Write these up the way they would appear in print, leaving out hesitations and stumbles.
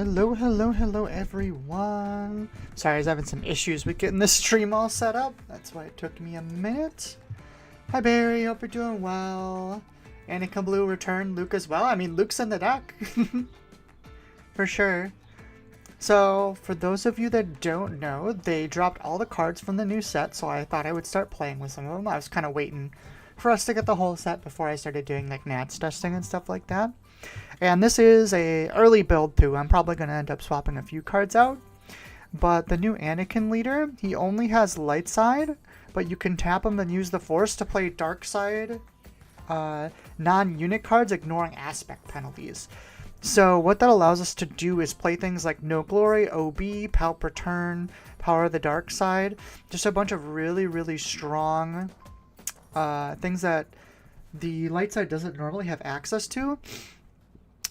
Hello, hello, hello everyone. Sorry, I was having some issues with getting this stream all set up. That's why it took me a minute. Hi Barry, hope you're doing well. Anakin Blue returned, Luke as well. I mean, Luke's in the deck. For sure. So, for those of you that don't know, they dropped all the cards from the new set, so I thought I would start playing with some of them. I was kind of waiting for us to get the whole set before I started doing like Nats testing and stuff like that. And this is a early build too. I'm probably going to end up swapping a few cards out. But the new Anakin leader, he only has light side, but you can tap him and use the force to play dark side non-unit cards, ignoring aspect penalties. So what that allows us to do is play things like No Glory, OB, Palp Return, Power of the Dark Side. Just a bunch of really, really strong things that the light side doesn't normally have access to.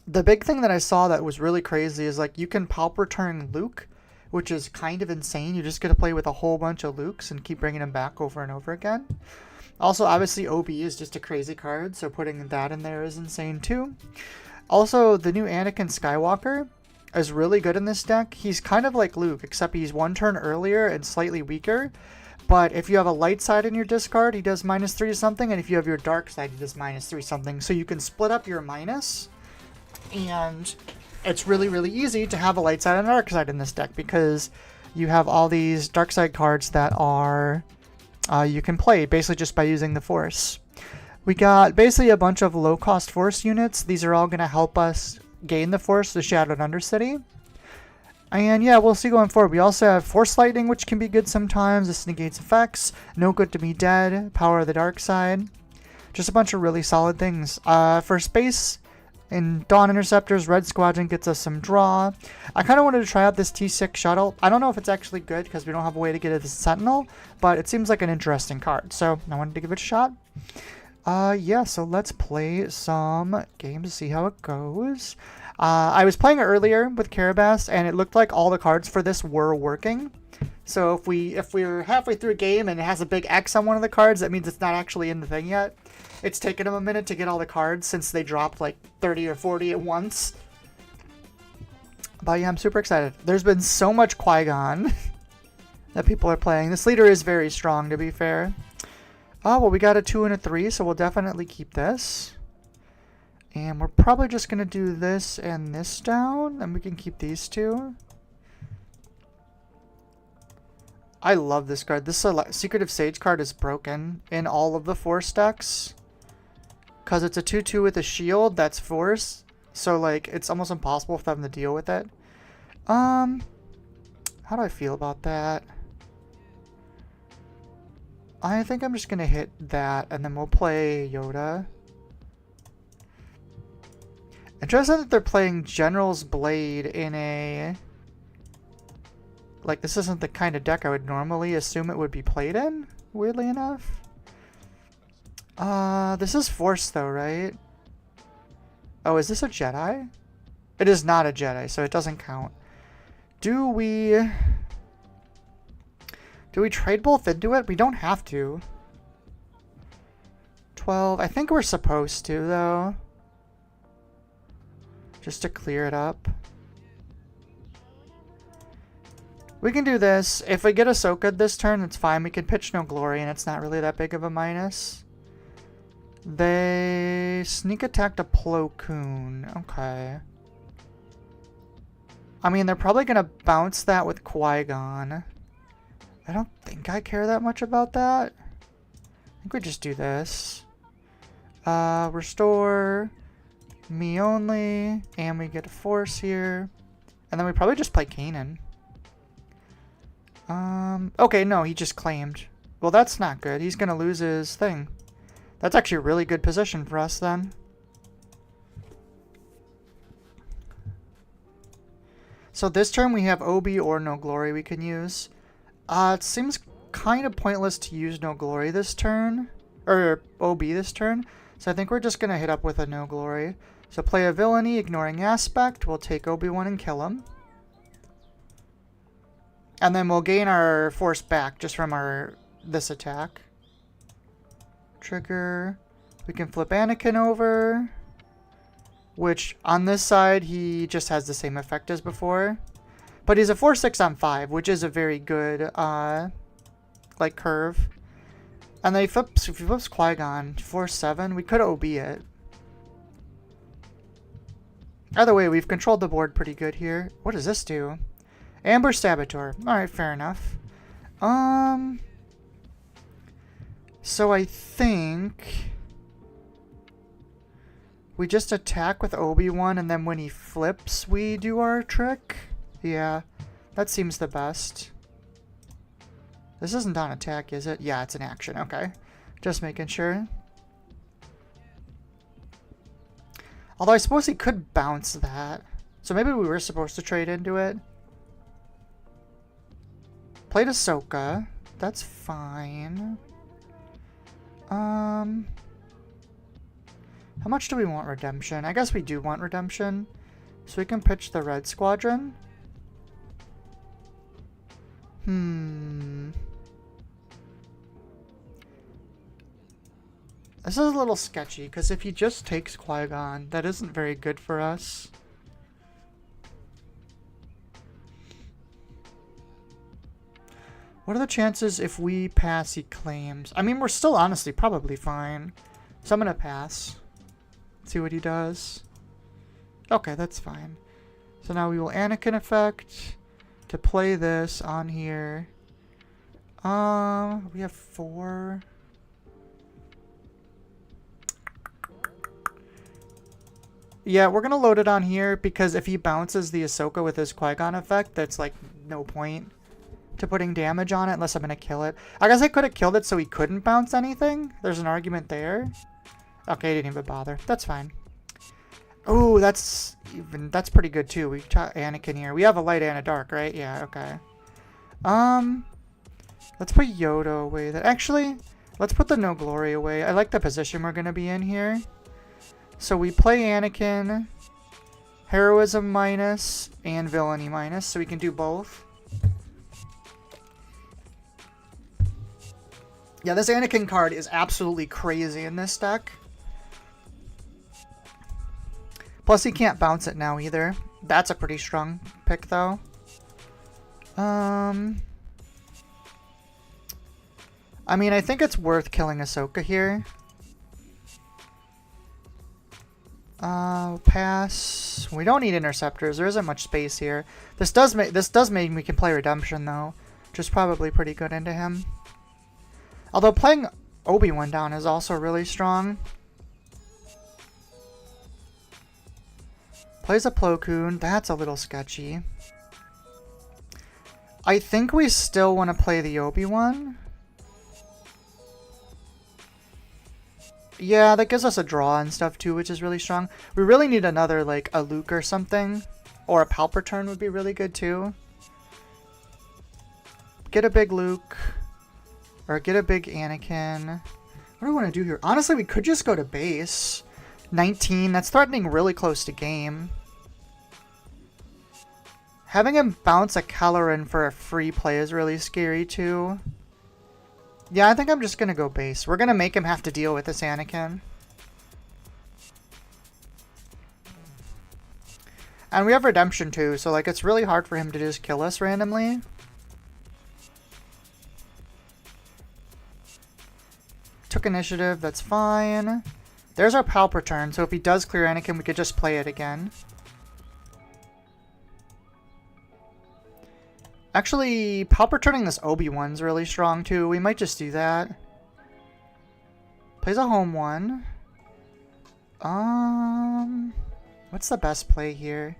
The big thing that I saw that was really crazy is like you can Palp Return Luke, which is kind of insane. You just get to play with a whole bunch of Lukes and keep bringing them back over and over again. Also, obviously, OB is just a crazy card, so putting that in there is insane too. Also, the new Anakin Skywalker is really good in this deck. He's kind of like Luke, except he's one turn earlier and slightly weaker. But if you have a light side in your discard, he does -3 something, and if you have your dark side, he does -3 something. So you can split up your minus, and it's really, really easy to have a light side and a dark side in this deck because you have all these dark side cards that are you can play basically just by using the force. We got basically a bunch of low-cost force units. These are all going to help us gain the force, the Shadowed Undercity. And yeah, we'll see going forward. We also have Force Lightning, which can be good sometimes. This negates effects. No Good to Be Dead. Power of the Dark Side. Just a bunch of really solid things. For space, in Dawn Interceptors, Red Squadron gets us some draw. I kind of wanted to try out this T6 shuttle. I don't know if it's actually good because we don't have a way to get it as Sentinel, but it seems like an interesting card. So I wanted to give it a shot. Yeah, so let's play some games to see how it goes. I was playing earlier with Carabas, and it looked like all the cards for this were working. So if we're halfway through a game and it has a big X on one of the cards, that means it's not actually in the thing yet. It's taken them a minute to get all the cards since they dropped like 30 or 40 at once. But yeah, I'm super excited. There's been so much Qui-Gon that people are playing. This leader is very strong, to be fair. Oh, well, we got a 2 and a 3, so we'll definitely keep this. And we're probably just going to do this and this down, and we can keep these two. I love this card. This Secretive Sage card is broken in all of the Force decks. Because it's a 2/2 with a shield that's Force. So, like, it's almost impossible for them to deal with it. How do I feel about that? I think I'm just going to hit that, and then we'll play Yoda. Interesting that they're playing General's Blade in a... Like, this isn't the kind of deck I would normally assume it would be played in, weirdly enough. This is Force, though, right? Oh, is this a Jedi? It is not a Jedi, so it doesn't count. Do we trade both into it? We don't have to. 12. I think we're supposed to, though. Just to clear it up. We can do this. If we get Ahsoka this turn, it's fine. We can pitch No Glory, and it's not really that big of a minus. They sneak attacked a Plo Koon. Okay. I mean, they're probably going to bounce that with Qui-Gon. I don't think I care that much about that. I think we just do this. Restore. Me only. And we get a Force here. And then we probably just play Kanan. Okay, no, he just claimed. Well, that's not good. He's going to lose his thing. That's actually a really good position for us then. So this turn we have OB or No Glory we can use. It seems kind of pointless to use No Glory this turn. Or OB this turn. So I think we're just going to hit up with a No Glory. So play a Villainy, ignoring Aspect. We'll take Obi-Wan and kill him. And then we'll gain our Force back just from this attack. Trigger. We can flip Anakin over. which on this side, he just has the same effect as before. But he's a 4-6 on 5, which is a very good, like, curve. And then if he flips Qui-Gon, 4-7, we could OB it. Either way, we've controlled the board pretty good here. What does this do? Amber Saboteur. Alright, fair enough. So I think we just attack with Obi-Wan, and then when he flips, we do our trick. Yeah, that seems the best. This isn't on attack, is it? Yeah, it's an action. Okay. Just making sure. Although I suppose he could bounce that. So maybe we were supposed to trade into it. Played Ahsoka. That's fine. How much do we want redemption? I guess we do want redemption. So we can pitch the Red Squadron. This is a little sketchy, because if he just takes Qui-Gon, that isn't very good for us. What are the chances if we pass, he claims? I mean, we're still honestly probably fine. So I'm going to pass. See what he does. Okay, that's fine. So now we will Anakin effect to play this on here. We have 4. Yeah, we're going to load it on here because if he bounces the Ahsoka with his Qui-Gon effect, that's like no point to putting damage on it unless I'm going to kill it. I guess I could have killed it so he couldn't bounce anything. There's an argument there. Okay, didn't even bother. That's fine. Oh, that's pretty good too. We've taught Anakin here. We have a light and a dark, right? Yeah, okay. Let's put Yoda away. Actually, let's put the No Glory away. I like the position we're going to be in here. So we play Anakin, Heroism minus, and Villainy minus, so we can do both. Yeah, this Anakin card is absolutely crazy in this deck. Plus, he can't bounce it now either. That's a pretty strong pick, though. I mean, I think it's worth killing Ahsoka here. Pass. We don't need interceptors. There isn't much space here. This does mean we can play Redemption, though, which is probably pretty good into him. Although playing Obi-Wan down is also really strong. Plays a Plo Koon. That's a little sketchy. I think we still want to play the Obi-Wan. Yeah, that gives us a draw and stuff too, which is really strong. We really need another, like, a Luke or something. Or a Palpatine would be really good too. Get a big Luke. Or get a big Anakin. What do I want to do here? Honestly, we could just go to base. 19, that's threatening really close to game. Having him bounce a Kelleran for a free play is really scary too. Yeah, I think I'm just going to go base. We're going to make him have to deal with this Anakin. And we have Redemption too, so like it's really hard for him to just kill us randomly. Took initiative, that's fine. There's our Palpatine, so if he does clear Anakin, we could just play it again. Actually, Palpatining this Obi-Wan's really strong too. We might just do that. Plays a home one. What's the best play here?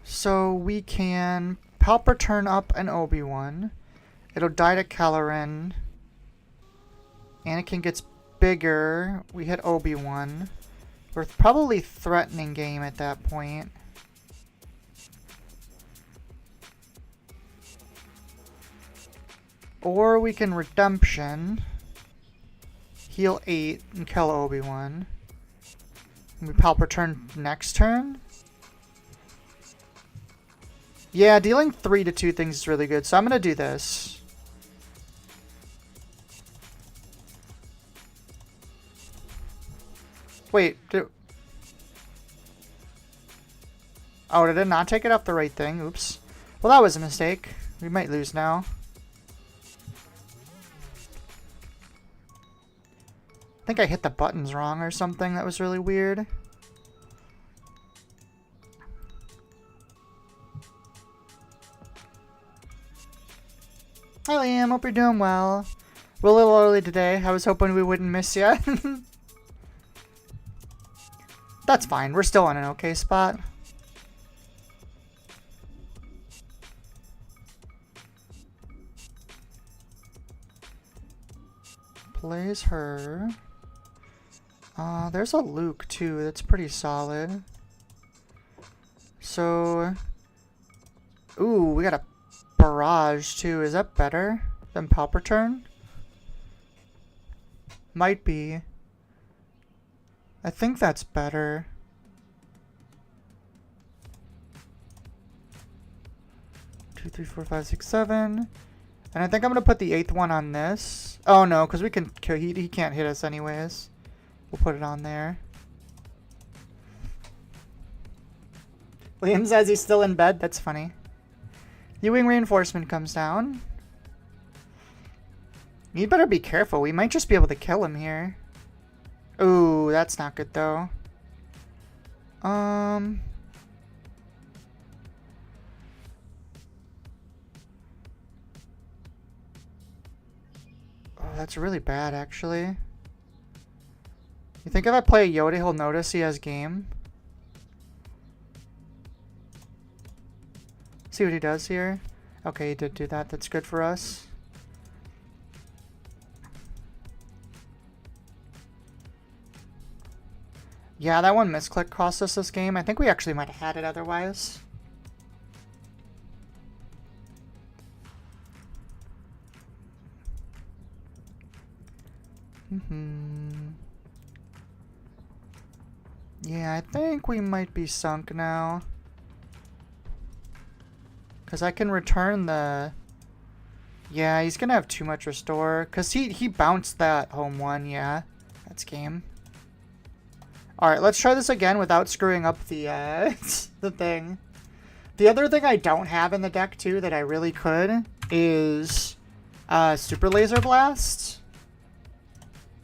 So we can Palpatine up an Obi-Wan. It'll die to Kelleran. Anakin gets bigger. We hit Obi-Wan. We're probably threatening game at that point. Or we can Redemption. Heal 8 and kill Obi-Wan. We Palpatine next turn. Yeah, dealing 3 to 2 things is really good, so I'm going to do this. Wait, oh, did it not take it off the right thing? Oops. Well, that was a mistake. We might lose now. I think I hit the buttons wrong or something. That was really weird. Hi Liam, hope you're doing well. We're a little early today. I was hoping we wouldn't miss you. That's fine. We're still on an okay spot. Plays her. There's a Luke too. That's pretty solid. So, ooh, we got a Barrage too. Is that better than Palpatine? Might be. I think that's better. Two, three, four, five, six, seven. And I think I'm gonna put the 8th one on this. Oh no, because we can. He can't hit us anyways. We'll put it on there. Liam says he's still in bed. That's funny. U-wing reinforcement comes down. You better be careful. We might just be able to kill him here. Ooh, that's not good though. Oh, that's really bad actually. You think if I play Yoda, he'll notice he has game? See what he does here. Okay, he did do that. That's good for us. Yeah, that one misclick cost us this game. I think we actually might have had it otherwise. Yeah, I think we might be sunk now. Because I can return the... Yeah, he's going to have too much restore. Because he bounced that home one, yeah. That's game. Alright, let's try this again without screwing up the, the thing. The other thing I don't have in the deck, too, that I really could, is Super Laser Blast.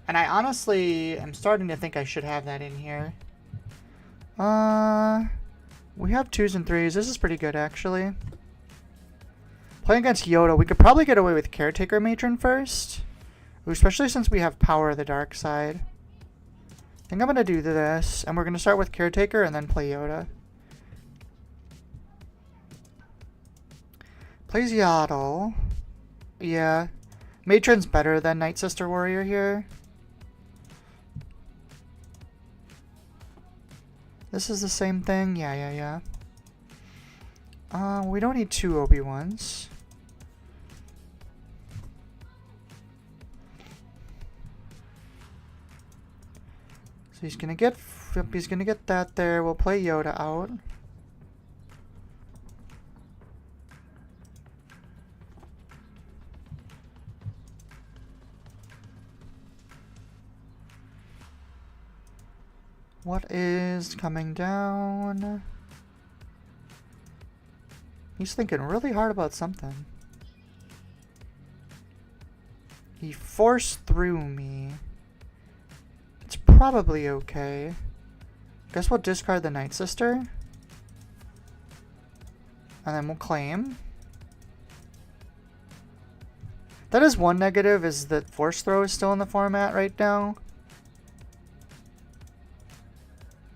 And I honestly am starting to think I should have that in here. We have 2s and 3s. This is pretty good, actually. Playing against Yoda, we could probably get away with Caretaker Matron first. Especially since we have Power of the Dark Side. I think I'm going to do this, and we're going to start with Caretaker and then play Yoda. Plays Yaddle. Yeah. Matron's better than Night Sister Warrior here. This is the same thing? Yeah. We don't need 2 Obi-Wans. So he's gonna get that there. We'll play Yoda out. What is coming down? He's thinking really hard about something. He forced through me. It's probably okay. Guess we'll discard the Night Sister. And then we'll claim. That is one negative, is that Force Throw is still in the format right now.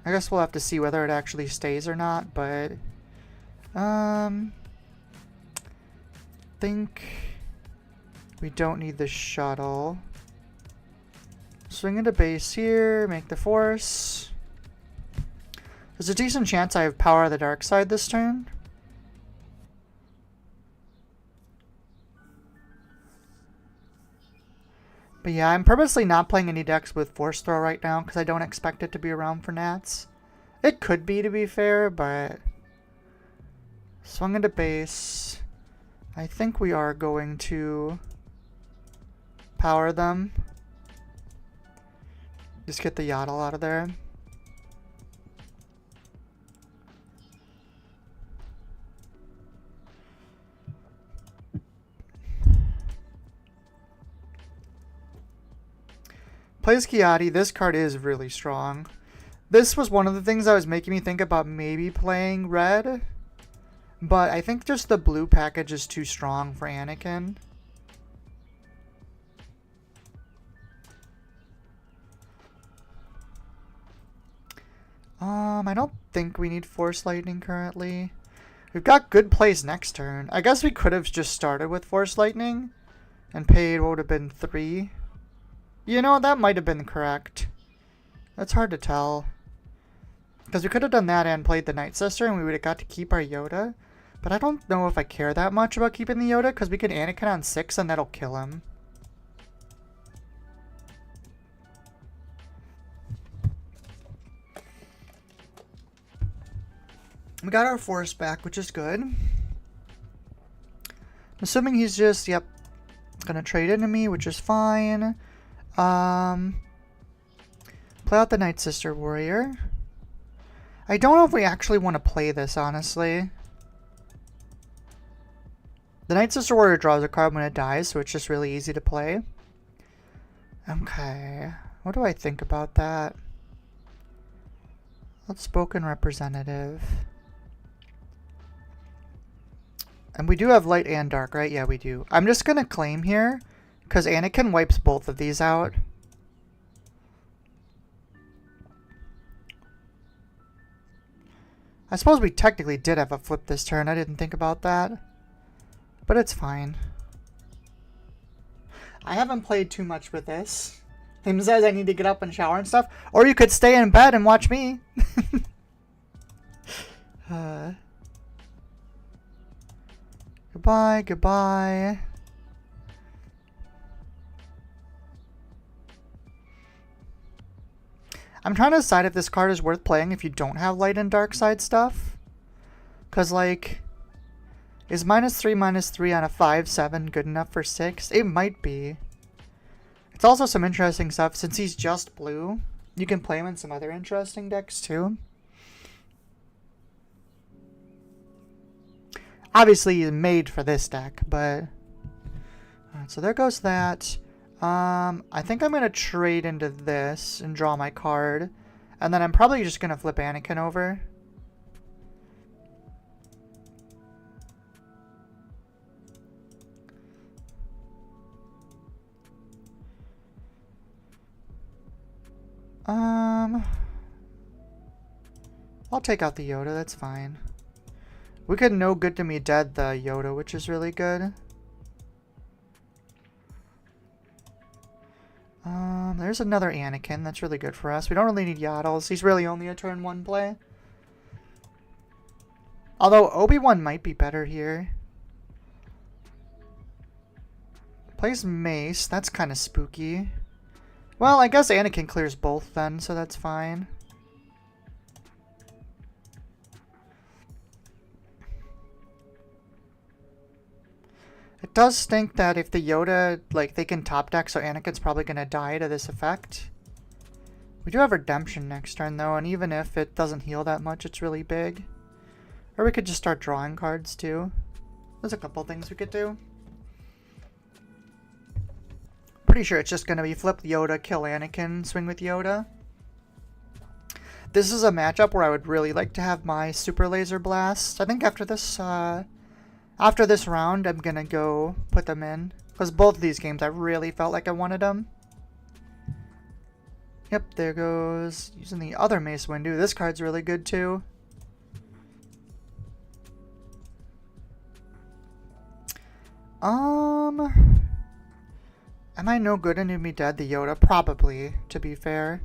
I guess we'll have to see whether it actually stays or not, but... think we don't need the shuttle. Swing into base here, make the force. There's a decent chance I have Power of the Dark Side this turn. But yeah, I'm purposely not playing any decks with Force Throw right now because I don't expect it to be around for Nats. It could be, to be fair, but... Swung into base. I think we are going to power them. Just get the Yaddle out of there. Plays Kiadi. This card is really strong. This was one of the things that was making me think about maybe playing red. But I think just the blue package is too strong for Anakin. I don't think we need Force Lightning currently. We've got good plays next turn. I guess we could have just started with Force Lightning and paid what would have been 3. You know, that might have been correct. That's hard to tell. Because we could have done that and played the Night Sister and we would have got to keep our Yoda. But I don't know if I care that much about keeping the Yoda because we can Anakin on 6 and that'll kill him. We got our Force back, which is good. I'm assuming he's just, yep, gonna trade into me, which is fine. Play out the Night Sister Warrior. I don't know if we actually want to play this, honestly. The Night Sister Warrior draws a card when it dies, so it's just really easy to play. Okay, what do I think about that? Outspoken Representative. And we do have light and dark, right? Yeah, we do. I'm just going to claim here, because Anakin wipes both of these out. I suppose we technically did have a flip this turn. I didn't think about that. But it's fine. I haven't played too much with this. Him says I need to get up and shower and stuff. Or you could stay in bed and watch me. Goodbye, goodbye. I'm trying to decide if this card is worth playing if you don't have light and dark side stuff. Because, like, is -3/-3 on a 5/7 good enough for 6? It might be. It's also some interesting stuff. Since he's just blue, you can play him in some other interesting decks, too. Obviously, he's made for this deck, but... Alright, so there goes that. I think I'm going to trade into this and draw my card. And then I'm probably just going to flip Anakin over. I'll take out the Yoda, that's fine. We could no good to me dead the Yoda, which is really good. There's another Anakin. That's really good for us. We don't really need Yaddles. He's really only a turn 1 play. Although Obi-Wan might be better here. Plays Mace. That's kind of spooky. Well, I guess Anakin clears both then, so that's fine. It does stink that if the Yoda, like, they can top deck, so Anakin's probably going to die to this effect. We do have Redemption next turn, though, and even if it doesn't heal that much, it's really big. Or we could just start drawing cards, too. There's a couple things we could do. Pretty sure it's just going to be flip Yoda, kill Anakin, swing with Yoda. This is a matchup where I would really like to have my Super Laser Blast. I think after this round, I'm going to go put them in. Because both of these games, I really felt like I wanted them. Yep, there goes using the other Mace Windu. This card's really good, too. Am I no good and need me dead the Yoda? Probably, to be fair.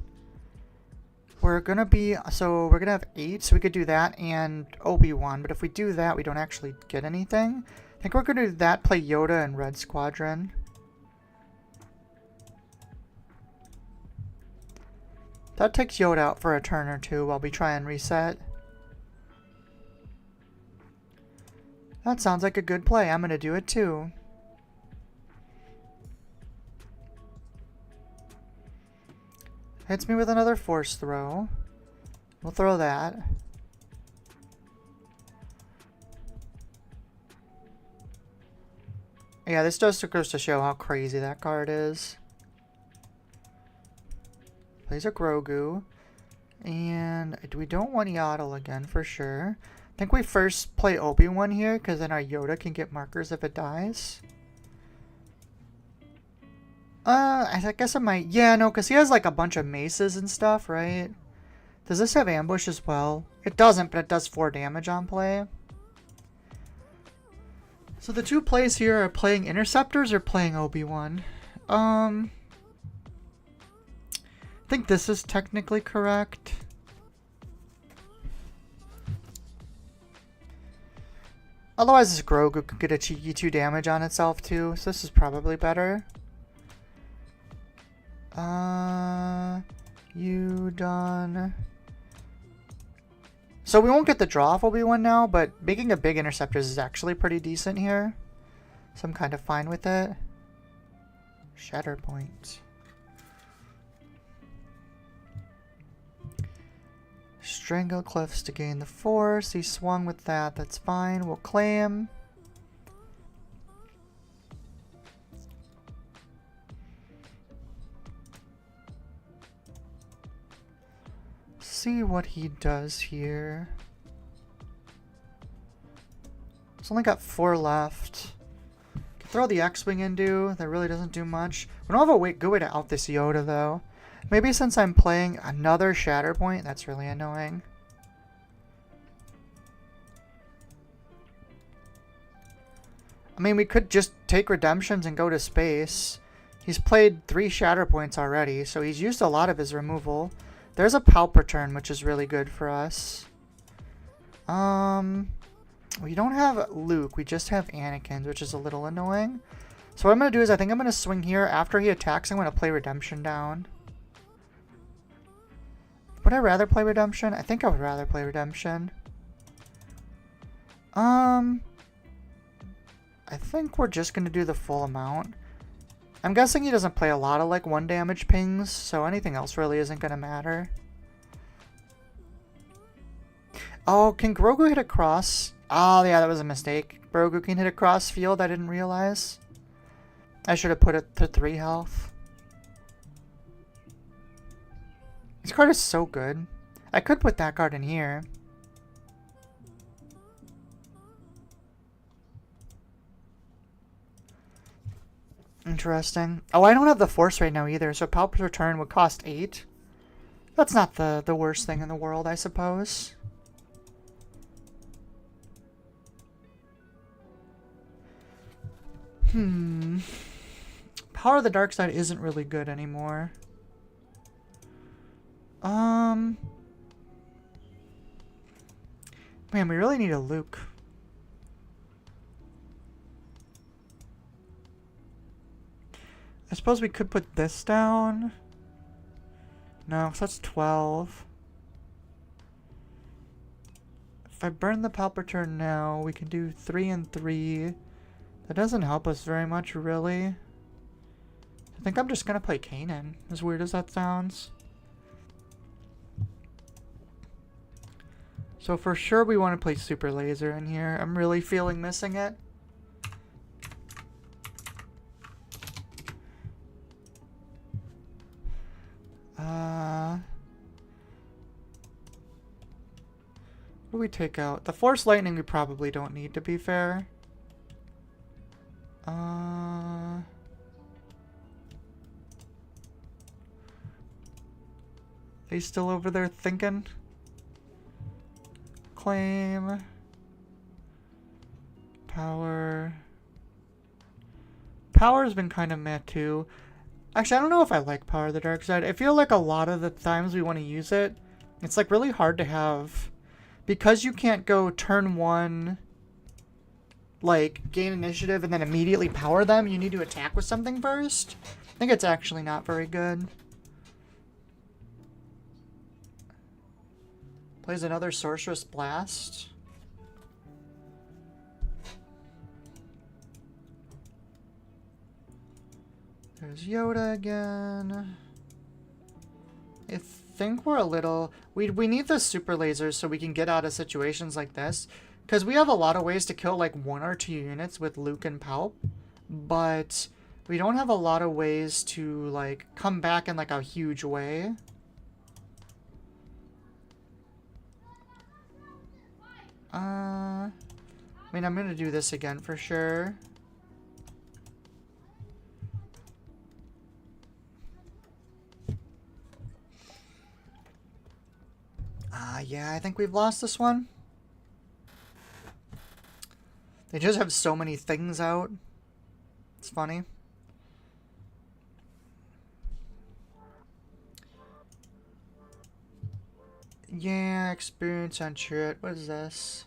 We're gonna be, so we're gonna have 8, so we could do that and Obi-Wan, but if we do that, we don't actually get anything. I think we're gonna do that, play Yoda and Red Squadron. That takes Yoda out for a turn or two while we try and reset. That sounds like a good play. I'm gonna do it too. Hits me with another Force throw. We'll throw that. Yeah, this just goes to show how crazy that card is. plays a Grogu. And we don't want Yaddle again for sure. I think we first play Obi-Wan here, because then our Yoda can get markers if it dies. I guess it might... Yeah, no, because he has like a bunch of maces and stuff, right? Does this have ambush as well? It doesn't, but it does 4 damage on play. So the two plays here are playing Interceptors or playing Obi-Wan. I think this is technically correct. Otherwise, this Grogu could get a cheeky 2 damage on itself too, so this is probably better. You done. So we won't get the draw off Obi-Wan now, but making a big Interceptors is actually pretty decent here. So I'm kind of fine with it. Shatterpoint. Strangle Cliffs to gain the force. He swung with that. That's fine. We'll claim. See what he does here. It's only got 4 left. Can throw the X-Wing into. That really doesn't do much. We don't have a good way to out this Yoda though. Maybe since I'm playing another Shatterpoint, that's really annoying. I mean, we could just take Redemptions and go to space. He's played 3 Shatterpoints already, so he's used a lot of his removal. There's a Palpatine, which is really good for us. We don't have Luke, we just have Anakin, which is a little annoying. So what I'm going to do is I think I'm going to swing here. After he attacks, I'm going to play Redemption down. Would I rather play Redemption? I think I would rather play Redemption. I think we're just going to do the full amount. I'm guessing he doesn't play a lot of like 1 damage pings, so anything else really isn't going to matter. Oh, can Grogu hit a cross? Oh yeah, that was a mistake. Grogu can hit a cross field, I didn't realize. I should have put it to 3 health. This card is so good. I could put that card in here. Interesting. Oh, I don't have the Force right now either, so Palp's Return would cost 8. That's not the worst thing in the world, I suppose. Power of the Dark Side isn't really good anymore. Man, we really need a Luke. I suppose we could put this down. No, so that's 12. If I burn the Palpatine now, we can do 3 and 3. That doesn't help us very much, really. I think I'm just gonna play Kanan, as weird as that sounds. So for sure we want to play Super Laser in here. I'm really feeling missing it. What do we take out? The Force Lightning we probably don't need, to be fair. They still over there thinking? Claim. Power. Power's been kind of meh too. Actually, I don't know if I like Power of the Dark Side. I feel like a lot of the times we want to use it, it's like really hard to have. Because you can't go turn 1, like, gain initiative and then immediately power them, you need to attack with something first. I think it's actually not very good. Plays another Sorceress Blast. There's Yoda again. I think we're a little... We need the super lasers so we can get out of situations like this. Because we have a lot of ways to kill like 1 or 2 units with Luke and Palp. But we don't have a lot of ways to like come back in like a huge way. I mean, I'm gonna do this again for sure. Yeah, I think we've lost this one. They just have so many things out. It's funny. Yeah, experience on churret. What is this?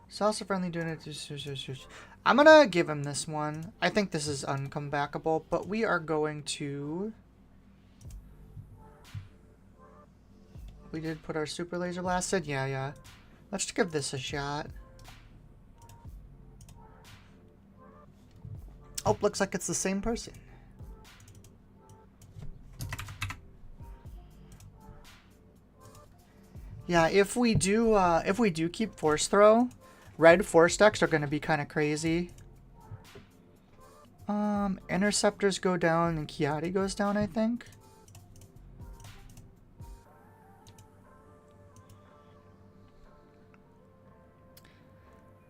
Salsa friendly doing it. I'm gonna give him this one. I think this is uncomebackable, but we are going to... We did put our super laser blasted? Yeah. Let's give this a shot. Oh, looks like it's the same person. Yeah, if we do keep force throw, red force decks are gonna be kind of crazy. Interceptors go down and Kiati goes down, I think.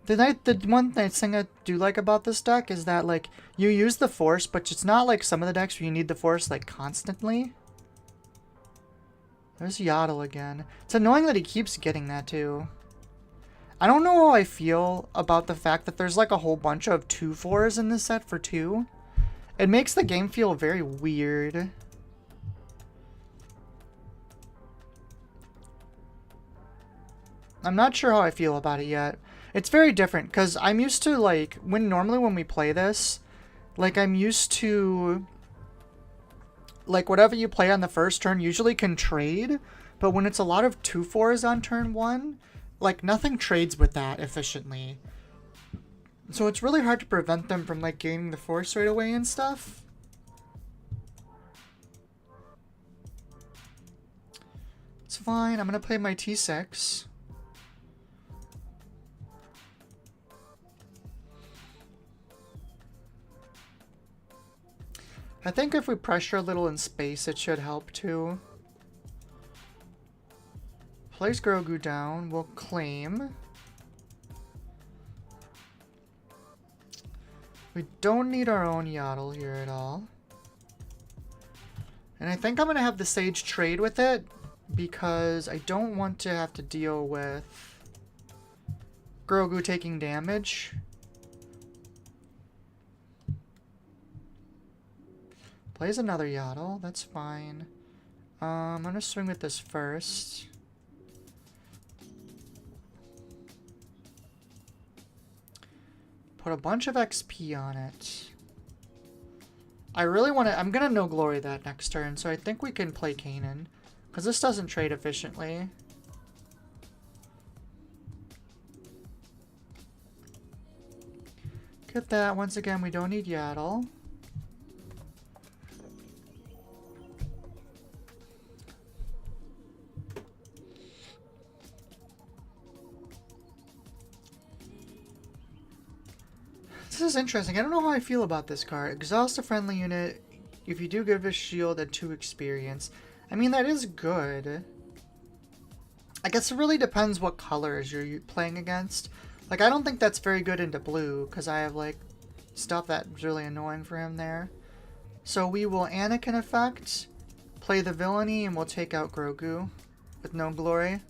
The one nice thing I do like about this deck is that, like, you use the force, but it's not like some of the decks where you need the force, like, constantly. There's Yaddle again. It's annoying that he keeps getting that, too. I don't know how I feel about the fact that there's, like, a whole bunch of 2/4s in this set for 2. It makes the game feel very weird. I'm not sure how I feel about it yet. It's very different, because I'm used to, like, normally when we play this, like, I'm used to, like, whatever you play on the first turn usually can trade, but when it's a lot of 2/4s on turn 1, like, nothing trades with that efficiently. So it's really hard to prevent them from, like, gaining the force right away and stuff. It's fine, I'm gonna play my T6. I think if we pressure a little in space, it should help too. Place Grogu down. We'll claim. We don't need our own Yaddle here at all. And I think I'm going to have the Sage trade with it because I don't want to have to deal with Grogu taking damage. Plays another Yaddle. That's fine. I'm going to swing with this first. Put a bunch of XP on it. I really want to... I'm going to no glory that next turn, so I think we can play Kanan. Because this doesn't trade efficiently. Get that. Once again, we don't need Yaddle. This is interesting. I don't know how I feel about this card. Exhaust a friendly unit if you do give a shield and 2 experience. I mean, that is good. I guess it really depends what colors you're playing against. Like, I don't think that's very good into blue, because I have, like, stuff that's really annoying for him there. So we will Anakin effect, play the villainy, and we'll take out Grogu with no glory.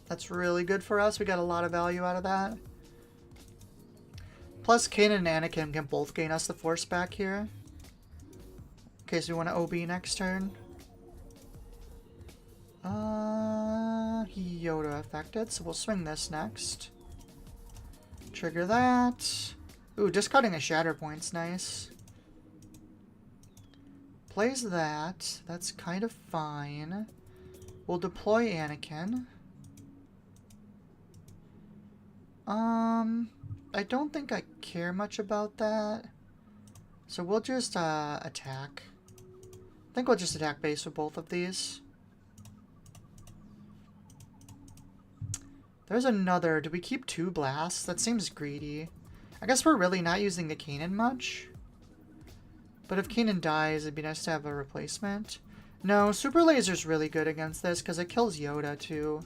That's really good for us. We got a lot of value out of that. Plus, Kanan and Anakin can both gain us the force back here. In case we want to OB next turn. Yoda affected, so we'll swing this next. Trigger that. Ooh, discarding a Shatter Point's nice. Plays that. That's kind of fine. We'll deploy Anakin. I don't think I care much about that. So we'll just attack. I think we'll just attack base with both of these. There's another. Do we keep 2 blasts? That seems greedy. I guess we're really not using the Kanan much. But if Kanan dies, it'd be nice to have a replacement. No, Super Laser's really good against this because it kills Yoda too.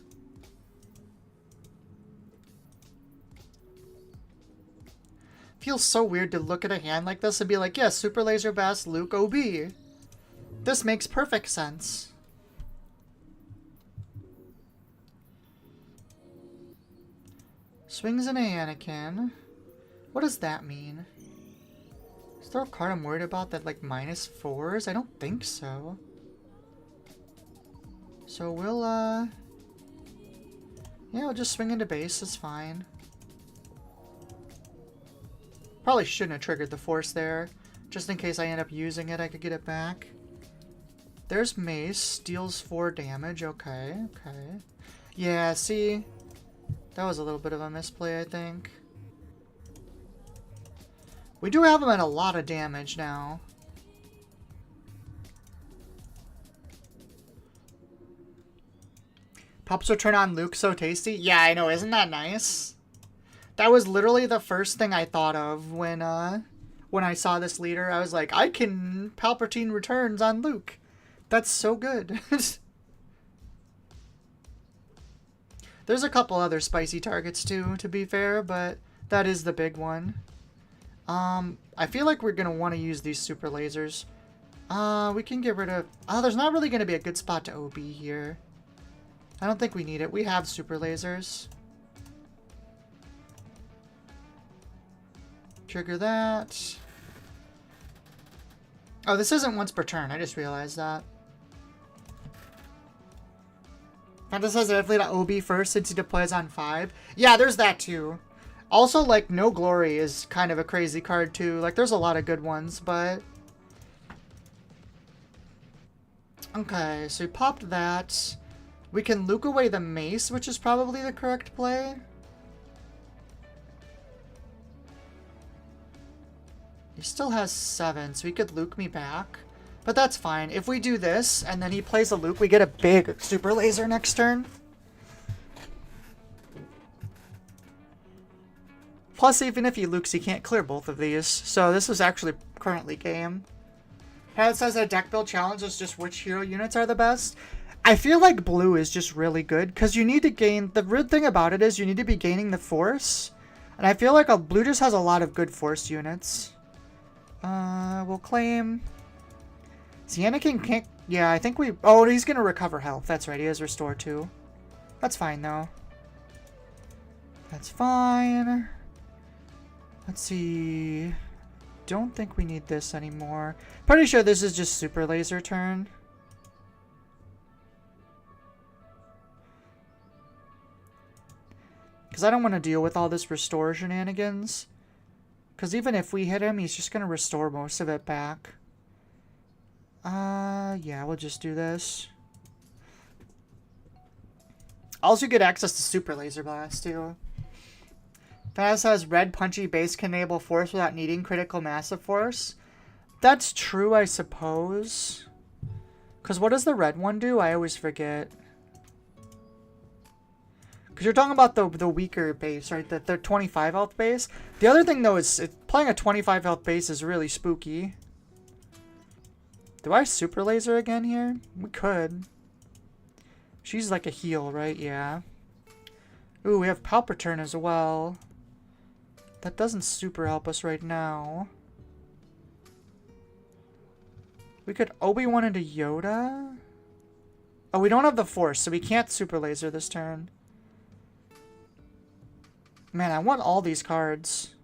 feels so weird to look at a hand like this and be like, yeah, Super Laser Blast, Luke, OB. This makes perfect sense. Swings an Anakin. What does that mean? Is there a card I'm worried about that like -4s? I don't think so. So we'll yeah, we'll just swing into base, it's fine. Probably shouldn't have triggered the force there. Just in case I end up using it, I could get it back. There's Mace, deals 4 damage, okay, okay. Yeah, see? That was a little bit of a misplay, I think. We do have him at a lot of damage now. Pops return on Luke, so tasty. Yeah, I know, isn't that nice? That was literally the first thing I thought of when I saw this leader. I was like, I can Palpatine returns on Luke. That's so good. There's a couple other spicy targets too, to be fair, but that is the big one. I feel like we're going to want to use these super lasers. We can get rid of... Oh, there's not really going to be a good spot to OB here. I don't think we need it. We have super lasers. Trigger that. Oh, this isn't once per turn. I just realized that. Now this says definitely to OB first since he deploys on 5. Yeah, there's that too. Also, like, No Glory is kind of a crazy card too. Like, there's a lot of good ones, but... Okay, so we popped that. We can Luke away the Mace, which is probably the correct play. He still has 7, so he could Luke me back. But that's fine. If we do this, and then he plays a Luke, we get a big super laser next turn. Plus, even if he Lukes, he can't clear both of these. So this is actually currently game. And it says a deck build challenge is just which hero units are the best. I feel like blue is just really good, because you need to gain... The weird thing about it is you need to be gaining the force. And I feel like blue just has a lot of good force units. We'll claim... See, Anakin can't... Yeah, I think we... Oh, he's going to recover health. That's right, he has restore too. That's fine, though. That's fine. Let's see... Don't think we need this anymore. Pretty sure this is just super laser turn. Because I don't want to deal with all this restore shenanigans. Because even if we hit him, he's just going to restore most of it back. Yeah, we'll just do this. Also get access to Super Laser Blast, too. Fast has red punchy base can enable force without needing critical massive force. That's true, I suppose. Because what does the red one do? I always forget. Because you're talking about the weaker base, right? The 25 health base. The other thing, though, is playing a 25 health base is really spooky. Do I super laser again here? We could. She's like a heal, right? Yeah. Ooh, we have Palpatine as well. That doesn't super help us right now. We could Obi-Wan into Yoda. Oh, we don't have the Force, so we can't super laser this turn. Man, I want all these cards.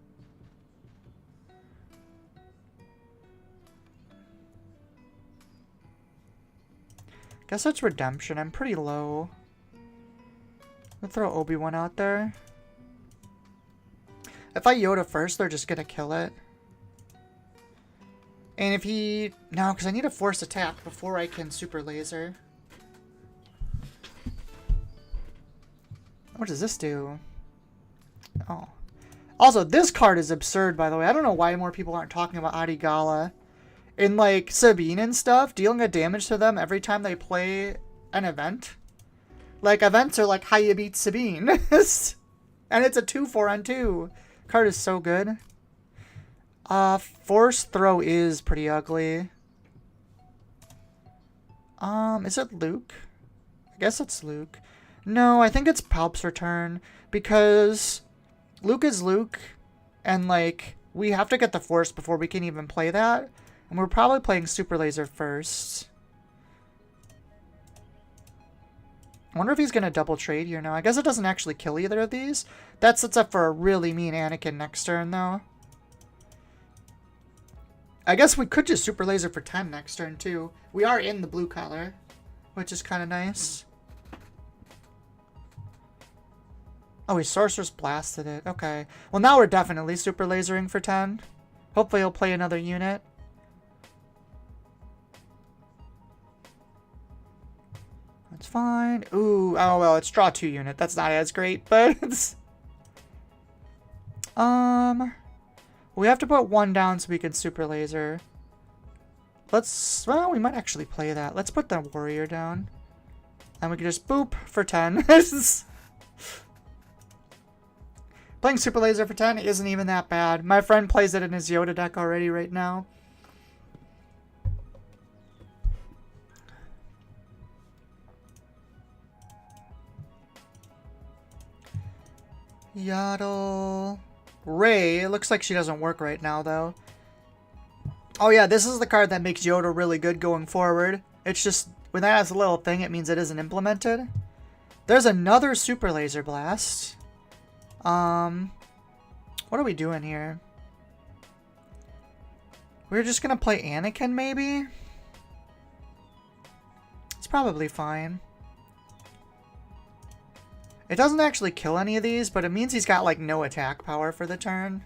Guess that's Redemption. I'm pretty low. I'll throw Obi-Wan out there. If I Yoda first, they're just gonna kill it. And if he... No, because I need a force attack before I can super laser. What does this do? Oh. Also, this card is absurd, by the way. I don't know why more people aren't talking about Adigala. In, like, Sabine and stuff, dealing a damage to them every time they play an event. Like, events are like how you beat Sabine. And it's a 2-4-on-2. Card is so good. Force Throw is pretty ugly. Is it Luke? I guess it's Luke. No, I think it's Palp's Return. Because Luke is Luke. And, like, we have to get the Force before we can even play that. And we're probably playing Super Laser first. I wonder if he's going to double trade here now. I guess it doesn't actually kill either of these. That sets up for a really mean Anakin next turn, though. I guess we could just Super Laser for 10 next turn, too. We are in the blue color, which is kind of nice. Oh, he Sorcerer's Blasted it. Okay. Well, now we're definitely Super Lasering for 10. Hopefully he'll play another unit. That's fine. Ooh, oh well, it's draw 2 unit. That's not as great, but it's... We have to put 1 down so we can Super Laser. Let's... Well, we might actually play that. Let's put the Warrior down. And we can just boop for 10. Playing Super Laser for 10 isn't even that bad. My friend plays it in his Yoda deck already right now. Yaddle. Ray, it looks like she doesn't work right now, though. Oh yeah, this is the card that makes Yoda really good going forward. It's just, when that has a little thing, it means it isn't implemented. There's another Super Laser Blast. What are we doing here? We're just gonna play Anakin, maybe? It's probably fine. It doesn't actually kill any of these, but it means he's got like no attack power for the turn.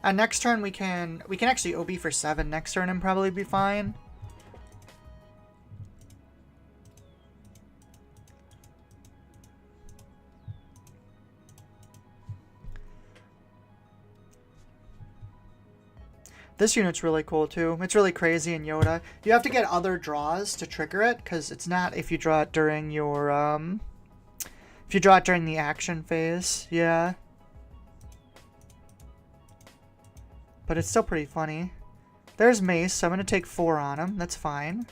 And next turn we can actually OB for 7 next turn and probably be fine. This unit's really cool too. It's really crazy in Yoda. You have to get other draws to trigger it, because it's not if you draw it during your if you draw it during the action phase, yeah. But it's still pretty funny. There's Mace, so I'm going to take 4 on him. That's fine.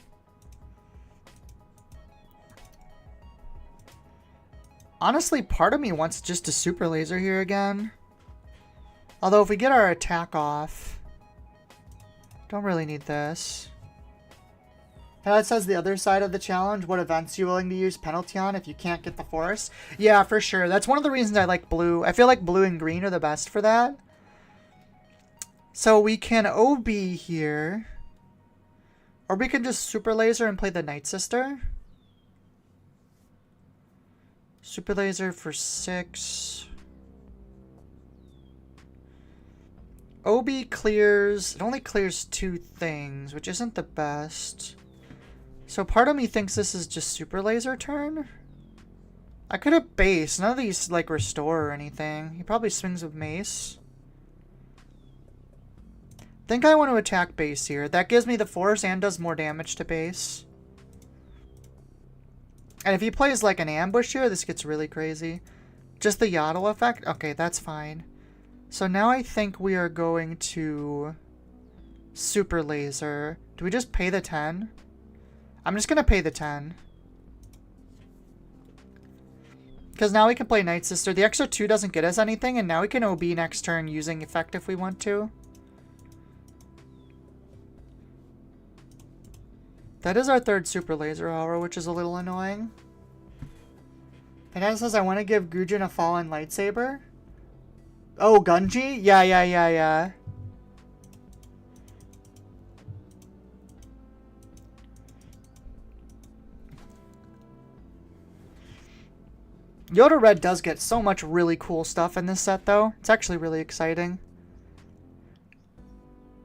Honestly, part of me wants just to Super Laser here again. Although if we get our attack off... Don't really need this. And that says the other side of the challenge. What events are you willing to use penalty on if you can't get the Force? Yeah, for sure. That's one of the reasons I like blue. I feel like blue and green are the best for that. So we can OB here. Or we can just Super Laser and play the Night Sister. Super Laser for 6. OB clears... It only clears 2 things, which isn't the best. So part of me thinks this is just Super Laser turn. I could have base. None of these like restore or anything. He probably swings with Mace. I think I want to attack base here. That gives me the Force and does more damage to base. And if he plays like an ambush here, this gets really crazy. Just the Yaddle effect? Okay, that's fine. So now I think we are going to Super Laser. Do we just pay the 10? I'm just going to pay the 10. Because now we can play Night Sister. The extra 2 doesn't get us anything, and now we can OB next turn using effect if we want to. That is our 3rd Super Laser Hour, which is a little annoying. And then it says I want to give Gujin a Fallen Lightsaber. Oh, Gunji? Yeah. Yoda Red does get so much really cool stuff in this set, though. It's actually really exciting.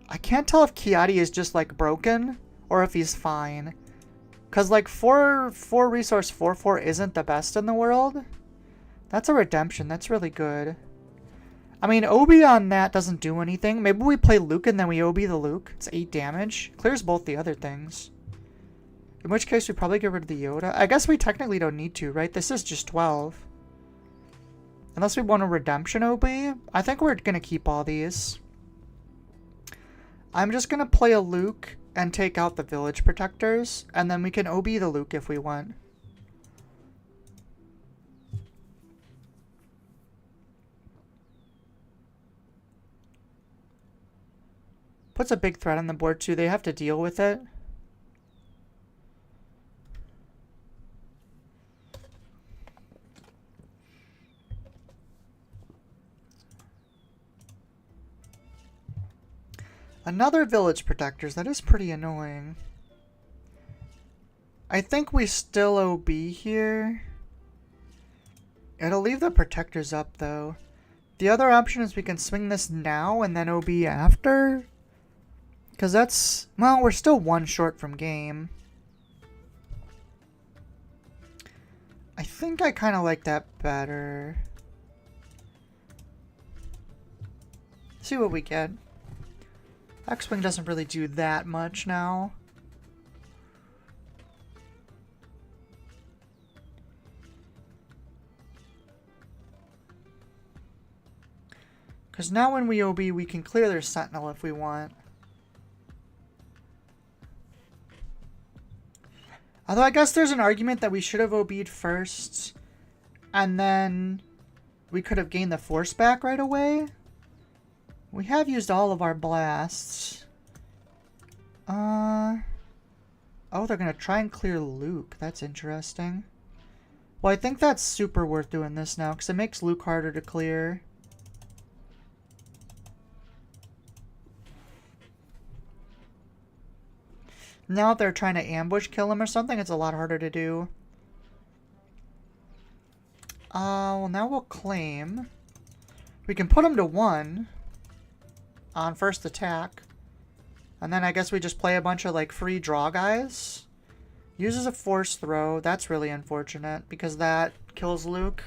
I can't tell if Kiadi is just, like, broken, or if he's fine. Because, like, 4 resource 4/4 isn't the best in the world. That's a redemption. That's really good. I mean, OB on that doesn't do anything. Maybe we play Luke and then we OB the Luke. It's 8 damage. Clears both the other things. In which case, we probably get rid of the Yoda. I guess we technically don't need to, right? This is just 12. Unless we want a redemption OB. I think we're going to keep all these. I'm just going to play a Luke and take out the Village Protectors. And then we can OB the Luke if we want. Puts a big threat on the board too. They have to deal with it. Another village protectors. That is pretty annoying. I think we still OB here. It'll leave the protectors up though. The other option is we can swing this now and then OB after. Because that's... well, we're still one short from game. I think I kind of like that better. See what we get. X-Wing doesn't really do that much now. Because now when we OB, we can clear their Sentinel if we want. Although I guess there's an argument that we should have OB'd first. And then we could have gained the force back right away. We have used all of our blasts. Oh, they're going to try and clear Luke. That's interesting. Well, I think that's super worth doing this now, because it makes Luke harder to clear. Now if they're trying to ambush kill him or something, it's a lot harder to do. Well, now we'll claim. We can put him to 1 on first attack. And then I guess we just play a bunch of like free draw guys. Uses a force throw. That's really unfortunate because that kills Luke.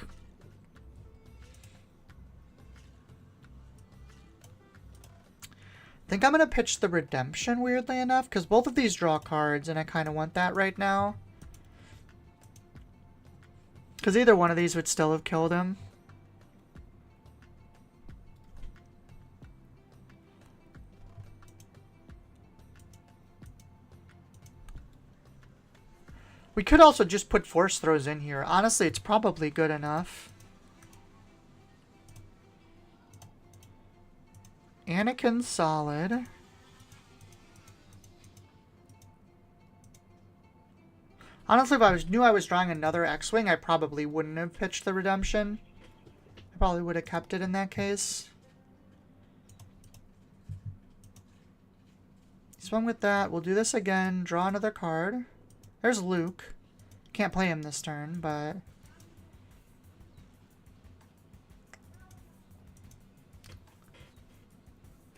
I think I'm going to pitch the Redemption, weirdly enough, because both of these draw cards, and I kind of want that right now. Because either one of these would still have killed him. We could also just put force throws in here. Honestly, it's probably good enough. Anakin solid. Honestly, if I knew I was drawing another X-Wing, I probably wouldn't have pitched the Redemption. I probably would have kept it in that case. Swung with that. We'll do this again. Draw another card. There's Luke. Can't play him this turn, but...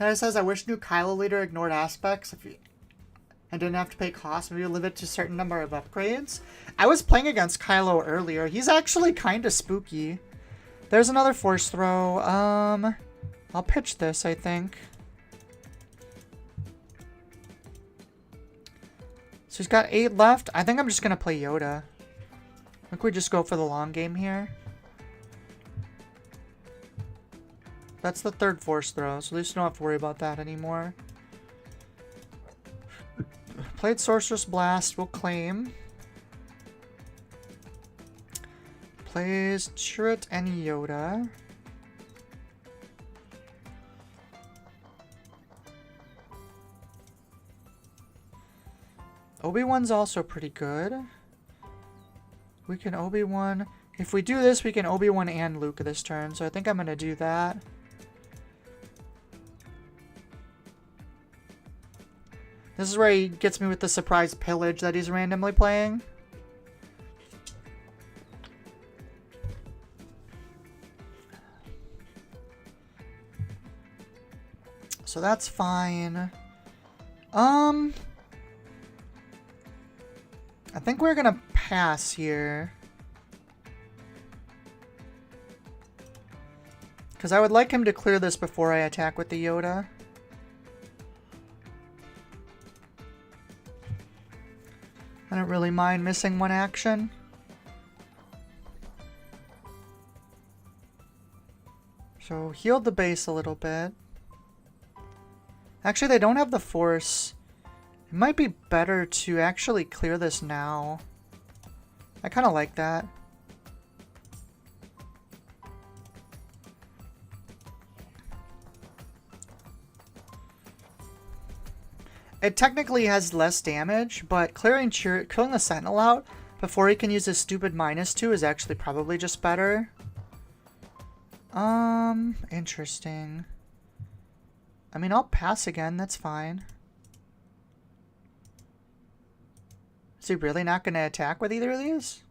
It says, I wish new Kylo leader ignored aspects and didn't have to pay costs. Maybe limit to a certain number of upgrades. I was playing against Kylo earlier. He's actually kind of spooky. There's another force throw. I'll pitch this, I think. So he's got 8 left. I think I'm just going to play Yoda. I think we just go for the long game here. That's the third force throw, so at least we don't have to worry about that anymore. Played Sorceress Blast, we'll claim. Plays Chirrut and Yoda. Obi-Wan's also pretty good. We can Obi-Wan. If we do this, we can Obi-Wan and Luke this turn, so I think I'm going to do that. This is where he gets me with the surprise pillage that he's randomly playing. So that's fine. I think we're gonna pass here. Because I would like him to clear this before I attack with the Yoda. I don't really mind missing one action. So healed the base a little bit. Actually, they don't have the force. It might be better to actually clear this now. I kind of like that. It technically has less damage, but killing the Sentinel out before he can use his stupid -2 is actually probably just better. Interesting. I mean, I'll pass again, that's fine. Is he really not going to attack with either of these?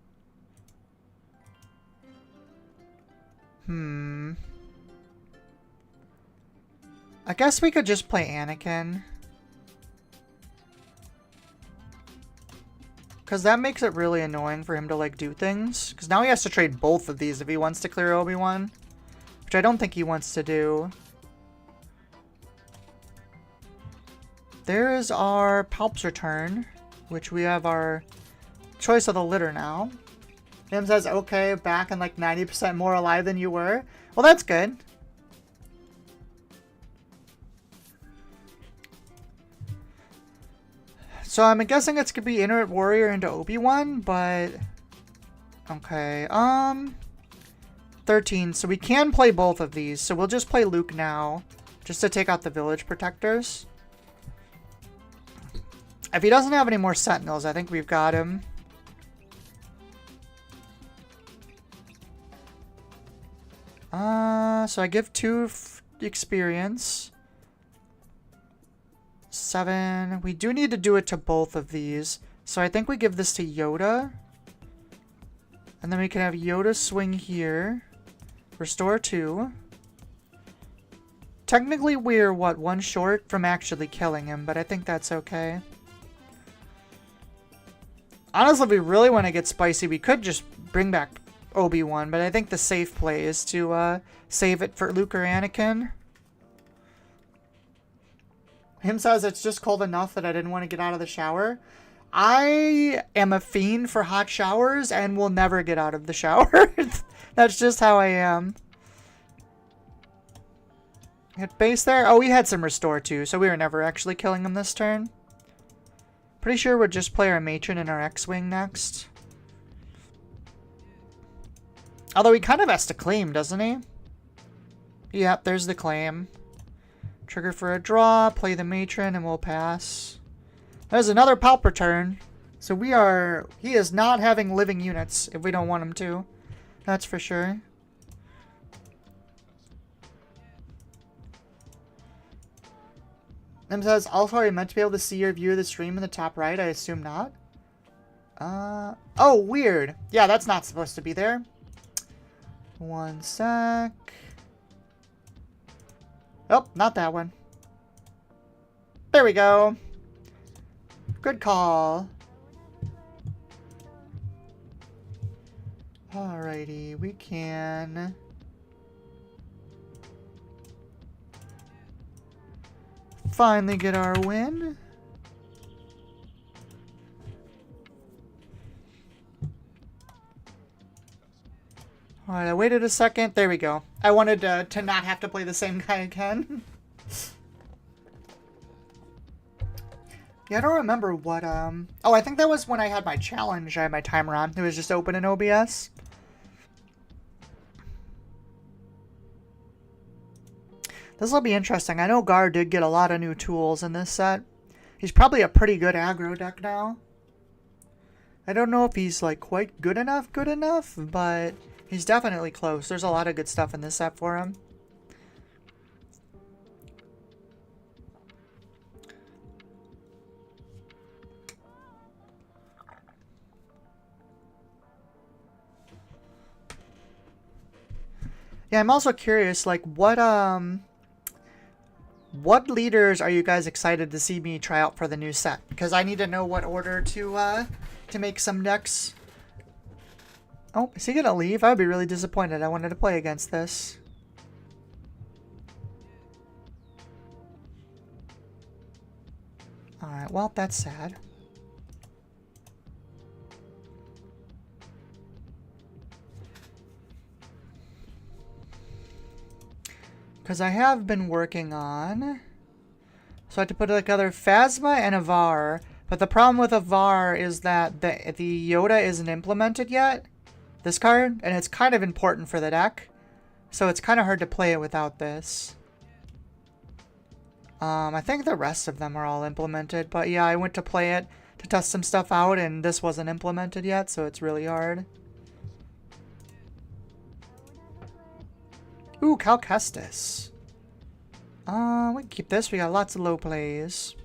I guess we could just play Anakin. Because that makes it really annoying for him to, like, do things. Because now he has to trade both of these if he wants to clear Obi-Wan. Which I don't think he wants to do. There's our Palp's return. Which we have our choice of the litter now. Him says, okay, back and like 90% more alive than you were. Well, that's good. So I'm guessing it's gonna be Iterate Warrior into Obi-Wan, but okay. 13. So we can play both of these. So we'll just play Luke now, just to take out the village protectors. If he doesn't have any more Sentinels, I think we've got him. So I give 2 experience. 7. We do need to do it to both of these. So I think we give this to Yoda. And then we can have Yoda swing here. Restore 2. Technically we're, what, 1 short from actually killing him, but I think that's okay. Honestly, if we really want to get spicy, we could just bring back Obi-Wan, but I think the safe play is to save it for Luke or Anakin. Him says it's just cold enough that I didn't want to get out of the shower. I am a fiend for hot showers and will never get out of the shower. That's just how I am. Hit base there. Oh, we had some restore too, so we were never actually killing him this turn. Pretty sure we'll just play our Matron and our X-Wing next. Although he kind of has to claim, doesn't he? Yep, there's the claim. Trigger for a draw, play the Matron, and we'll pass. There's another Palp return. So he is not having living units if we don't want him to. That's for sure. Them says, also, are you meant to be able to see your view of the stream in the top right? I assume not. Oh, weird. Yeah, that's not supposed to be there. 1 sec. Oh, not that one. There we go. Good call. Alrighty, we can... finally get our win. Alright, I waited a second. There we go. I wanted to not have to play the same guy again. Yeah, I don't remember what, Oh, I think that was when I had my challenge. I had my timer on. It was just open in OBS. This will be interesting. I know Gar did get a lot of new tools in this set. He's probably a pretty good aggro deck now. I don't know if he's like quite good enough, but he's definitely close. There's a lot of good stuff in this set for him. Yeah, I'm also curious, like, what leaders are you guys excited to see me try out for the new set? Because I need to know what order to make some decks. Oh, is he gonna leave? I would be really disappointed. I wanted to play against this. Alright, well, that's sad. Because I have been working on... So I have to put together Phasma and Avar. But the problem with Avar is that the Yoda isn't implemented yet. This card. And it's kind of important for the deck. So it's kind of hard to play it without this. I think the rest of them are all implemented, but yeah, I went to play it to test some stuff out, and this wasn't implemented yet, so it's really hard. Ooh, Cal Kestis. We can keep this. We got lots of low plays.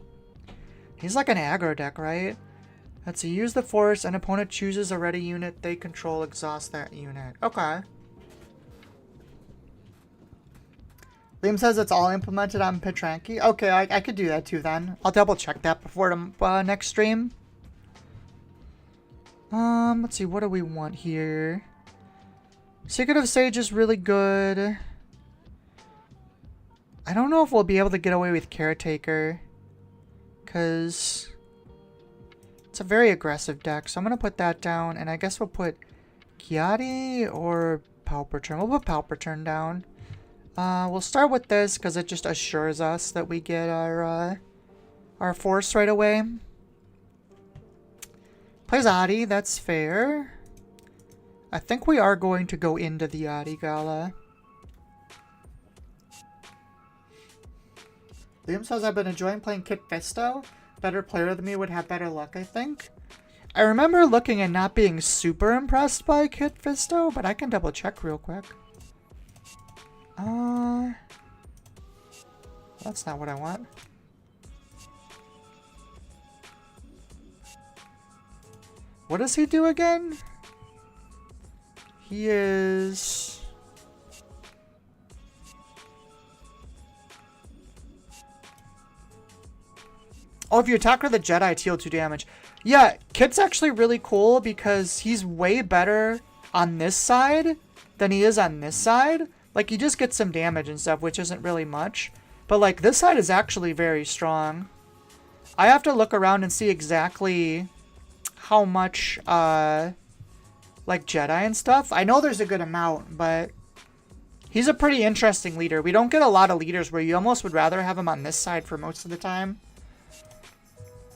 He's like an aggro deck, right? Let's see. Use the force. An opponent chooses a ready unit they control. Exhaust that unit. Okay. Liam says it's all implemented on Petranki. Okay, I could do that too then. I'll double check that before the next stream. Let's see. What do we want here? Secretive Sage is really good. I don't know if we'll be able to get away with Caretaker, because it's a very aggressive deck. So I'm going to put that down, and I guess we'll put Kiadi or Palpatine. We'll put Palpatine down. We'll start with this because it just assures us that we get our force right away. Plays Adi, that's fair. I think we are going to go into the Adi Gala. Liam says, I've been enjoying playing Kit Fisto. Better player than me would have better luck, I think. I remember looking and not being super impressed by Kit Fisto, but I can double check real quick. That's not what I want. What does he do again? He is... Oh, if you attack with a Jedi, deal 2 damage. Yeah, Kit's actually really cool because he's way better on this side than he is on this side. Like, you just get some damage and stuff, which isn't really much. But, like, this side is actually very strong. I have to look around and see exactly how much, like, Jedi and stuff. I know there's a good amount, but he's a pretty interesting leader. We don't get a lot of leaders where you almost would rather have him on this side for most of the time.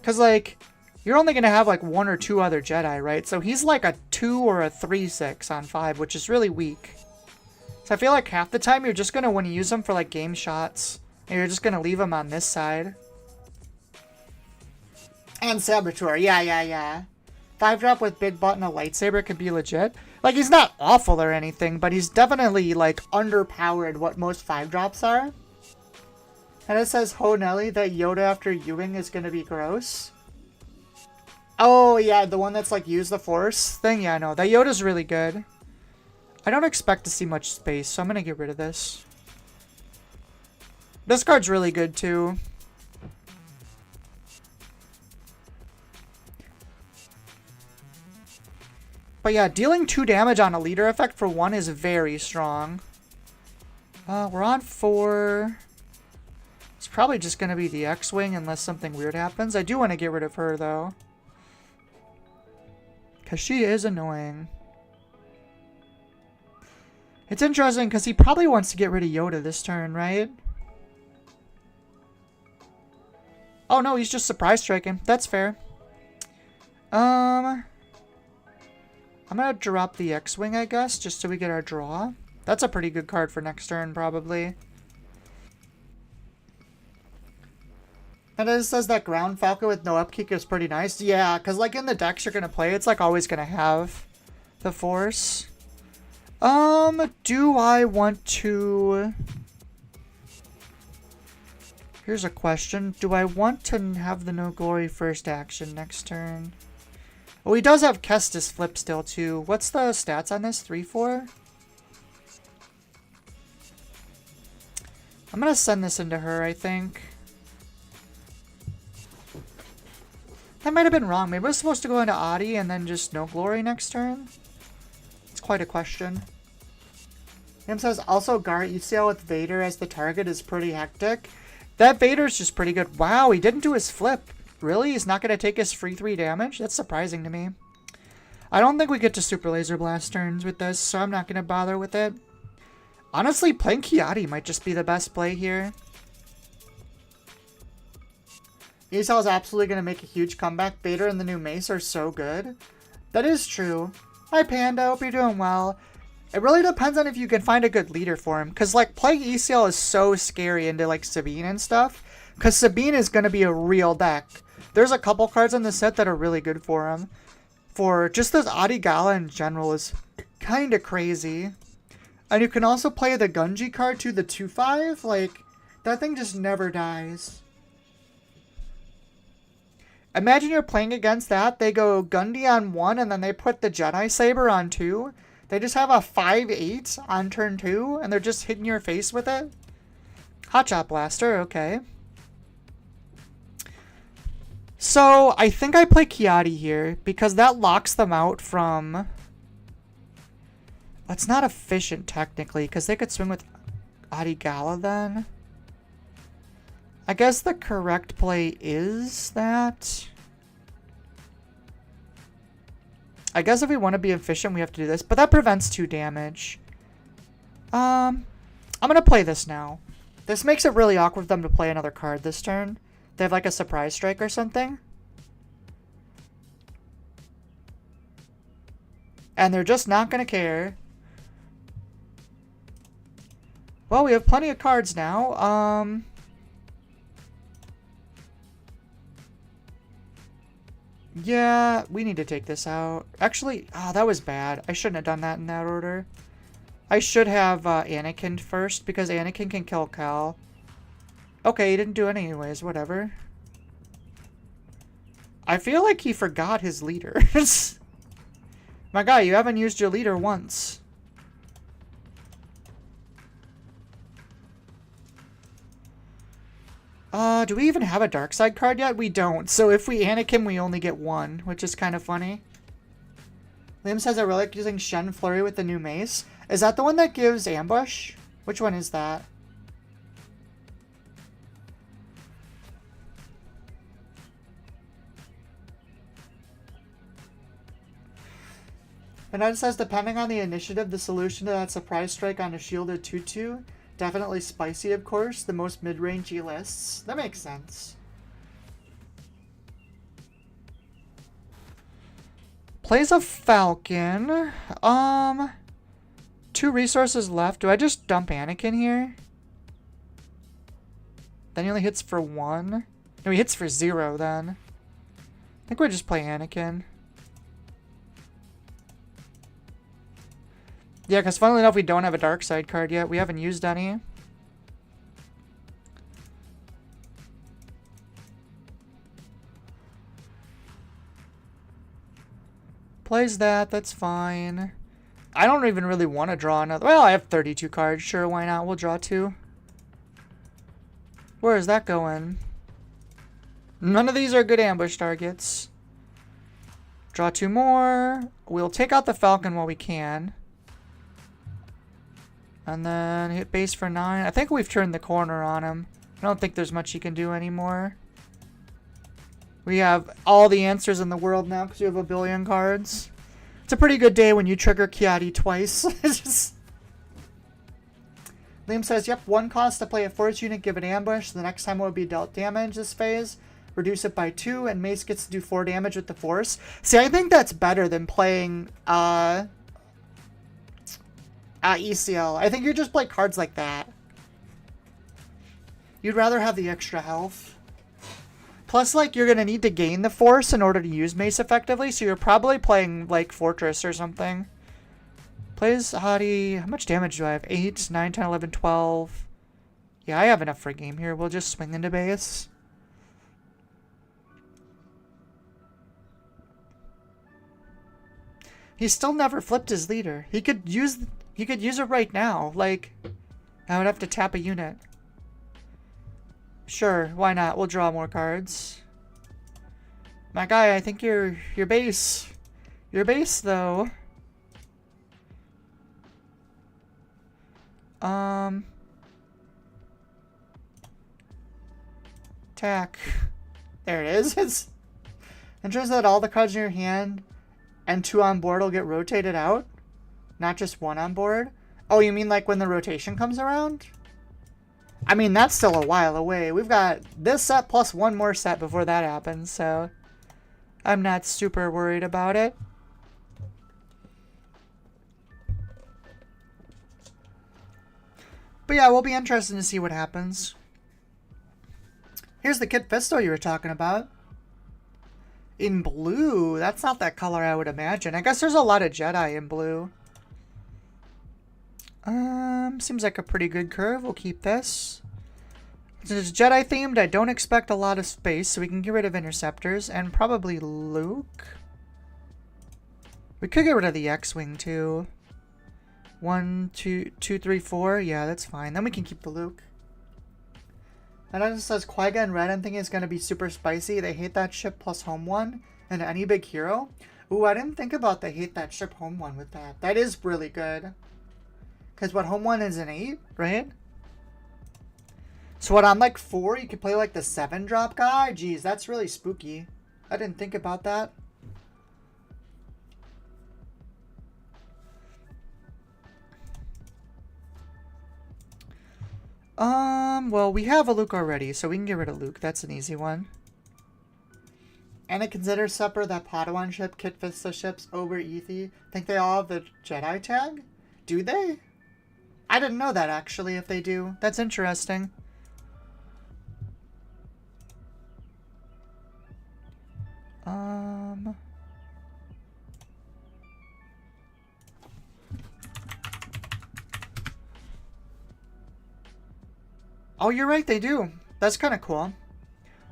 Because, like, you're only going to have, like, 1 or 2 other Jedi, right? So he's like a 2 or a 3/6 on 5, which is really weak. So I feel like half the time you're just going to want to use him for, like, game shots. And you're just going to leave him on this side. And Saboteur. Yeah. 5-drop with Big Butt and a lightsaber could be legit. Like, he's not awful or anything, but he's definitely, like, underpowered what most 5-drops are. And it says, Ho Nelly, that Yoda after Ewing is going to be gross. Oh, yeah, the one that's, like, use the Force thing? Yeah, no, that Yoda's really good. I don't expect to see much space, so I'm going to get rid of this. This card's really good, too. But yeah, dealing 2 damage on a leader effect for 1 is very strong. We're on 4... It's probably just going to be the X-Wing unless something weird happens. I do want to get rid of her, though. Because she is annoying. It's interesting because he probably wants to get rid of Yoda this turn, right? Oh, no, he's just surprise striking. That's fair. I'm going to drop the X-Wing, I guess, just so we get our draw. That's a pretty good card for next turn, probably. And it says that Ground Falcon with no upkeep is pretty nice. Yeah, because like in the decks you're going to play, it's like always going to have the Force. Do I want to... Here's a question. Do I want to have the No Glory first action next turn? Oh, he does have Kestis flip still, too. What's the stats on this? 3-4? I'm going to send this into her, I think. That might have been wrong. Maybe I was supposed to go into Adi and then just No Glory next turn. It's quite a question. Him says, also Gar ECL with Vader as the target is pretty hectic. That Vader's just pretty good. Wow, he didn't do his flip. Really? He's not going to take his free 3 damage? That's surprising to me. I don't think we get to Super Laser Blast turns with this, so I'm not going to bother with it. Honestly, playing Kiadi might just be the best play here. ESL is absolutely going to make a huge comeback. Vader and the new Mace are so good. That is true. Hi, Panda. Hope you're doing well. It really depends on if you can find a good leader for him. Because, like, playing ECL is so scary into, like, Sabine and stuff. Because Sabine is going to be a real deck. There's a couple cards in the set that are really good for him. For just this Adi Gala in general is kind of crazy. And you can also play the Gunji card too, the 2/5. Like, that thing just never dies. Imagine you're playing against that. They go Gundy on 1, and then they put the Jedi Saber on 2. They just have a 5/8 on turn 2, and they're just hitting your face with it. Hotshot Blaster, okay. So, I think I play Kiadi here, because that locks them out from... That's not efficient, technically, because they could swing with Adi Gala then. I guess the correct play is that. I guess if we want to be efficient, we have to do this. But that prevents 2 damage. I'm going to play this now. This makes it really awkward for them to play another card this turn. They have like a surprise strike or something. And they're just not going to care. Well, we have plenty of cards now. Yeah, we need to take this out. Actually, oh, that was bad. I shouldn't have done that in that order. I should have Anakin first, because Anakin can kill Cal. Okay, he didn't do it anyways, whatever. I feel like he forgot his leaders. My guy, you haven't used your leader once. Do we even have a dark side card yet? We don't. So if we Anakin, we only get 1, which is kind of funny. Liam says, I really like using Shen Flurry with the new mace. Is that the one that gives ambush? Which one is that? Bernard says, depending on the initiative, the solution to that surprise strike on a shielded 2/2. Definitely spicy, of course. The most mid-rangey lists. That makes sense. Plays a Falcon. 2 resources left. Do I just dump Anakin here? Then he only hits for 1. No, he hits for 0 then. I think we just play Anakin. Yeah, because funnily enough, we don't have a dark side card yet. We haven't used any. Plays that. That's fine. I don't even really want to draw another. Well, I have 32 cards. Sure, why not? We'll draw 2. Where is that going? None of these are good ambush targets. Draw 2 more. We'll take out the Falcon while we can. And then hit base for 9. I think we've turned the corner on him. I don't think there's much he can do anymore. We have all the answers in the world now because we have a billion cards. It's a pretty good day when you trigger Kiadi twice. Liam says, yep, 1 cost to play a force unit, give it ambush. The next time it will be dealt damage this phase. Reduce it by 2, and Mace gets to do 4 damage with the force. See, I think that's better than playing ECL. I think you just play cards like that. You'd rather have the extra health. Plus, like, you're going to need to gain the force in order to use Mace effectively, so you're probably playing, like, Fortress or something. Plays Hadi. How much damage do I have? 8, 9, 10, 11, 12. Yeah, I have enough for a game here. We'll just swing into base. He still never flipped his leader. He could use it right now. Like, I would have to tap a unit. Sure, why not? We'll draw more cards. My guy, I think your base. Your base, though. Attack. There it is. It's interesting that all the cards in your hand and 2 on board will get rotated out. Not just 1 on board. Oh, you mean like when the rotation comes around? I mean, that's still a while away. We've got this set plus 1 more set before that happens, so I'm not super worried about it. But yeah, we'll be interested to see what happens. Here's the Kit Fisto you were talking about. In blue. That's not that color I would imagine. I guess there's a lot of Jedi in blue. Seems like a pretty good curve. We'll keep this. Since it's Jedi themed, I don't expect a lot of space, so we can get rid of interceptors and probably Luke. We could get rid of the X-Wing too. 1, 2, 2, 3, 4. Yeah, that's fine. Then we can keep the Luke. And then it says Qui-Gon Red. I'm thinking it's going to be super spicy. They hate that ship plus home one. And any big hero. Ooh, I didn't think about they hate that ship home one with that. That is really good. Because what home one is an 8, right? So what, on like 4, you could play like the 7 drop guy? Jeez, that's really spooky. I didn't think about that. Well, we have a Luke already, so we can get rid of Luke. That's an easy one. And it considers Supper, that Padawan ship, Kit Fisto ships, Ober, Ethi. Think they all have the Jedi tag? Do they? I didn't know that, actually, if they do. That's interesting. Oh, you're right, they do. That's kind of cool.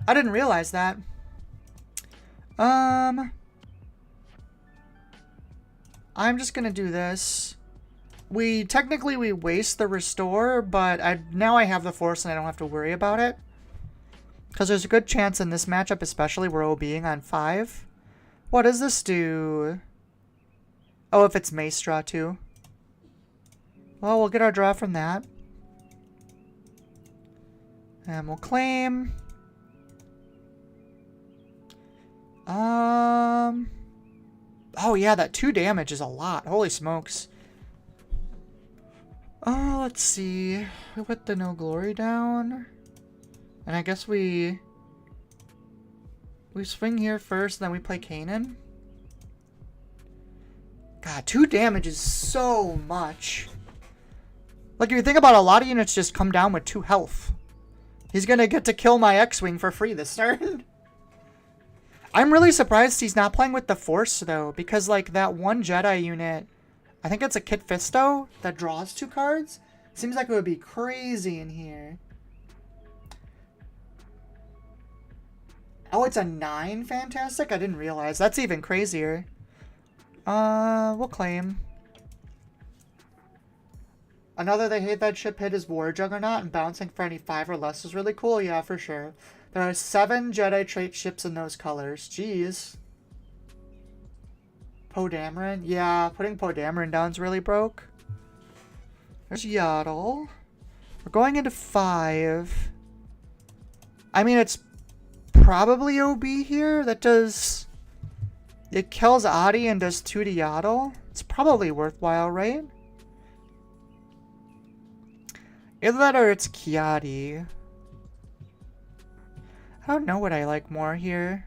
I didn't realize that. I'm just gonna do this. Technically we waste the restore, but now I have the Force and I don't have to worry about it. Because there's a good chance in this matchup, especially we're OBing on 5. What does this do? Oh, if it's Mace draw too. Well, we'll get our draw from that. And we'll claim. Oh yeah, that 2 damage is a lot. Holy smokes. Oh, let's see. We put the No Glory down. And I guess we swing here first, then we play Kanan. God, 2 damage is so much. Like, if you think about it, a lot of units just come down with 2 health. He's gonna get to kill my X-Wing for free this turn. I'm really surprised he's not playing with the Force, though, because, like, that one Jedi unit, I think it's a Kit Fisto that draws 2 cards. Seems like it would be crazy in here. Oh, it's a 9? Fantastic. I didn't realize. That's even crazier. We'll claim. Another they hate that ship hit is War Juggernaut, and bouncing for any 5 or less is really cool. Yeah, for sure. There are 7 Jedi trait ships in those colors. Jeez. Poe Dameron? Yeah, putting Poe Dameron down's really broke. There's Yaddle. We're going into 5. I mean, it's probably OB here. That does... It kills Adi and does 2 to Yaddle. It's probably worthwhile, right? Either that or it's Kiadi. I don't know what I like more here.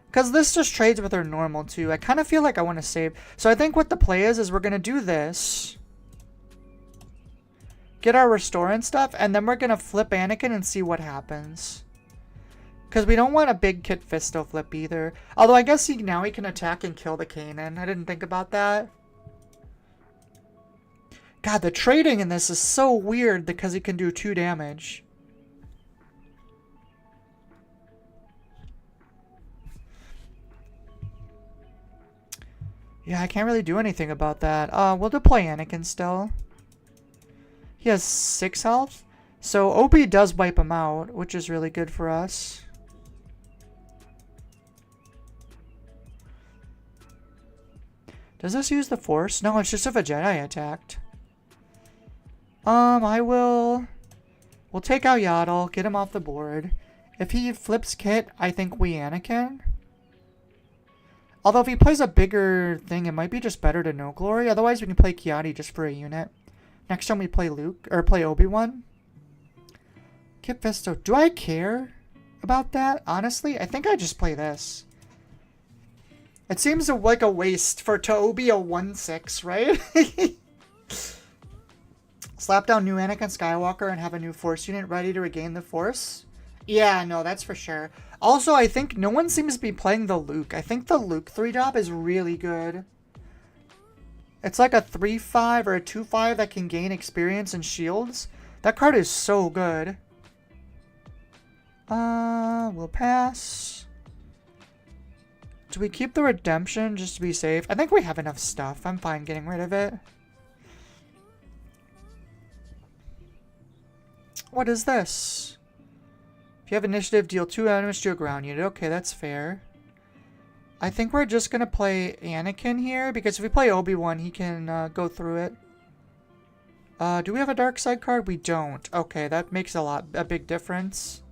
Because this just trades with her normal too. I kind of feel like I want to save. So I think what the play is we're going to do this. Get our restore and stuff. And then we're going to flip Anakin and see what happens. Because we don't want a big Kit Fisto flip either. Although I guess now he can attack and kill the Kanan. I didn't think about that. God, the trading in this is so weird because he can do 2 damage. Yeah, I can't really do anything about that. We'll deploy Anakin still. He has 6 health. So OB does wipe him out, which is really good for us. Does this use the Force? No, it's just if a Jedi attacked. We'll take out Yaddle, get him off the board. If he flips Kit, I think we Anakin. Although if he plays a bigger thing, it might be just better to No Glory. Otherwise, we can play Kiadi just for a unit. Next time we play Luke, or play Obi-Wan. Kit Fisto. Do I care about that? Honestly, I think I just play this. It seems like a waste for to be a 1/6, right? Slap down new Anakin Skywalker and have a new Force unit ready to regain the Force. Yeah, no, that's for sure. Also, I think no one seems to be playing the Luke. I think the Luke 3-drop is really good. It's like a 3-5 or a 2-5 that can gain experience and shields. That card is so good. We'll pass. Do we keep the redemption just to be safe? I think we have enough stuff. I'm fine getting rid of it. What is this? If you have initiative, deal 2 damage to a ground unit. Okay, that's fair. I think we're just going to play Anakin here, because if we play Obi-Wan, he can go through it. Do we have a dark side card? We don't. Okay, that makes a big difference.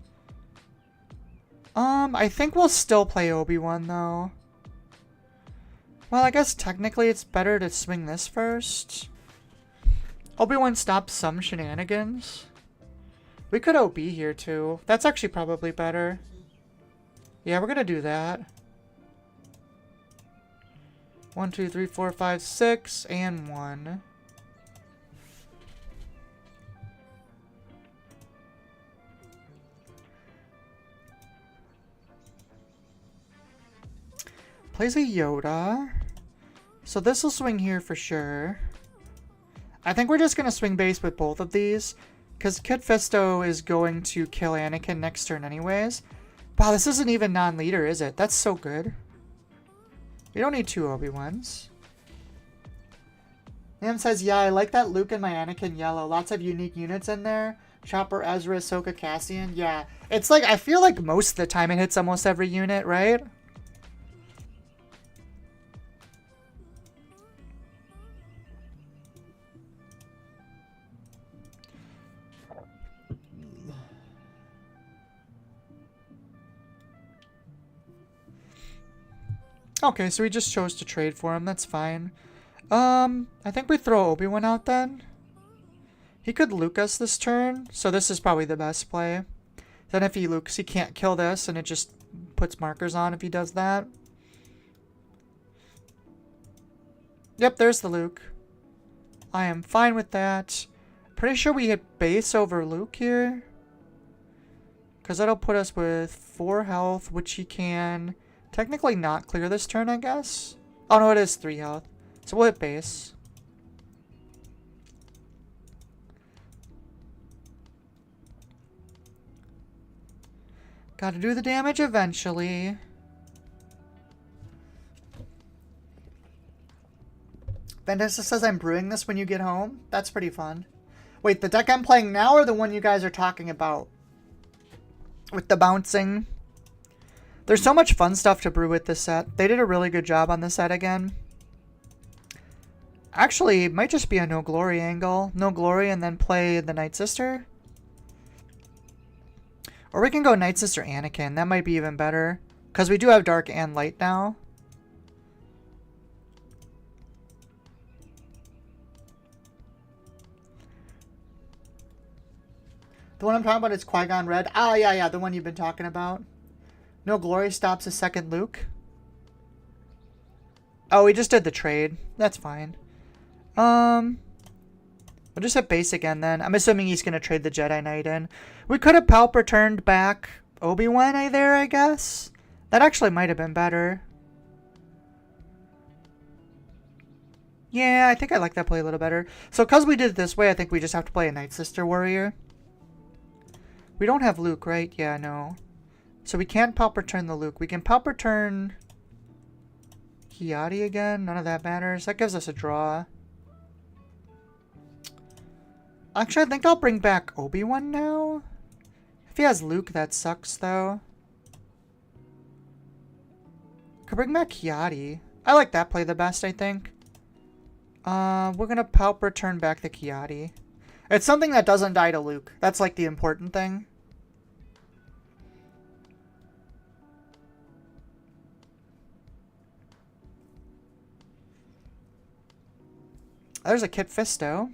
I think we'll still play Obi-Wan, though. Well, I guess technically it's better to swing this first. Obi-Wan stops some shenanigans. We could OB here, too. That's actually probably better. Yeah, we're gonna do that. 1, 2, 3, 4, 5, 6, and 1. Plays a Yoda. So this will swing here for sure. I think we're just going to swing base with both of these, because Kit Fisto is going to kill Anakin next turn anyways. Wow, this isn't even non-leader, is it? That's so good. We don't need 2 Obi-Wans. Nam says, yeah, I like that Luke and my Anakin yellow. Lots of unique units in there. Chopper, Ezra, Ahsoka, Cassian. Yeah, it's like, I feel like most of the time it hits almost every unit, right? Okay, so we just chose to trade for him. That's fine. I think we throw Obi-Wan out then. He could Luke us this turn, so this is probably the best play. Then if he Lukes, he can't kill this, and it just puts markers on if he does that. Yep, there's the Luke. I am fine with that. Pretty sure we hit base over Luke here. Because that'll put us with 4 health, which he can technically not clear this turn, I guess. Oh no, it is 3 health. So we'll hit base. Gotta do the damage eventually. Vendessa says I'm brewing this when you get home. That's pretty fun. Wait, the deck I'm playing now or the one you guys are talking about? With the bouncing? There's so much fun stuff to brew with this set. They did a really good job on this set again. Actually, it might just be a no glory angle. No glory and then play the Night Sister. Or we can go Night Sister Anakin. That might be even better. Because we do have dark and light now. The one I'm talking about is Qui-Gon Red. Ah, yeah, the one you've been talking about. No glory stops a second Luke. Oh, we just did the trade. That's fine. We'll just hit base again then. I'm assuming he's going to trade the Jedi Knight in. We could have Palp returned back Obi-Wan there, I guess. That actually might have been better. Yeah, I think I like that play a little better. So because we did it this way, I think we just have to play a Night Sister Warrior. We don't have Luke, right? Yeah, no. So we can't Palp return the Luke. We can Palp return Kiadi again. None of that matters. That gives us a draw. Actually, I think I'll bring back Obi-Wan now. If he has Luke, that sucks, though. Could bring back Kiadi. I like that play the best, I think. We're going to Palp return back the Kiadi. It's something that doesn't die to Luke. That's, like, the important thing. There's a Kit Fisto.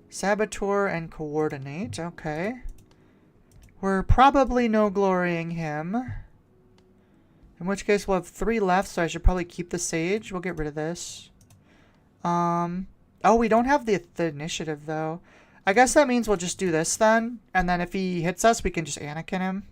Saboteur and Coordinate. Okay. We're probably no glorying him. In which case we'll have 3 left, so I should probably keep the Sage. We'll get rid of this. Oh, we don't have the initiative, though. I guess that means we'll just do this then. And then if he hits us, we can just Anakin him.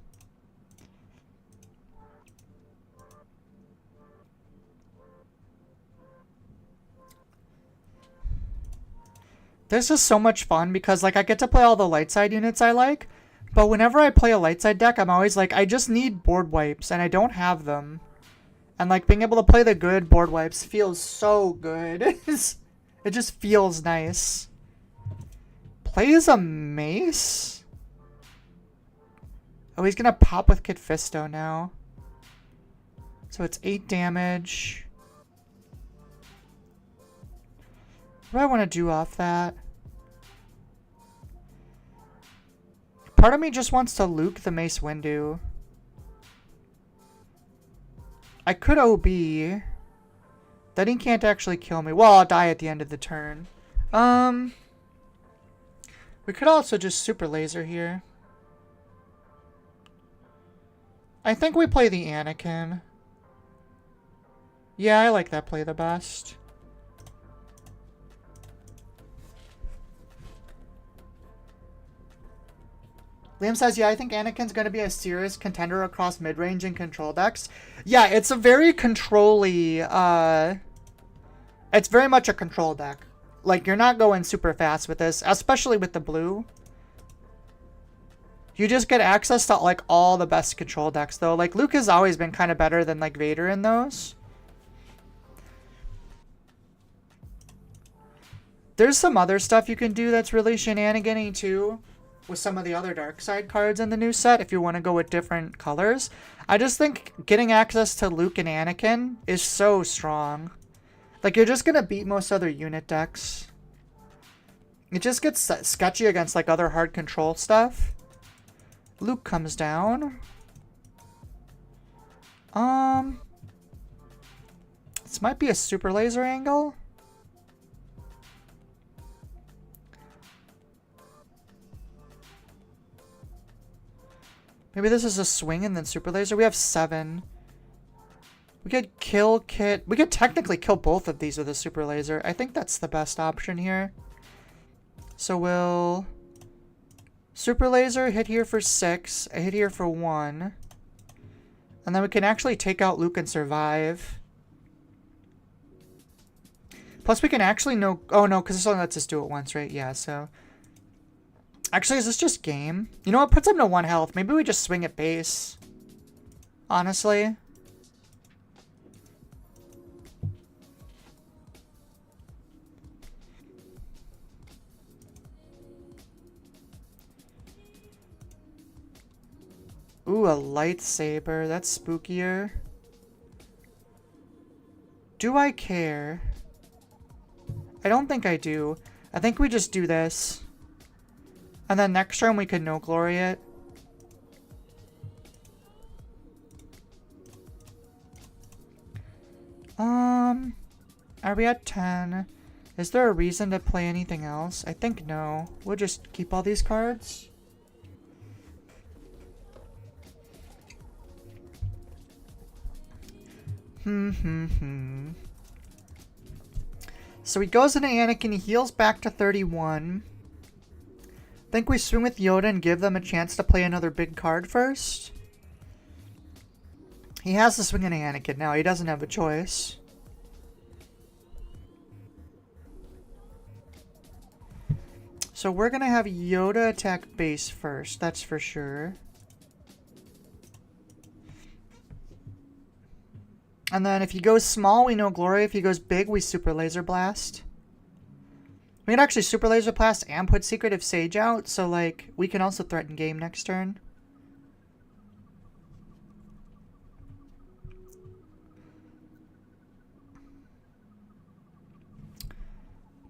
This is so much fun because, like, I get to play all the light side units I like. But whenever I play a light side deck, I'm always like, I just need board wipes, and I don't have them. And, like, being able to play the good board wipes feels so good. It just feels nice. Plays a mace? Oh, he's gonna pop with Kid Fisto now. So it's 8 damage. What do I want to do off that? Part of me just wants to Luke the Mace Windu. I could OB. Then he can't actually kill me. Well, I'll die at the end of the turn. We could also just Super Laser here. I think we play the Anakin. Yeah, I like that play the best. Liam says, yeah, I think Anakin's going to be a serious contender across mid-range and control decks. Yeah, it's a very control-y, it's very much a control deck. Like, you're not going super fast with this, especially with the blue. You just get access to, like, all the best control decks, though. Like, Luke has always been kind of better than, like, Vader in those. There's some other stuff you can do that's really shenanigan-y, too, with some of the other dark side cards in the new set if you want to go with different colors. I just think getting access to Luke and Anakin is so strong. Like, you're just gonna beat most other unit decks. It just gets sketchy against, like, other hard control stuff. Luke comes down. This might be a super laser angle. Maybe this is a swing and then super laser. We have 7. We could kill Kit. We could technically kill both of these with a super laser. I think that's the best option here. So we'll super laser, hit here for 6, a hit here for 1. And then we can actually take out Luke and survive. Plus we can actually no... Oh no, because this only lets us do it once, right? Yeah, so... Actually, is this just game? You know what? Puts him to 1 health. Maybe we just swing at base. Honestly. Ooh, a lightsaber. That's spookier. Do I care? I don't think I do. I think we just do this. And then next turn we could no glory it. Are we at 10? Is there a reason to play anything else? I think no. We'll just keep all these cards. So he goes into Anakin, he heals back to 31. Think we swing with Yoda and give them a chance to play another big card first? He has to swing into Anakin now, he doesn't have a choice. So we're gonna have Yoda attack base first, that's for sure. And then if he goes small, we no glory. If he goes big, we super laser blast. We can actually super laser blast and put secretive sage out, so like we can also threaten game next turn.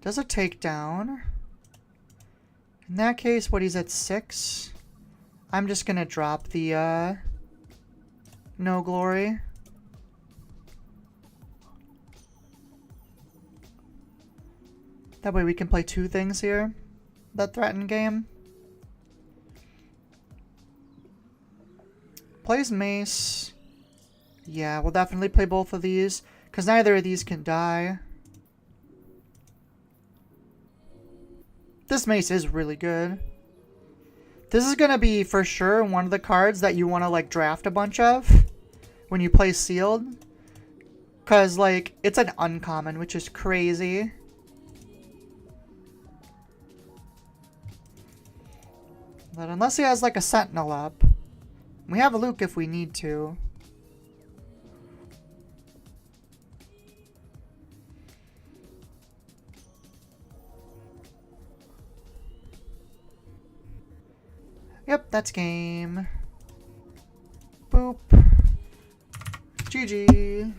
Does a takedown. In that case, what, he's at 6? I'm just gonna drop the no glory. That way we can play 2 things here that threaten game. Plays mace. Yeah, we'll definitely play both of these, because neither of these can die. This mace is really good. This is going to be for sure one of the cards that you want to like draft a bunch of when you play sealed. Because like it's an uncommon, which is crazy. But unless he has like a sentinel up. We have a Luke if we need to. Yep, that's game. Boop. GG.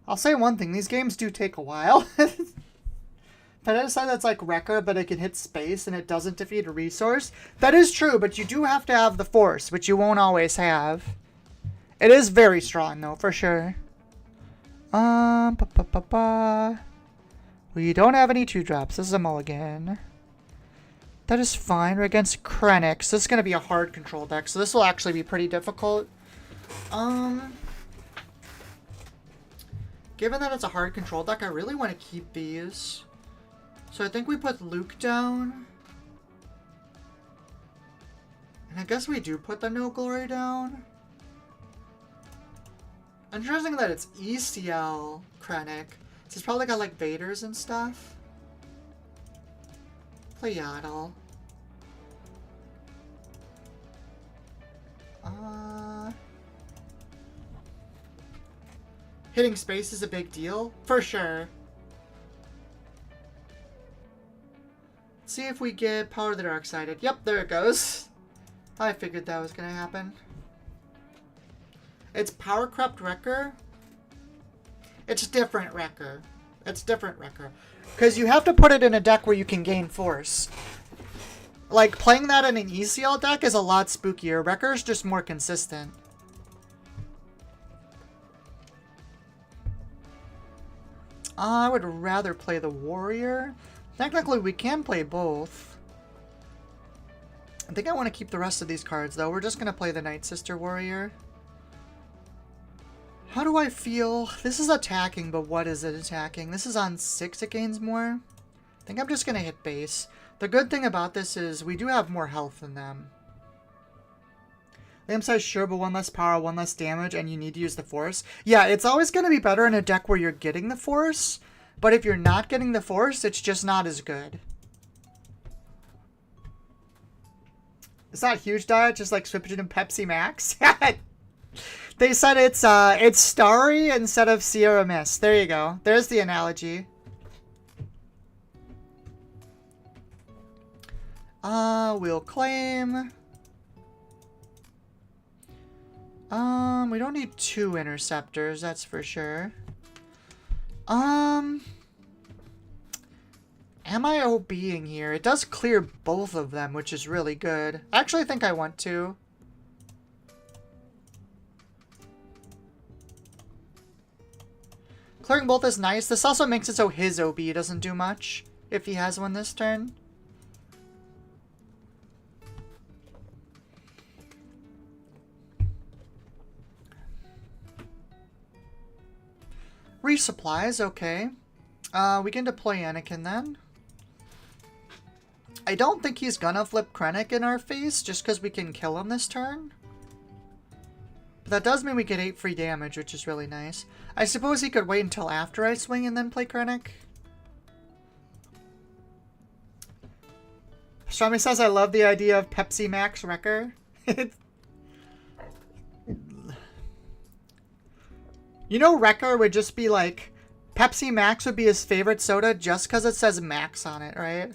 I'll say one thing, these games do take a while. But I decide that's like Wrecker, but it can hit space and it doesn't defeat a resource. That is true, but you do have to have the force, which you won't always have. It is very strong though, for sure. We don't have any 2-drops. This is a mulligan. That is fine. We're against Krennic. So this is going to be a hard control deck. So this will actually be pretty difficult. Given that it's a hard control deck, I really want to keep these. So I think we put Luke down. And I guess we do put the No Glory down. Interesting that it's ECL Krennic. So it's probably got like Vaders and stuff. Play Yaddle. Hitting space is a big deal, for sure. Let's see if we get Power of the Dark Sided. Yep, there it goes. I figured that was gonna happen. It's Power Crept Wrecker. It's different Wrecker. It's different Wrecker. Because you have to put it in a deck where you can gain force. Like, playing that in an ECL deck is a lot spookier. Wrecker's just more consistent. I would rather play the Warrior. Technically, we can play both. I think I want to keep the rest of these cards, though. We're just going to play the Night Sister Warrior. How do I feel? This is attacking, but what is it attacking? This is on 6, it gains more. I think I'm just going to hit base. The good thing about this is we do have more health than them. Liam says, sure, but 1 less power, 1 less damage, and you need to use the force. Yeah, it's always going to be better in a deck where you're getting the force, but if you're not getting the force, it's just not as good. It's not huge diet, just like switching in Pepsi Max. They said it's Starry instead of Sierra Mist. There you go. There's the analogy. We'll claim. We don't need 2 interceptors, that's for sure. Am I OBing here? It does clear both of them, which is really good. I actually think I want to. Clearing both is nice. This also makes it so his OB doesn't do much if he has one this turn. Resupplies, okay. We can deploy Anakin then. I don't think he's gonna flip Krennic in our face just because we can kill him this turn. But that does mean we get 8 free damage, which is really nice. I suppose he could wait until after I swing and then play Krennic. Strami says, I love the idea of Pepsi Max Wrecker. You know, Wrecker would just be like, Pepsi Max would be his favorite soda just because it says Max on it, right?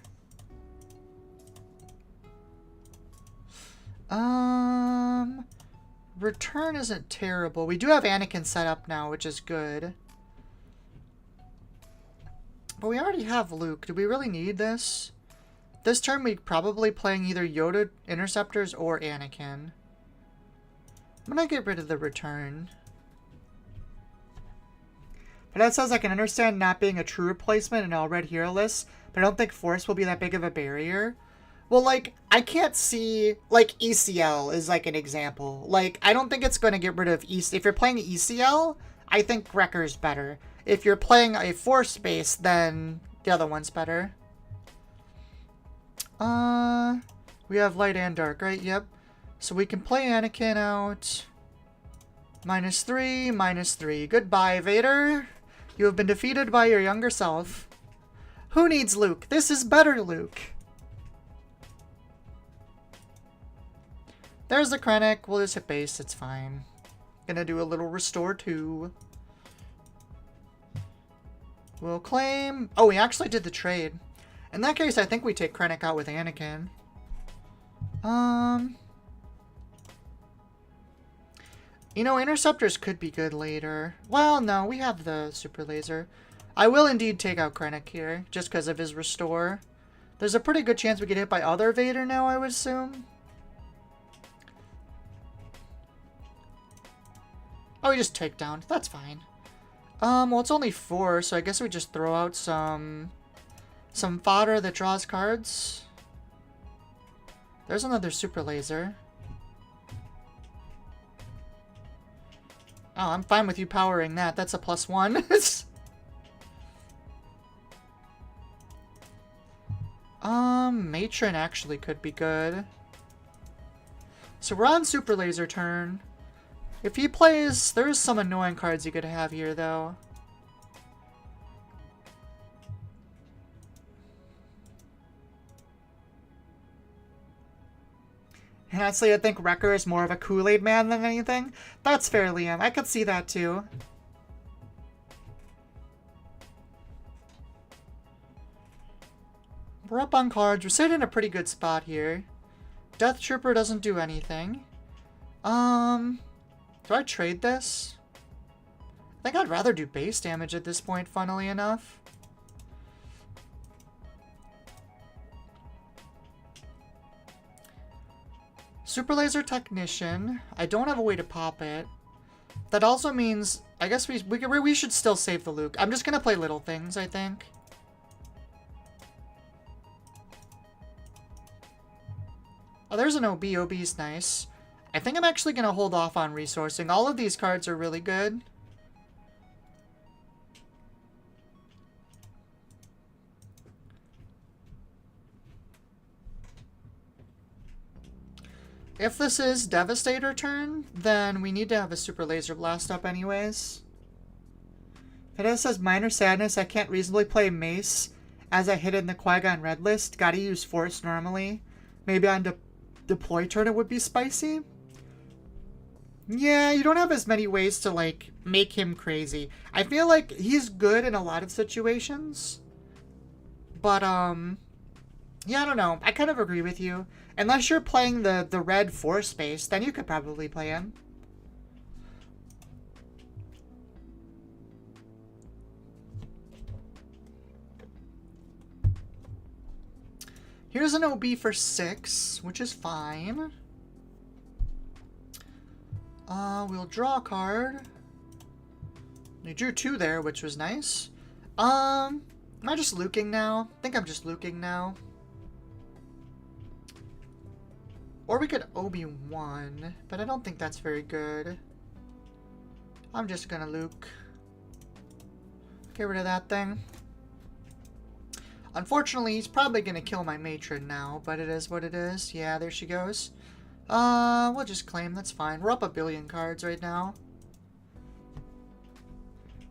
Return isn't terrible. We do have Anakin set up now, which is good. But we already have Luke. Do we really need this? This turn we're probably playing either Yoda Interceptors or Anakin. I'm gonna get rid of the return. But that says I can understand not being a true replacement in all red hero lists, but I don't think Force will be that big of a barrier. Well, like, I can't see, like, ECL is, like, an example. Like, I don't think it's going to get rid of ECL. If you're playing ECL, I think Wrecker's better. If you're playing a Force base, then the other one's better. We have light and dark, right? Yep. So we can play Anakin out. -3, -3. Goodbye, Vader. You have been defeated by your younger self. Who needs Luke? This is better Luke. There's the Krennic. We'll just hit base. It's fine. Gonna do a little restore too. We'll claim... Oh, we actually did the trade. In that case, I think we take Krennic out with Anakin. You know, interceptors could be good later. Well, no, we have the super laser. I will indeed take out Krennic here, just because of his restore. There's a pretty good chance we get hit by other Vader now, I would assume. Oh, we just take down. That's fine. Well, it's only 4, so I guess we just throw out some fodder that draws cards. There's another super laser. Oh, I'm fine with you powering that. That's a +1. Matron actually could be good. So we're on super laser turn. If he plays, there's some annoying cards you could have here, though. And honestly, I think Wrecker is more of a Kool-Aid man than anything. That's fair, Liam. I could see that, too. We're up on cards. We're sitting in a pretty good spot here. Death Trooper doesn't do anything. Do I trade this? I think I'd rather do base damage at this point, funnily enough. Super Laser Technician. I don't have a way to pop it. That also means, I guess we should still save the Luke. I'm just going to play little things, I think. Oh, there's an OB. OB's nice. I think I'm actually going to hold off on resourcing. All of these cards are really good. If this is Devastator turn, then we need to have a Super Laser Blast up anyways. If it says Minor Sadness, I can't reasonably play Mace as I hit it in the Qui-Gon Red list. Gotta use Force normally. Maybe on deploy turn it would be spicy. Yeah, you don't have as many ways to, like, make him crazy. I feel like he's good in a lot of situations. But, yeah, I don't know. I kind of agree with you. Unless you're playing the red Force base, then you could probably play him. Here's an OB for 6, which is fine. We'll draw a card. We drew 2 there, which was nice. Am I just luking now? I think I'm just luking now. Or we could OB1, but I don't think that's very good. I'm just gonna luke. Get rid of that thing. Unfortunately, he's probably gonna kill my matron now, but it is what it is. Yeah, there she goes. We'll just claim, that's fine. We're up 1 billion cards right now.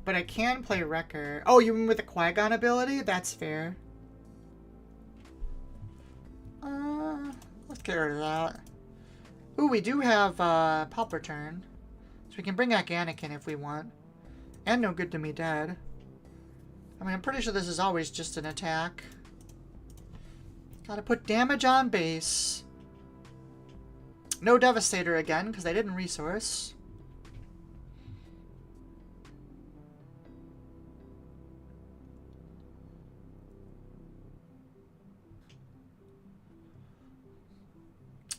But I can play Wrecker. Oh, you mean with the Qui-Gon ability? That's fair. Let's get rid of that. Ooh, we do have, Palpatine. So we can bring back Anakin if we want. And No Good to Me Dead. I mean, I'm pretty sure this is always just an attack. Gotta put damage on base. No Devastator again, because I didn't resource.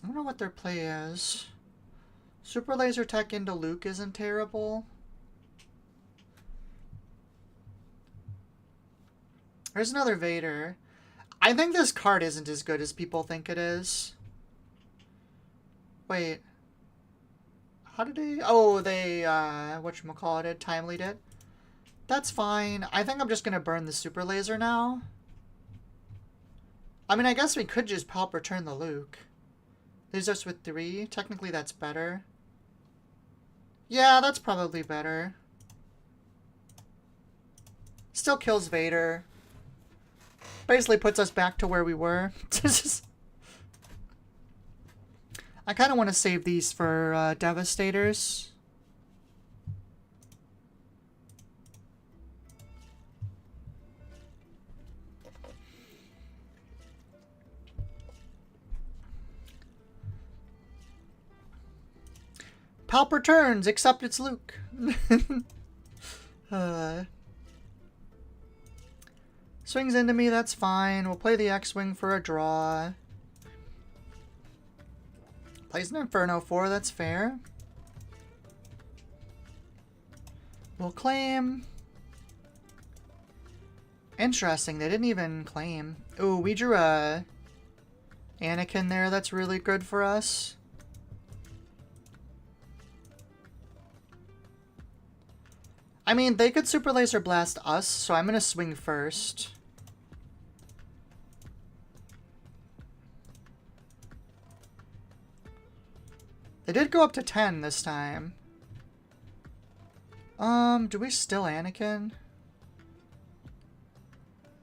I don't know what their play is. Super Laser Tech into Luke isn't terrible. There's another Vader. I think this card isn't as good as people think it is. Wait. How did they... Oh, they, whatchamacallit, timelied it. That's fine. I think I'm just going to burn the super laser now. I mean, I guess we could just help return the Luke. Leaves us with 3. Technically, that's better. Yeah, that's probably better. Still kills Vader. Basically puts us back to where we were. I kind of want to save these for Devastators. Palp returns, except it's Luke. Swings into me, that's fine. We'll play the X-Wing for a draw. Plays an Inferno 4, that's fair. We'll claim. Interesting, they didn't even claim. Ooh, we drew a Anakin there, that's really good for us. I mean, they could Super Laser Blast us, so I'm gonna swing first. They did go up to 10 this time. Do we still Anakin?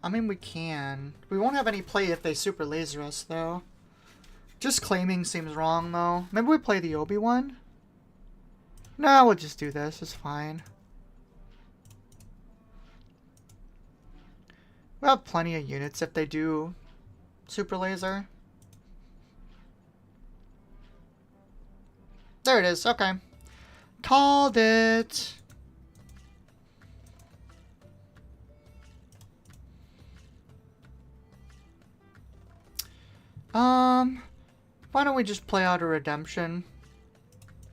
I mean, we can. We won't have any play if they Super Laser us, though. Just claiming seems wrong, though. Maybe we play the Obi-Wan? No, we'll just do this. It's fine. We'll have plenty of units if they do Super Laser. There it is. Okay. Called it. Why don't we just play out a redemption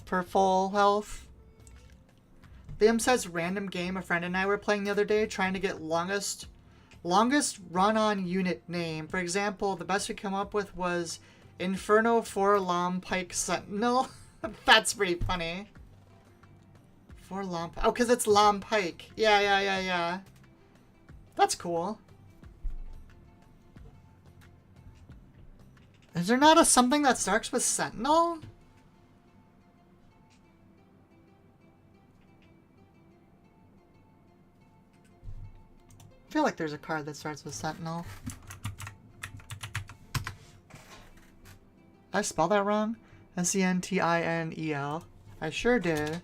for full health? Liam says random game a friend and I were playing the other day trying to get longest run-on unit name. For example, the best we come up with was Inferno 4 Lom Pike Sentinel. That's pretty funny. 4 Lom Pike. Oh, because it's Lom Pike. Yeah. That's cool. Is there not a something that starts with Sentinel? I feel like there's a card that starts with Sentinel. Did I spell that wrong? S-E-N-T-I-N-E-L. I sure did.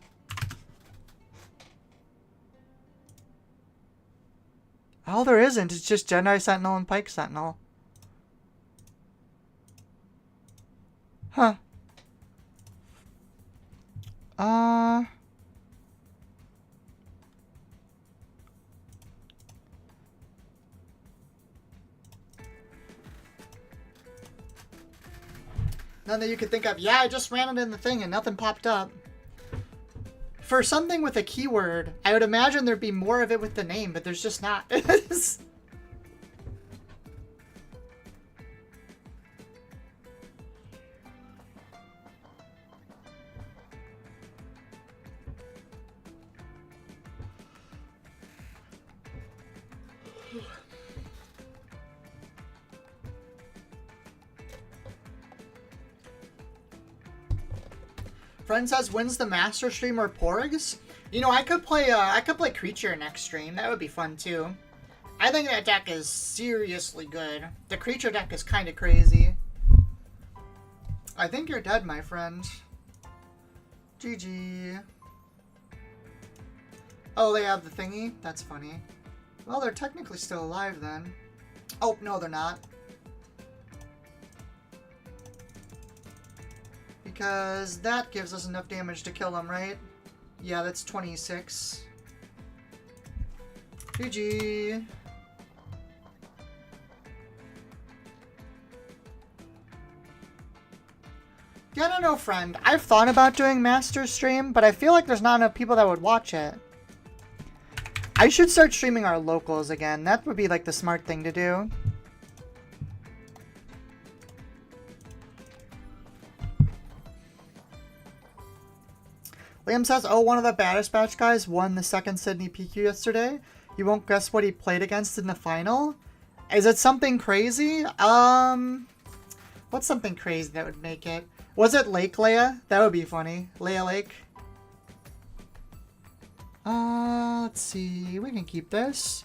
Oh, there isn't. It's just Jedi Sentinel and Pike Sentinel. Huh. None that you could think of. Yeah, I just ran it in the thing and nothing popped up. For something with a keyword, I would imagine there'd be more of it with the name, but there's just not. Friend says, when's the master stream or Porgs? You know, I could play Creature next stream. That would be fun too. I think that deck is seriously good. The Creature deck is kind of crazy. I think you're dead, my friend. GG. Oh, they have the thingy? That's funny. Well, they're technically still alive then. Oh, no, they're not. Because that gives us enough damage to kill them, right? Yeah, that's 26. GG. Yeah, I don't know, friend. I've thought about doing Master Stream, but I feel like there's not enough people that would watch it. I should start streaming our locals again. That would be like the smart thing to do. Liam says, oh, one of the baddest batch guys won the second Sydney PQ yesterday. You won't guess what he played against in the final? Is it something crazy? What's something crazy that would make it? Was it Lake Leia? That would be funny. Leia Lake. Let's see. We can keep this.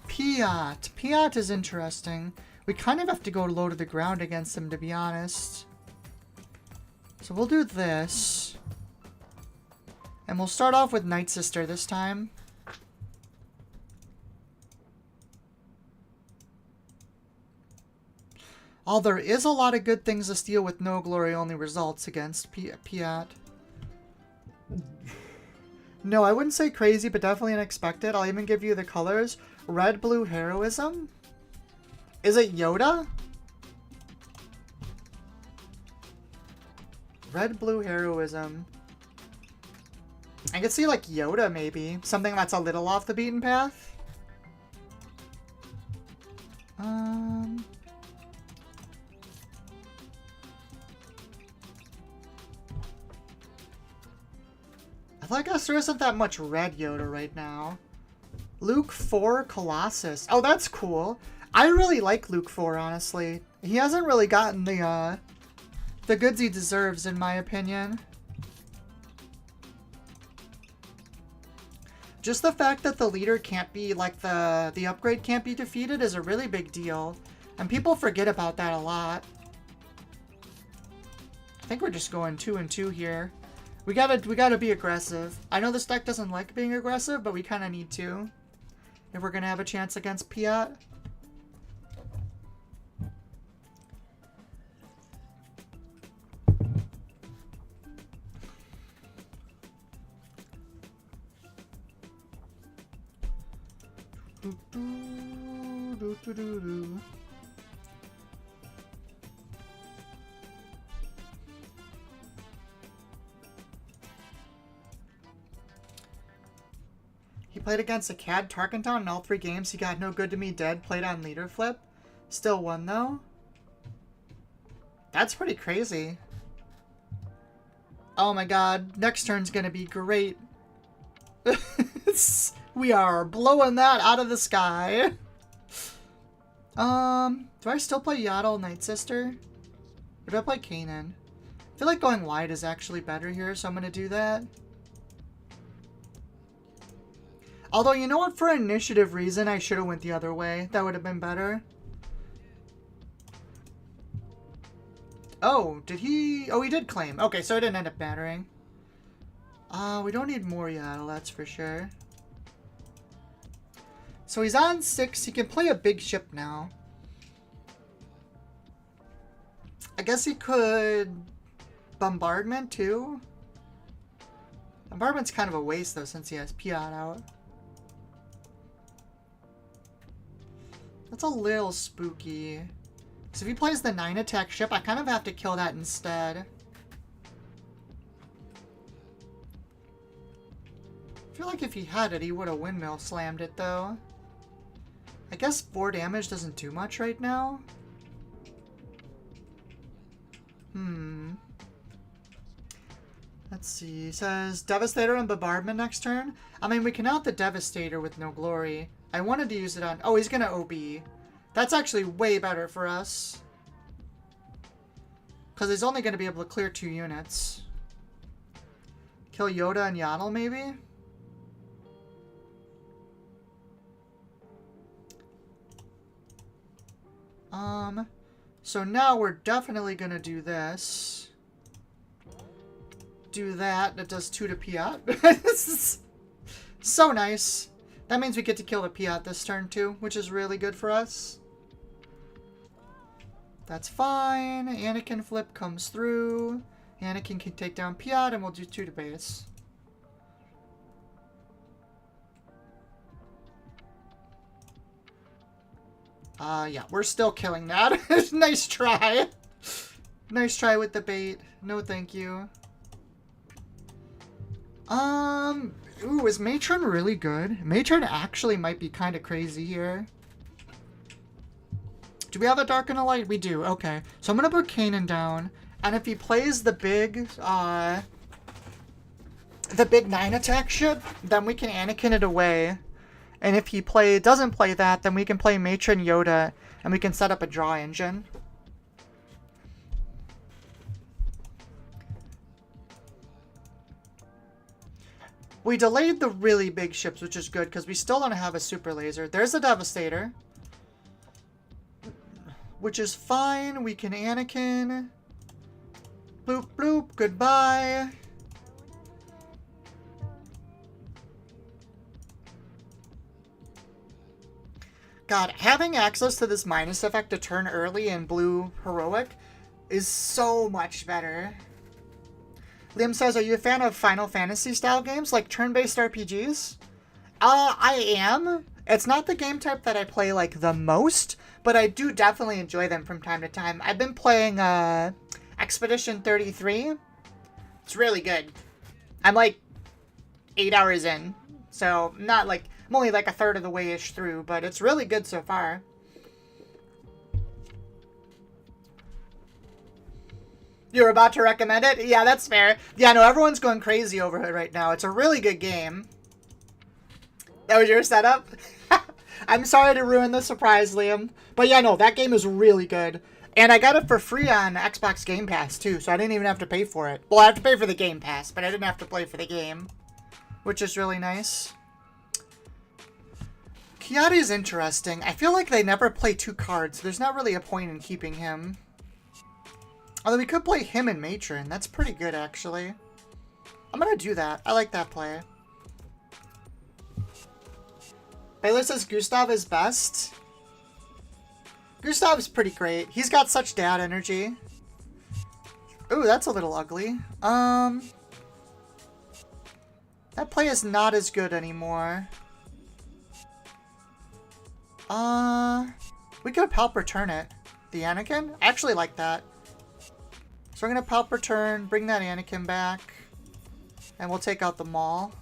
Piat. Piat is interesting. We kind of have to go low to the ground against him, to be honest. So we'll do this. And we'll start off with Night Sister this time. Oh, there is a lot of good things to steal with no glory only results against Piat. No, I wouldn't say crazy, but definitely unexpected. I'll even give you the colors. Red, blue, heroism. Is it Yoda? Red, blue, heroism. I could see like Yoda maybe. Something that's a little off the beaten path. I guess there isn't that much red Yoda right now. Luke 4 Colossus. Oh, that's cool. I really like Luke 4, honestly. He hasn't really gotten the goods he deserves, in my opinion. Just the fact that the leader can't be, like, the upgrade can't be defeated is a really big deal. And people forget about that a lot. I think we're just going 2 and 2 here. We gotta be aggressive. I know this deck doesn't like being aggressive, but we kind of need to if we're gonna have a chance against Piat. He played against a Cad Tarkenton in all 3 games. He got no good to me dead. Played on leader flip. Still won, though. That's pretty crazy. Oh my god. Next turn's gonna be great. We are blowing that out of the sky. Do I still play Yaddle Night Sister? Or do I play Kanan? I feel like going wide is actually better here, so I'm gonna do that. Although, you know what? For initiative reason, I should have went the other way. That would have been better. Oh, did he... Oh, he did claim. Okay, so it didn't end up mattering. We don't need more Yaddle, that's for sure. So he's on 6. He can play a big ship now. I guess he could... Bombardment, too? Bombardment's kind of a waste, though, since he has Piat out. That's a little spooky. So if he plays the 9 attack ship, I kind of have to kill that instead. I feel like if he had it, he would have windmill slammed it, though. I guess 4 damage doesn't do much right now. Let's see. He says Devastator and Bombardment next turn. I mean, we can out the Devastator with no glory. I wanted to use it on... Oh, he's going to OB. That's actually way better for us. Because he's only going to be able to clear 2 units. Kill Yoda and Yaddle, maybe? So now we're definitely going to do this. Do that. That does 2 to Piat. This is so nice. That means we get to kill the Piat this turn too, which is really good for us. That's fine. Anakin flip comes through. Anakin can take down Piat, and we'll do 2 to base. Yeah, we're still killing that. Nice try. Nice try with the bait. No thank you. Ooh, is Matron really good? Matron actually might be kind of crazy here. Do we have a Dark and a Light? We do, okay. So I'm gonna put Kanan down, and if he plays the big, the big 9 attack ship, then we can Anakin it away. And if he doesn't play that, then we can play Matron Yoda, and we can set up a draw engine. We delayed the really big ships, which is good, because we still don't have a super laser. There's a Devastator, which is fine. We can Anakin. Bloop, bloop, goodbye. God, having access to this minus effect to turn early in blue heroic is so much better. Liam says, are you a fan of Final Fantasy style games, like turn-based RPGs? I am. It's not the game type that I play like the most, but I do definitely enjoy them from time to time. I've been playing Expedition 33. It's really good. I'm like 8 hours in, so not like, I'm only like a third of the way-ish through, but it's really good so far. You're about to recommend it? Yeah, that's fair. Yeah, no, everyone's going crazy over it right now. It's a really good game. That was your setup? I'm sorry to ruin the surprise, Liam. But yeah, no, that game is really good. And I got it for free on Xbox Game Pass, too, so I didn't even have to pay for it. Well, I have to pay for the Game Pass, but I didn't have to play for the game, which is really nice. Kiadi's interesting. I feel like they never play 2 cards, so there's not really a point in keeping him. Although we could play him and Matron. That's pretty good, actually. I'm going to do that. I like that play. Baylor says Gustav is best. Gustav's pretty great. He's got such dad energy. Ooh, that's a little ugly. That play is not as good anymore. We could Palp return it. The Anakin? I actually like that. So we're going to Palp return, bring that Anakin back, and we'll take out the Maul.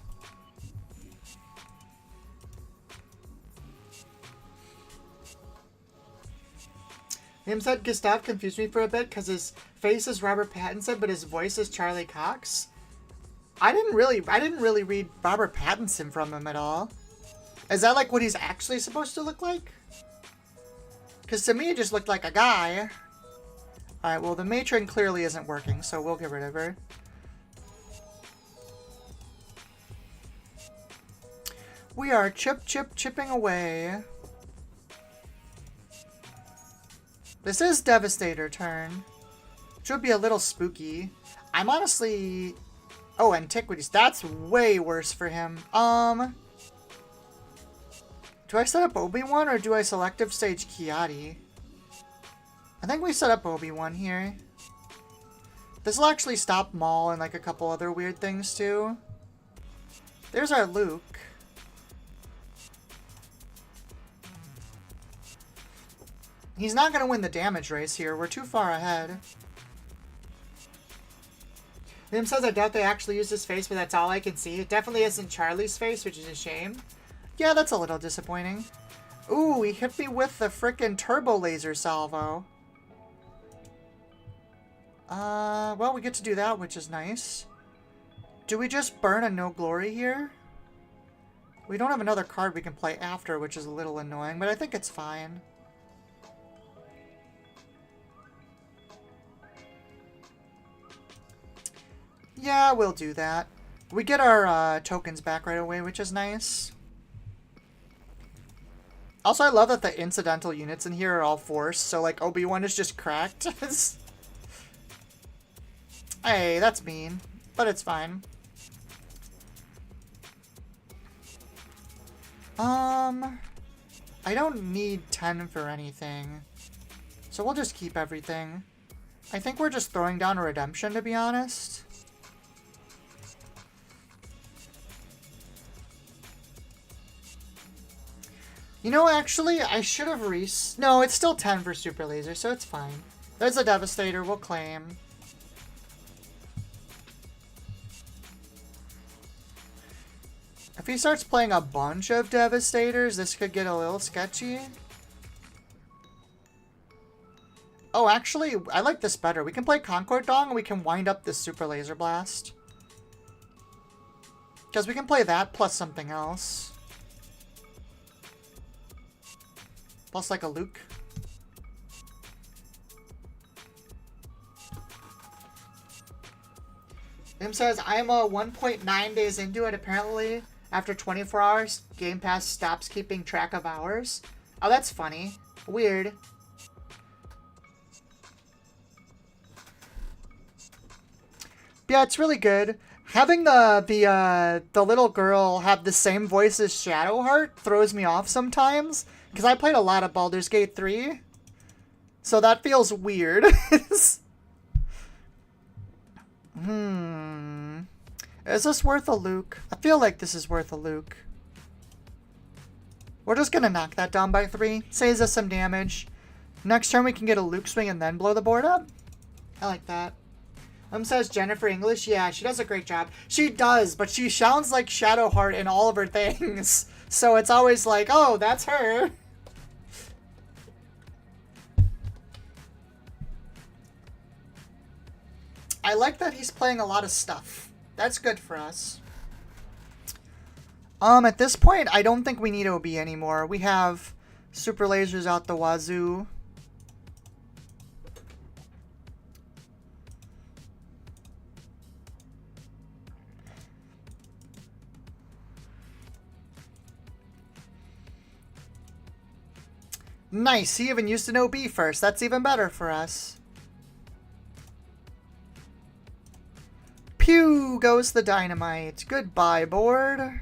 Him said Gustav confused me for a bit because his face is Robert Pattinson, but his voice is Charlie Cox. I didn't really read Robert Pattinson from him at all. Is that like what he's actually supposed to look like? Because to me, it just looked like a guy. Alright, well, the Matron clearly isn't working, so we'll get rid of her. We are chipping away. This is Devastator turn, which would be a little spooky. I'm honestly... Oh, Antiquities. That's way worse for him. Do I set up Obi-Wan or do I selective stage Kiadi? I think we set up Obi-Wan here. This will actually stop Maul and like a couple other weird things too. There's our Luke. He's not going to win the damage race here. We're too far ahead. Nim says, I doubt they actually used his face, but that's all I can see. It definitely isn't Charlie's face, which is a shame. Yeah, that's a little disappointing. Ooh, he hit me with the frickin' turbo laser salvo. Well, we get to do that, which is nice. Do we just burn a no glory here? We don't have another card we can play after, which is a little annoying, but I think it's fine. Yeah, we'll do that. We get our tokens back right away, which is nice. Also, I love that the incidental units in here are all forced, so like Obi-Wan is just cracked. Hey, that's mean, but it's fine. I don't need 10 for anything, so we'll just keep everything. I think we're just throwing down a redemption, to be honest. You know, actually, I should have No, it's still 10 for Super Laser, so it's fine. There's a Devastator, we'll claim. If he starts playing a bunch of Devastators, this could get a little sketchy. Oh, actually, I like this better. We can play Concord Dong, and we can wind up this Super Laser Blast. Because we can play that plus something else. Plus like a Luke. Him says, I'm 1.9 days into it. Apparently, after 24 hours, Game Pass stops keeping track of hours. Oh, that's funny. Weird. Yeah, it's really good. Having the little girl have the same voice as Shadowheart throws me off sometimes. Because I played a lot of Baldur's Gate 3. So that feels weird. Is this worth a Luke? I feel like this is worth a Luke. We're just gonna knock that down by 3. Saves us some damage. Next turn we can get a Luke swing and then blow the board up. I like that. Says Jennifer English. Yeah, she does a great job. She does, but she sounds like Shadowheart in all of her things. So it's always like, oh, that's her. I like that he's playing a lot of stuff. That's good for us. At this point, I don't think we need OB anymore. We have super lasers out the wazoo. Nice, he even used an OB first. That's even better for us. Pew goes the dynamite. Goodbye, board.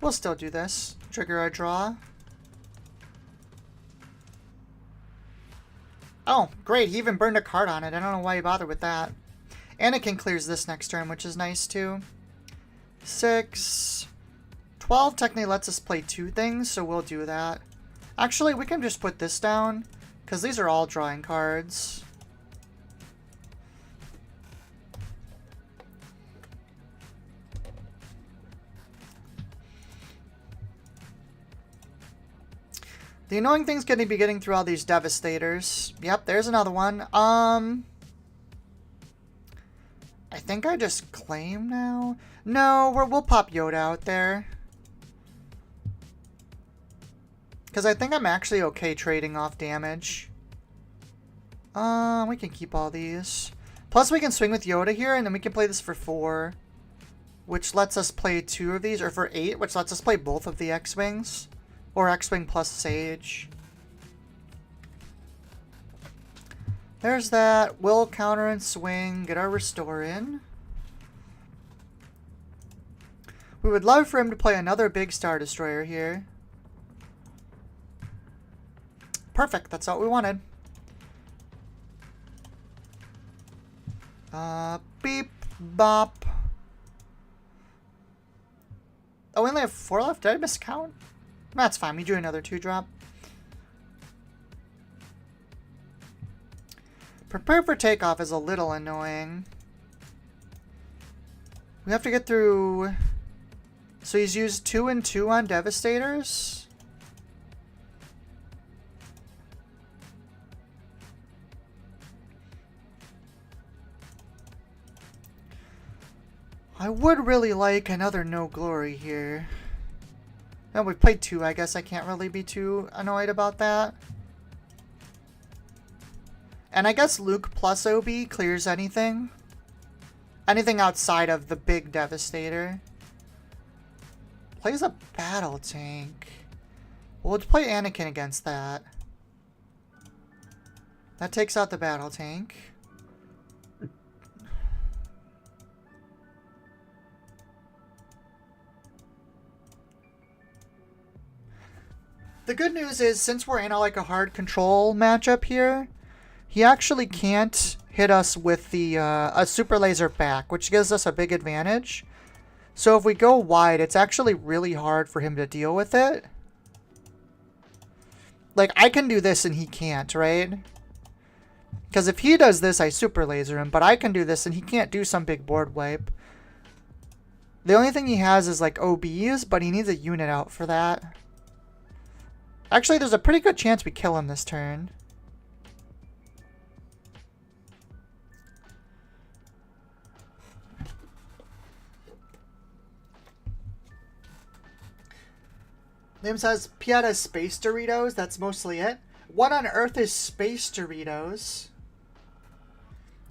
We'll still do this. Trigger a draw. Oh, great. He even burned a card on it. I don't know why he bothered with that. Anakin clears this next turn, which is nice, too. 6. 12 technically lets us play 2 things, so we'll do that. Actually, we can just put this down, because these are all drawing cards. The annoying thing's going to be getting through all these Devastators. Yep, there's another one. I think I just claim now. No, we'll pop Yoda out there. Because I think I'm actually okay trading off damage. We can keep all these. Plus we can swing with Yoda here, and then we can play this for 4. Which lets us play 2 of these, or for 8, which lets us play both of the X-Wings. Or X-Wing plus Sage. There's that. We'll counter and swing. Get our restore in. We would love for him to play another big Star Destroyer here. Perfect. That's what we wanted. Beep. Bop. Oh, we only have 4 left. Did I miscount? That's fine. We drew another 2-drop. Prepare for takeoff is a little annoying. We have to get through... So he's used 2 and 2 on Devastators. I would really like another No Glory here. No, we played 2. I guess I can't really be too annoyed about that. And I guess Luke plus OB clears anything. Anything outside of the big Devastator. Plays a battle tank. Well, let's play Anakin against that. That takes out the battle tank. The good news is, since we're in like a hard control matchup here, he actually can't hit us with the a super laser back, which gives us a big advantage. So if we go wide, it's actually really hard for him to deal with it. Like, I can do this and he can't, right? Because if he does this, I super laser him, but I can do this and he can't do some big board wipe. The only thing he has is like OBs, but he needs a unit out for that. Actually, there's a pretty good chance we kill him this turn. Liam says, Piata's Space Doritos. That's mostly it. What on earth is Space Doritos?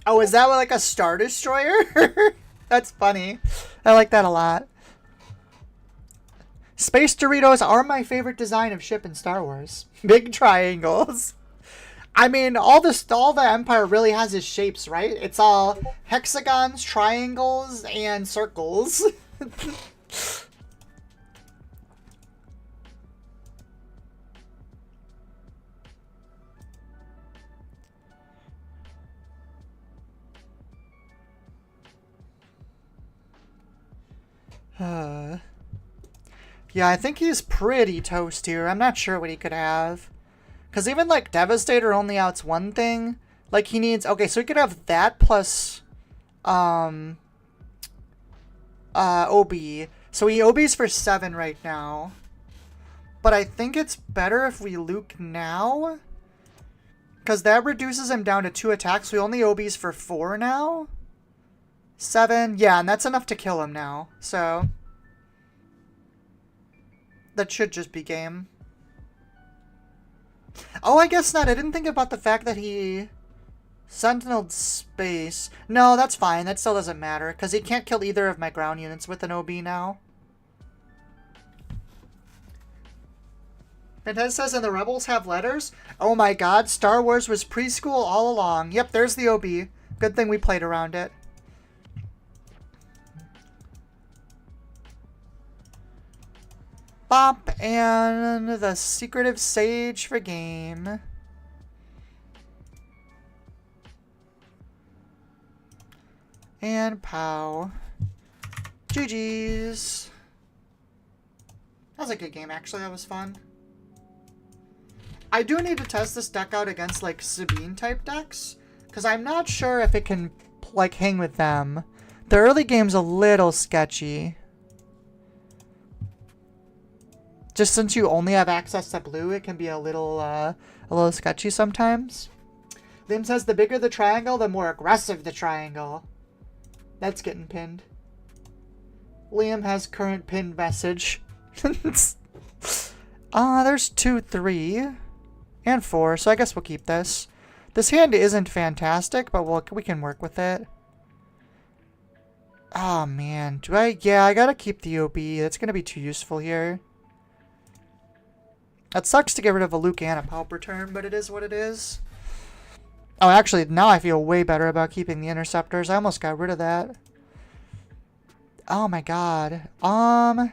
Oh, is that like a Star Destroyer? That's funny. I like that a lot. Space Doritos are my favorite design of ship in Star Wars. Big triangles. I mean, all the Empire really has is shapes, right? It's all hexagons, triangles, and circles. Yeah, I think he's pretty toast here. I'm not sure what he could have. Because even, like, Devastator only outs one thing. Like, he needs... Okay, so he could have that plus... OB. So he OBs for 7 right now. But I think it's better if we Luke now. Because that reduces him down to 2 attacks. So he only OBs for 4 now. 7. Yeah, and that's enough to kill him now. So... that should just be game. Oh, I guess not. I didn't think about the fact that he sentineled space. No, that's fine. That still doesn't matter, because he can't kill either of my ground units with an OB now. Mendez says, and the rebels have letters? Oh my god, Star Wars was preschool all along. Yep, there's the OB. Good thing we played around it. Bop, and the Secretive Sage for game. And pow. GG's. That was a good game, actually. That was fun. I do need to test this deck out against, like, Sabine-type decks, because I'm not sure if it can, like, hang with them. The early game's a little sketchy. Just since you only have access to blue, it can be a little sketchy sometimes. Liam says, the bigger the triangle, the more aggressive the triangle. That's getting pinned. Liam has current pinned message. There's 2, 3, and 4, so I guess we'll keep this. This hand isn't fantastic, but we can work with it. Oh, man. Yeah, I gotta keep the OB. That's gonna be too useful here. That sucks to get rid of a Luke and a Pauper turn, but it is what it is. Oh, actually, now I feel way better about keeping the Interceptors. I almost got rid of that. Oh my god. Yeah,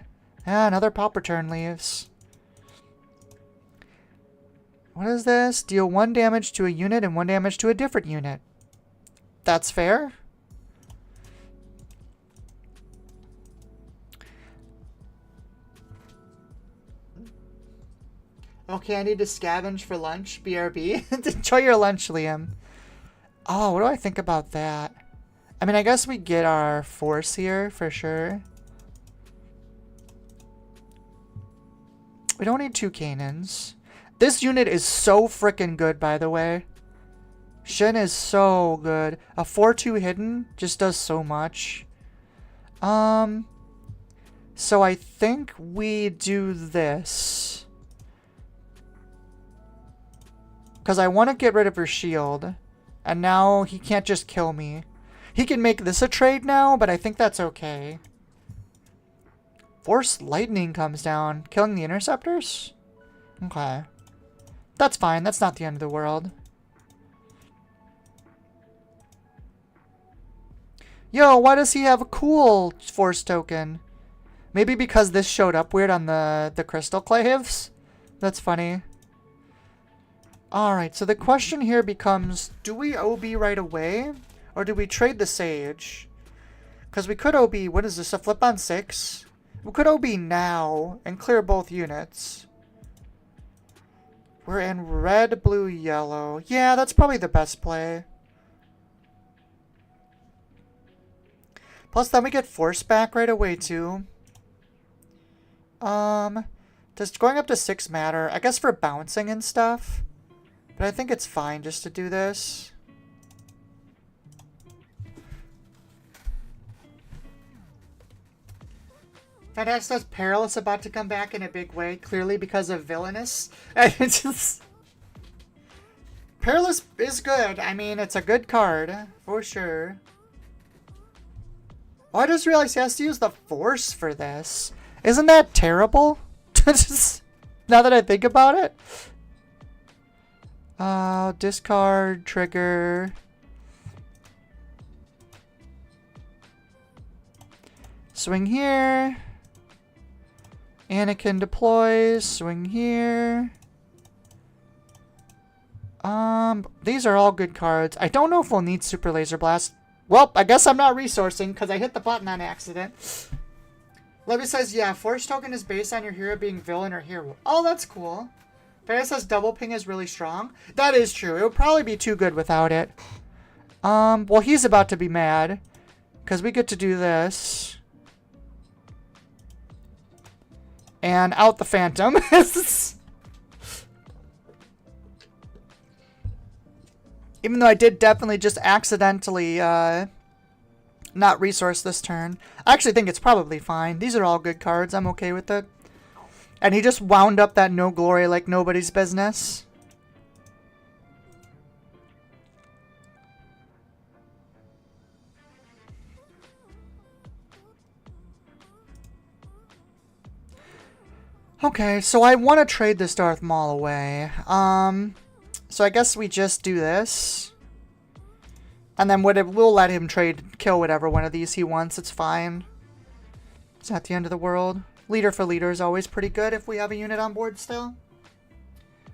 another Pauper turn leaves. What is this? Deal 1 damage to a unit and 1 damage to a different unit. That's fair. Okay, I need to scavenge for lunch. BRB. Enjoy your lunch, Liam. Oh, what do I think about that? I mean, I guess we get our force here for sure. We don't need 2 cannons. This unit is so freaking good, by the way. Shin is so good. A 4-2 hidden just does so much. So I think we do this. Because I want to get rid of her shield. And now he can't just kill me. He can make this a trade now, but I think that's okay. Force Lightning comes down. Killing the Interceptors? Okay. That's fine. That's not the end of the world. Yo, why does he have a cool Force token? Maybe because this showed up weird on the Crystal Claves? That's funny. Alright, so the question here becomes, do we OB right away? Or do we trade the Sage? Because we could OB, what is this, a flip on 6? We could OB now and clear both units. We're in red, blue, yellow. Yeah, that's probably the best play. Plus then we get force back right away too. Does going up to 6 matter? I guess for bouncing and stuff. But I think it's fine just to do this. Fantastic says Perilous about to come back in a big way, clearly because of Villainous. It's just... Perilous is good. I mean, it's a good card, for sure. Oh, I just realized he has to use the Force for this. Isn't that terrible? Now that I think about it. Discard, trigger. Swing here. Anakin deploys. Swing here. These are all good cards. I don't know if we'll need Super Laser Blast. Well, I guess I'm not resourcing because I hit the button on accident. Levy says, yeah, Force Token is based on your hero being villain or hero. Oh, that's cool. Ferris says double ping is really strong. That is true. It would probably be too good without it. Well, he's about to be mad because we get to do this. And out the Phantom. Even though I did definitely just accidentally not resource this turn. I actually think it's probably fine. These are all good cards. I'm okay with it. And he just wound up that no glory like nobody's business. Okay, so I want to trade this Darth Maul away. So I guess we just do this. And then we'll let him kill whatever one of these he wants. It's fine. It's not the end of the world. Leader for leader is always pretty good if we have a unit on board still.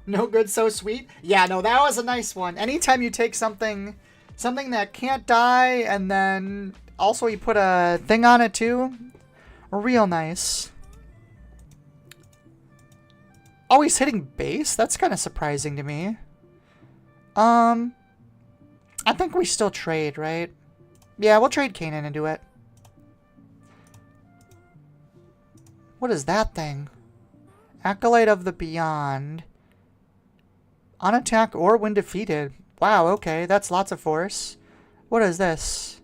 No good, so sweet. Yeah, no, that was a nice one. Anytime you take something that can't die, and then also you put a thing on it too. Real nice. Oh, he's hitting base? That's kind of surprising to me. I think we still trade, right? Yeah, we'll trade Kanan into it. What is that thing? Acolyte of the Beyond. On attack or when defeated. Wow, okay, that's lots of force. What is this?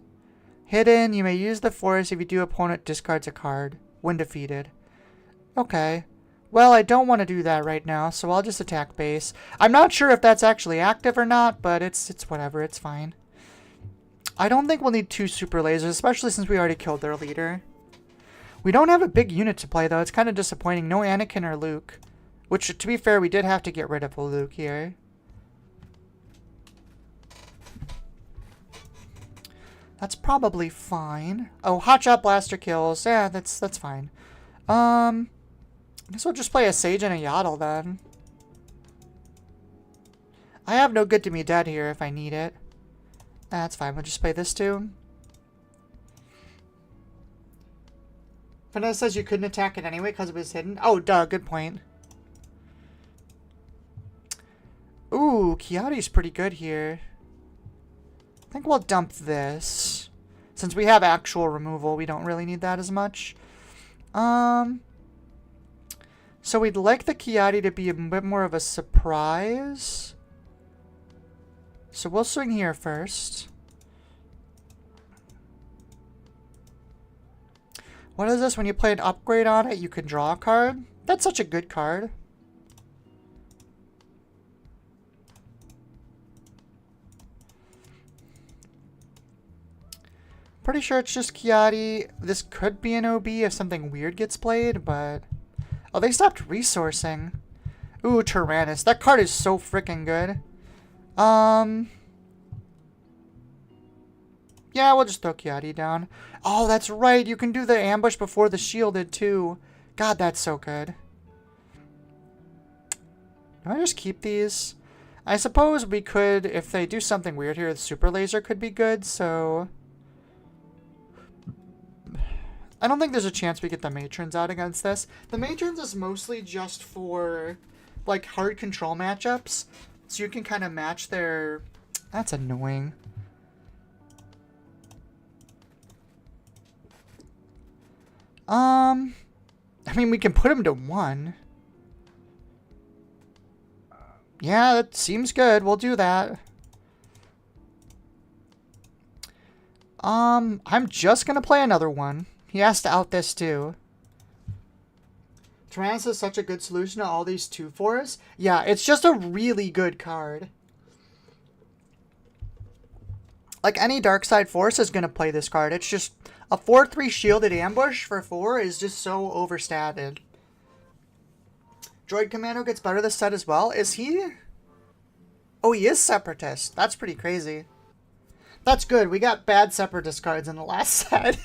Hidden, you may use the force if you do opponent discards a card. When defeated. Okay. Well, I don't want to do that right now, so I'll just attack base. I'm not sure if that's actually active or not, but it's whatever, it's fine. I don't think we'll need 2 super lasers, especially since we already killed their leader. We don't have a big unit to play, though. It's kind of disappointing. No Anakin or Luke. Which, to be fair, we did have to get rid of Luke here. That's probably fine. Oh, Hotshot Blaster kills. Yeah, that's fine. I guess we'll just play a Sage and a Yaddle, then. I have no good to be dead here if I need it. That's fine. We'll just play this too. Vanessa says you couldn't attack it anyway because it was hidden. Oh, duh. Good point. Ooh, Kiadi's pretty good here. I think we'll dump this. Since we have actual removal, we don't really need that as much. So we'd like the Kiadi to be a bit more of a surprise. So we'll swing here first. What is this? When you play an upgrade on it, you can draw a card? That's such a good card. Pretty sure it's just Kiadi. This could be an OB if something weird gets played, but... Oh, they stopped resourcing. Ooh, Tyrannus. That card is so freaking good. Yeah, we'll just throw Kiadi down. Oh, that's right. You can do the ambush before the shielded, too. God, that's so good. Do I just keep these? I suppose we could, if they do something weird here, the Super Laser could be good, so... I don't think there's a chance we get the Matrons out against this. The Matrons is mostly just for, like, hard control matchups. So you can kind of match their... That's annoying. I mean, we can put them to 1. Yeah, that seems good. We'll do that. I'm just gonna play another one. He has to out this too. Tyrannus is such a good solution to all these 2/4s. Yeah, it's just a really good card. Like, any dark side force is gonna play this card. It's just a 4/3 shielded ambush for 4 is just so overstated. Droid Commando gets better this set as well. Is he? Oh, he is Separatist. That's pretty crazy. That's good. We got bad Separatist cards in the last set.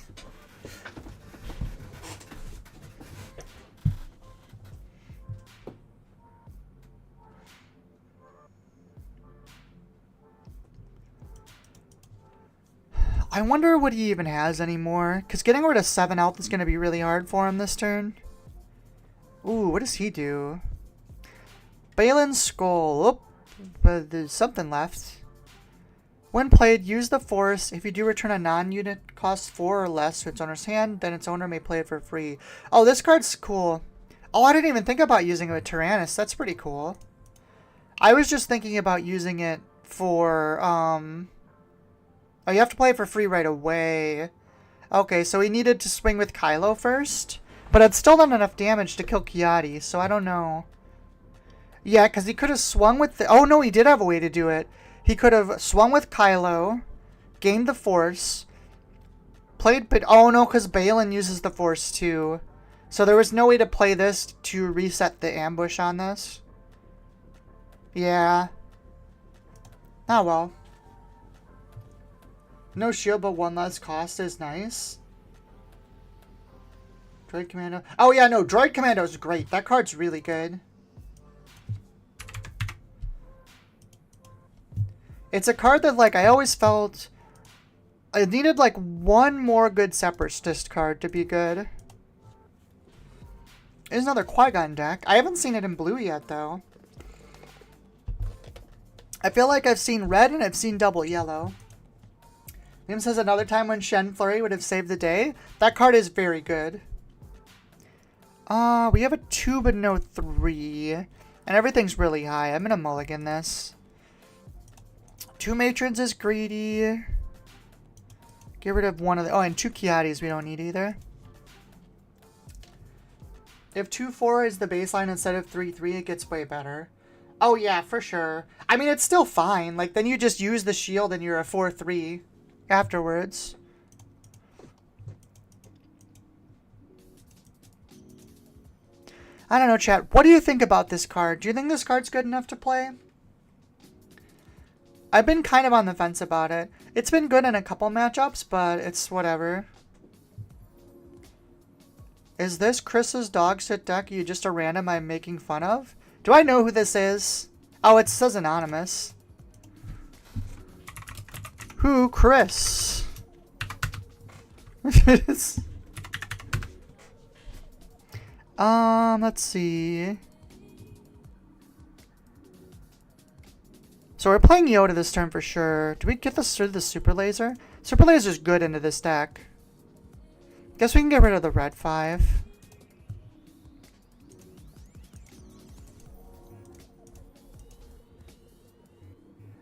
I wonder what he even has anymore. Because getting rid of 7 health is going to be really hard for him this turn. Ooh, what does he do? Balin's Skull. Oh, but there's something left. When played, use the Force. If you do return a non-unit cost 4 or less to its owner's hand, then its owner may play it for free. Oh, this card's cool. Oh, I didn't even think about using it with Tyrannus. That's pretty cool. I was just thinking about using it for, Oh, you have to play it for free right away. Okay, so he needed to swing with Kylo first. But it's still not enough damage to kill Kiadi, so I don't know. Yeah, because he could have swung with the... Oh, no, he did have a way to do it. He could have swung with Kylo, gained the Force, played... But oh, no, because Balin uses the Force, too. So there was no way to play this to reset the ambush on this. Yeah. Oh, well. No shield, but 1 less cost is nice. Droid Commando. Oh, yeah, no. Droid Commando is great. That card's really good. It's a card that, like, I always felt... I needed, like, 1 more good Separatist card to be good. There's another Qui-Gon deck. I haven't seen it in blue yet, though. I feel like I've seen red and I've seen double yellow. Nim says another time when Shen Flurry would have saved the day. That card is very good. We have a 2 but no 3. And everything's really high. I'm going to mulligan this. 2 Matrons is greedy. Get rid of 1 of the... Oh, and 2 Kiadis we don't need either. If 2/4 is the baseline instead of 3/3, it gets way better. Oh, yeah, for sure. I mean, it's still fine. Like, then you just use the shield and you're a 4/3 afterwards. I don't know, chat. What do you think about this card? Do you think this card's good enough to play? I've been kind of on the fence about it. It's been good in a couple matchups, but it's whatever. Is this Chris's dog sit deck you just a random I'm making fun of? Do I know who this is? Oh, it says anonymous. Who, Chris? Let's see. So we're playing Yoda this turn for sure. Do we get this through the Super Laser? Super Laser's good into this deck. Guess we can get rid of the red 5.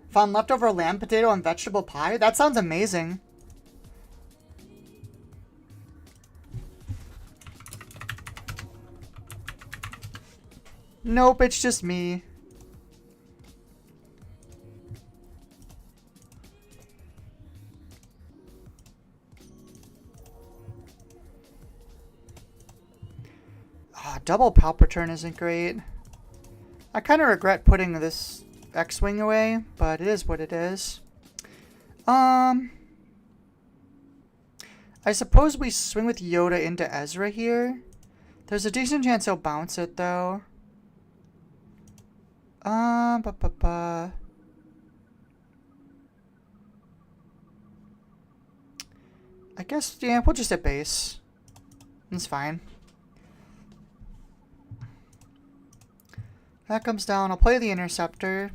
Found leftover lamb potato and vegetable pie? That sounds amazing. Nope, it's just me. Double Palpatine isn't great. I kind of regret putting this X-Wing away, but it is what it is. I suppose we swing with Yoda into Ezra here. There's a decent chance he'll bounce it, though. I guess, yeah, we'll just hit base. It's fine. That comes down. I'll play the Interceptor.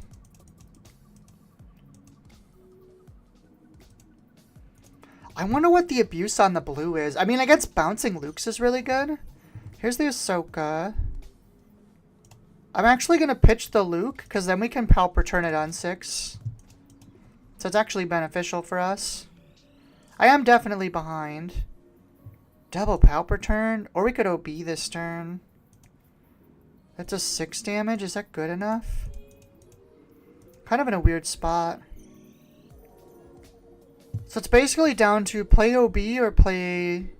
I wonder what the abuse on the blue is. I mean, I guess bouncing Luke's is really good. Here's the Ahsoka. I'm actually going to pitch the Luke, because then we can Pauper turn it on 6. So it's actually beneficial for us. I am definitely behind. Double Pauper turn, or we could OB this turn. That's a 6 damage, is that good enough? Kind of in a weird spot. So it's basically down to play OB or play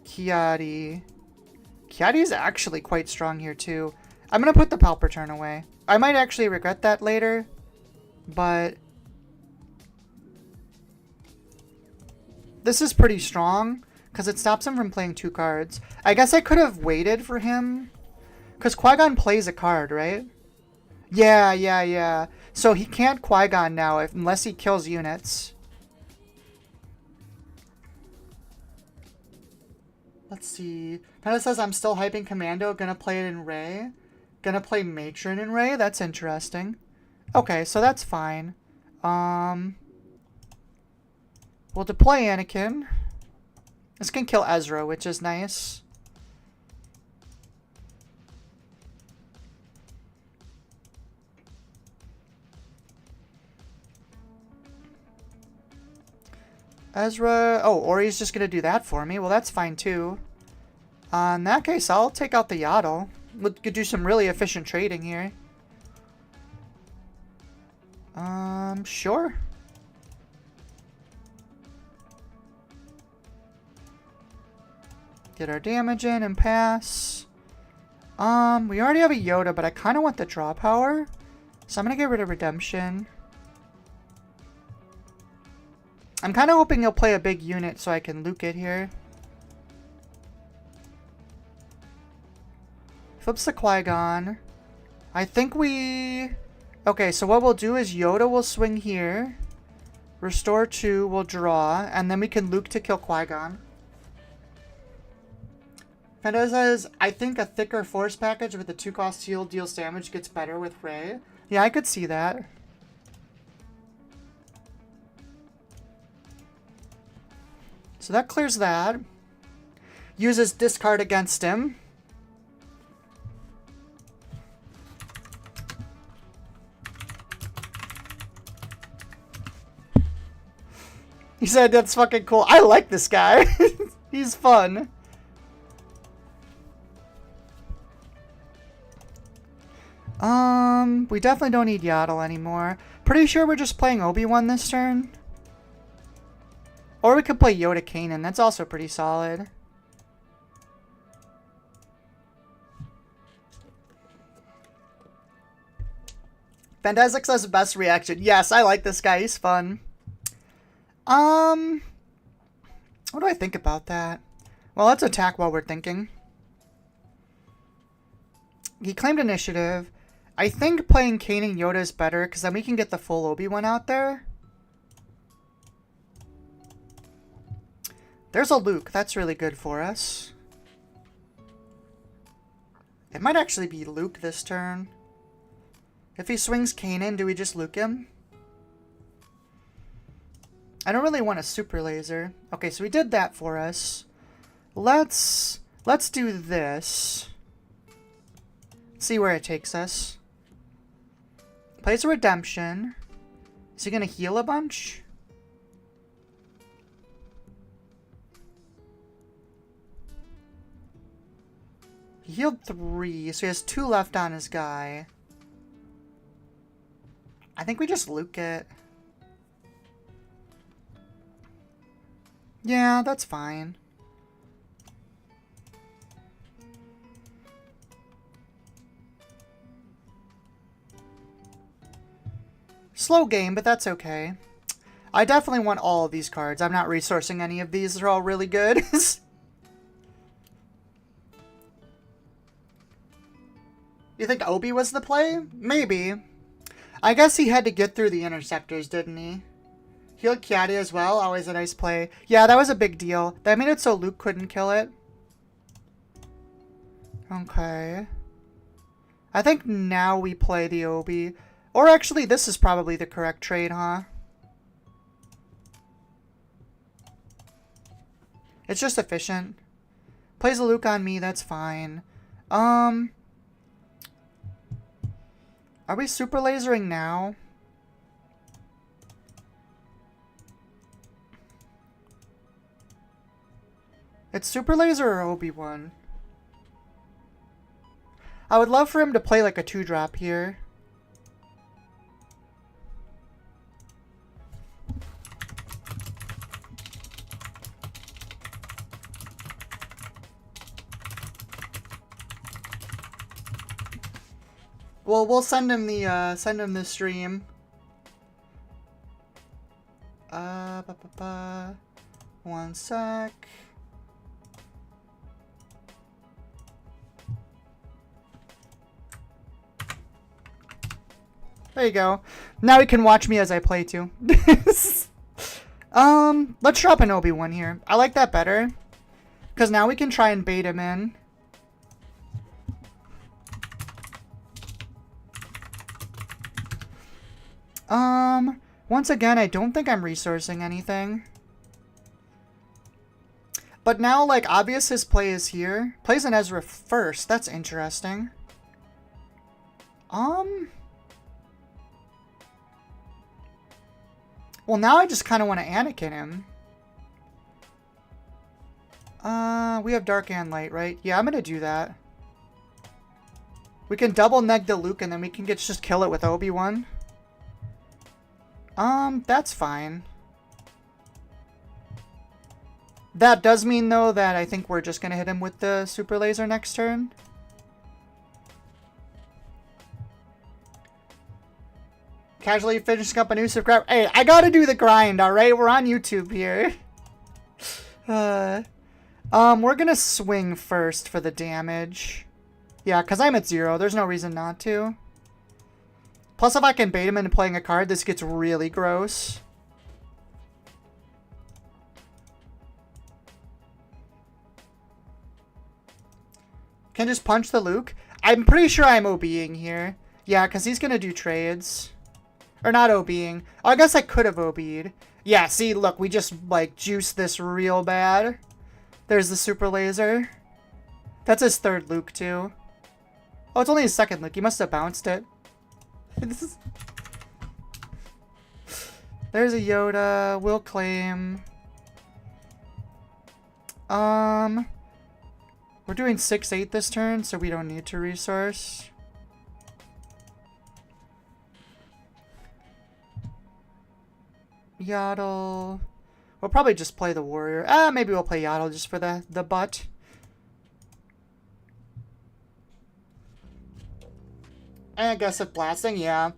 Kiadi. Kiadi is actually quite strong here too. I'm going to put the Pauper turn away. I might actually regret that later, but this is pretty strong because it stops him from playing 2 cards. I guess I could have waited for him because Qui-Gon plays a card, right? Yeah. So he can't Qui-Gon now unless he kills units. Let's see. Panda says, I'm still hyping Commando. Gonna play it in Rey. Gonna play Matron in Rey. That's interesting. Okay, so that's fine. We'll deploy Anakin. This can kill Ezra, which is nice. Ezra... Oh, Ori's just gonna do that for me. Well, that's fine, too. In that case, I'll take out the Yaddle. We could do some really efficient trading here. Sure. Get our damage in and pass. We already have a Yoda, but I kind of want the draw power. So I'm gonna get rid of Redemption. I'm kind of hoping he'll play a big unit so I can Luke it here. Flips the Qui-Gon. I think we... Okay, so what we'll do is Yoda will swing here. Restore 2 will draw. And then we can Luke to kill Qui-Gon. Fenda says, I think a thicker Force package with a 2-cost heal deals damage gets better with Rey. Yeah, I could see that. So that clears that. Uses discard against him. He said that's fucking cool. I like this guy. He's fun. We definitely don't need Yaddle anymore. Pretty sure we're just playing Obi-Wan this turn. Or we could play Yoda Kanan. That's also pretty solid. Fantastic says the best reaction. Yes, I like this guy. He's fun. What do I think about that? Well, let's attack while we're thinking. He claimed initiative. I think playing Kanan Yoda is better because then we can get the full Obi-Wan out there. There's a Luke. That's really good for us. It might actually be Luke this turn. If he swings Kanan, do we just Luke him? I don't really want a super laser. Okay, so we did that for us. Let's do this. See where it takes us. Plays a Redemption. Is he gonna heal a bunch? He healed 3, so he has 2 left on his guy. I think we just Luke it. Yeah, that's fine. Slow game, but that's okay. I definitely want all of these cards. I'm not resourcing any of these. They're all really good. You think Obi was the play? Maybe. I guess he had to get through the interceptors, didn't he? Healed Kiadi as well. Always a nice play. Yeah, that was a big deal. That made it so Luke couldn't kill it. Okay. I think now we play the Obi. Or actually, this is probably the correct trade, huh? It's just efficient. Plays a Luke on me, that's fine. Are we super lasering now? It's super laser or Obi-Wan? I would love for him to play like a 2-drop here. Well, we'll send him the stream. One sec. There you go. Now he can watch me as I play too. Let's drop an Obi-Wan here. I like that better. Because now we can try and bait him in. Once again, I don't think I'm resourcing anything. But now, like, obvious his play is here. Plays an Ezra first. That's interesting. Well, now I just kind of want to Anakin him. We have Dark and Light, right? Yeah, I'm going to do that. We can double neg the Luke, and then we can just kill it with Obi-Wan. That's fine. That does mean, though, that I think we're just going to hit him with the super laser next turn. Casually finishing up a new subscriber. Hey, I gotta do the grind, alright? We're on YouTube here. We're gonna swing first for the damage. Yeah, because I'm at 0. There's no reason not to. Plus, if I can bait him into playing a card, this gets really gross. Can just punch the Luke. I'm pretty sure I'm OBing here. Yeah, because he's going to do trades. Or not OBing. Oh, I guess I could have OB'd. Yeah, see, look, we just, like, juiced this real bad. There's the super laser. That's his third Luke, too. Oh, it's only his second Luke. He must have bounced it. There's a Yoda. We'll claim. We're doing 6-8 this turn, so we don't need to resource. Yaddle. We'll probably just play the warrior. Maybe we'll play Yaddle just for the butt. And aggressive blasting, yeah.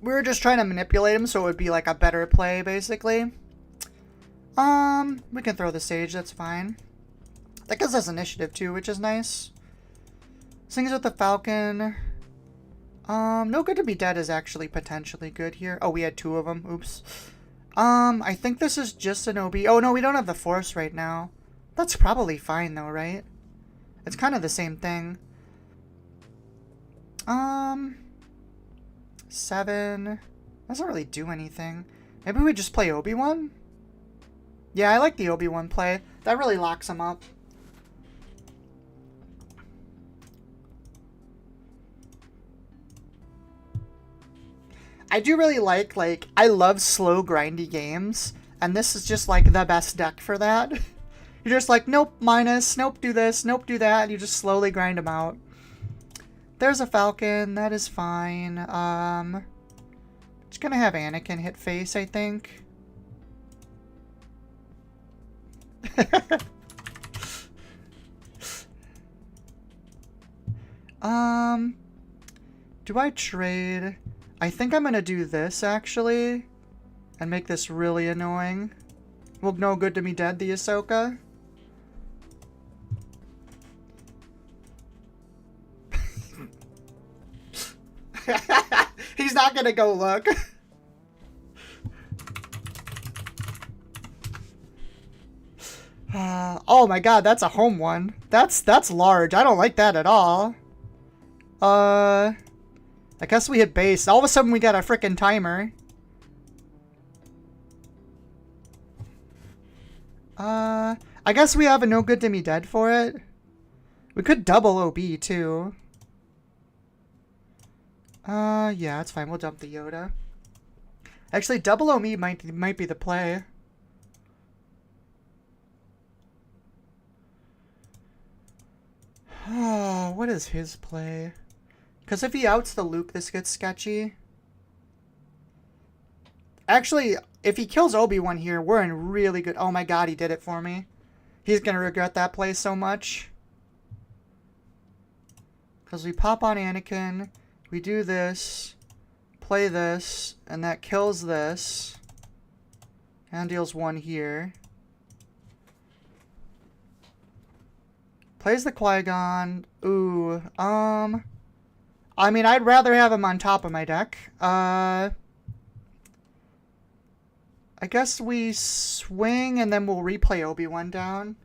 We were just trying to manipulate him so it would be like a better play, basically. We can throw the sage, that's fine. That gives us initiative too, which is nice. Sings with the Falcon. No Good to Be Dead is actually potentially good here. Oh, we had 2 of them. Oops. I think this is just an OB. Oh, no, we don't have the Force right now. That's probably fine, though, right? It's kind of the same thing. 7. Doesn't really do anything. Maybe we just play Obi-Wan? Yeah, I like the Obi-Wan play. That really locks him up. I do really like, I love slow, grindy games, and this is just, like, the best deck for that. You're just like, nope, minus, nope, do this, nope, do that, and you just slowly grind them out. There's a Falcon, that is fine. Just gonna have Anakin hit face, I think. Do I trade? I think I'm gonna do this, actually, and make this really annoying. Well, No Good to Be Dead, the Ahsoka. He's not gonna go look. Oh my god, that's a home one. That's large. I don't like that at all. I guess we hit base. All of a sudden we got a frickin' timer. I guess we have a No Good to Be Dead for it. We could double OB too. Yeah, it's fine. We'll dump the Yoda. Actually, double Omi might be the play. Oh, what is his play? Because if he outs the Luke, this gets sketchy. Actually, if he kills Obi-Wan here, we're in really good... Oh my god, he did it for me. He's going to regret that play so much. Because we pop on Anakin, we do this, play this, and that kills this. And deals 1 here. Plays the Qui-Gon. Ooh, I mean, I'd rather have him on top of my deck. I guess we swing and then we'll replay Obi-Wan down.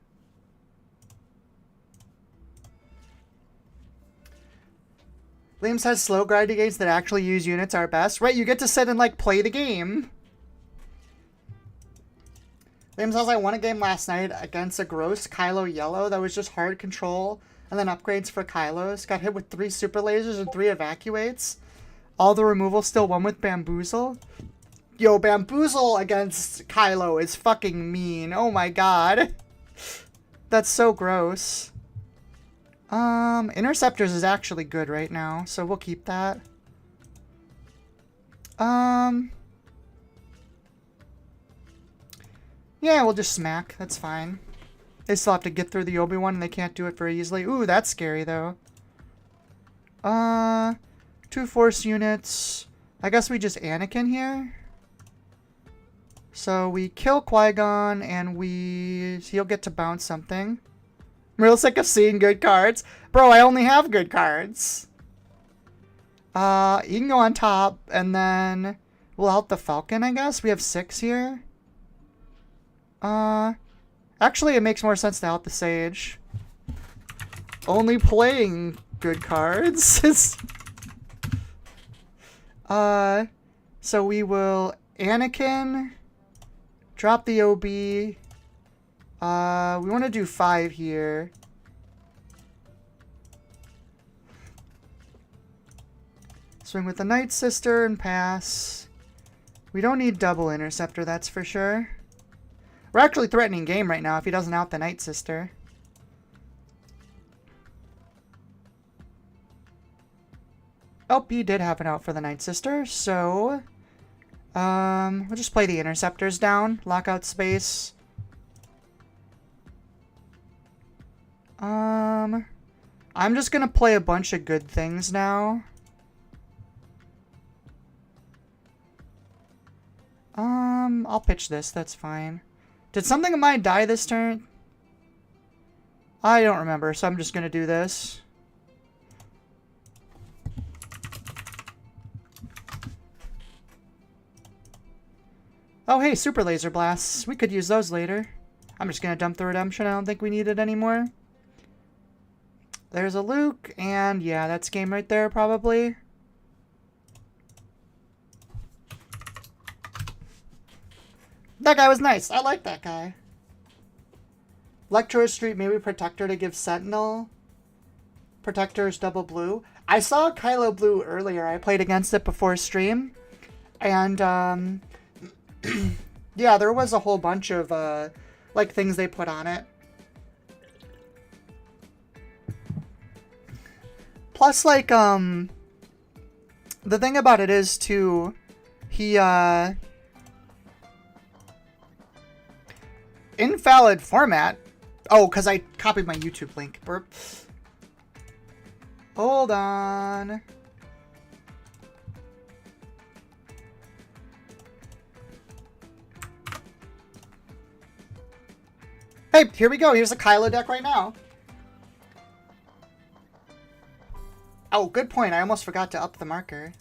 Liam says slow grinding games that actually use units are best. Right, you get to sit and, like, play the game. Liam says I won a game last night against a gross Kylo Yellow that was just hard control and then upgrades for Kylos. Got hit with 3 super lasers and 3 evacuates. All the removal still won with Bamboozle. Yo, Bamboozle against Kylo is fucking mean. Oh my god. That's so gross. Interceptors is actually good right now, so we'll keep that. Yeah, we'll just smack. That's fine. They still have to get through the Obi-Wan and they can't do it very easily. Ooh, that's scary though. 2 force units. I guess we just Anakin here. So we kill Qui-Gon and he'll get to bounce something. I'm real sick of seeing good cards. Bro, I only have good cards. You can go on top and then we'll help the Falcon, I guess. We have 6 here. Actually, it makes more sense to out the Sage. Only playing good cards. So we will Anakin, drop the OB. We want to do 5 here. Swing with the Night Sister and pass. We don't need double Interceptor, that's for sure. We're actually threatening game right now if he doesn't out the Night Sister. Oh, he did have it out for the Night Sister, so... we'll just play the Interceptors down. Lock out space. I'm just gonna play a bunch of good things now. I'll pitch this, that's fine. Did something of mine die this turn? I don't remember, so I'm just gonna do this. Oh, hey, Super Laser Blasts. We could use those later. I'm just gonna dump the Redemption. I don't think we need it anymore. There's a Luke, and yeah, that's game right there, probably. That guy was nice. I like that guy. Lecturer Street, maybe Protector to give Sentinel. Protector's double blue. I saw Kylo Blue earlier. I played against it before stream. And, yeah, there was a whole bunch of, like, things they put on it. Plus, like, the thing about it is, too, he, invalid format. Oh, because I copied my YouTube link. Burp. Hold on. Hey, here we go. Here's a Kylo deck right now. Oh, good point. I almost forgot to up the marker.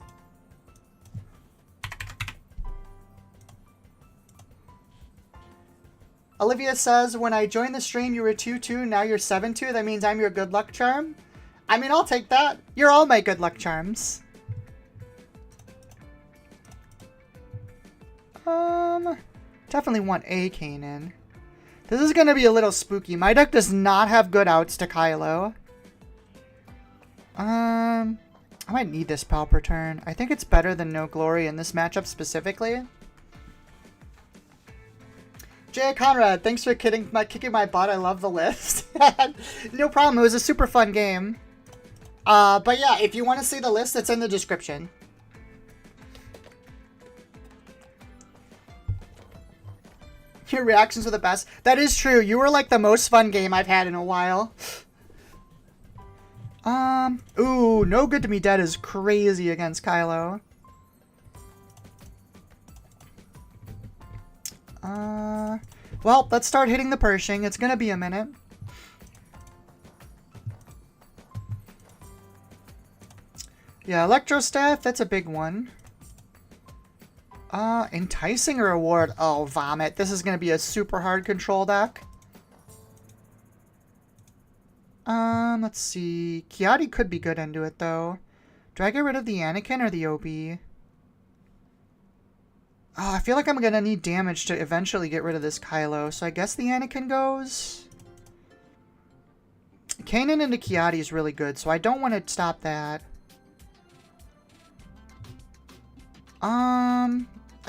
Olivia says, when I joined the stream, you were 2-2, now you're 7-2. That means I'm your good luck charm. I mean, I'll take that. You're all my good luck charms. Definitely want a Kanan. This is going to be a little spooky. My deck does not have good outs to Kylo. I might need this Pauper turn. I think it's better than No Glory in this matchup specifically. Jay Conrad, thanks for kicking my butt. I love the list. No problem. It was a super fun game. But yeah, if you want to see the list, it's in the description. Your reactions are the best. That is true. You were like the most fun game I've had in a while. Ooh, No Good to Me Dead is crazy against Kylo. Well, let's start hitting the Pershing. It's gonna be a minute. Yeah, Electro Staff, that's a big one. Enticing Reward. Oh, vomit. This is gonna be a super hard control deck. Let's see. Kiadi could be good into it, though. Do I get rid of the Anakin or the OB? Oh, I feel like I'm gonna need damage to eventually get rid of this Kylo, so I guess the Anakin goes. Kanan into Kiadi is really good, so I don't want to stop that. I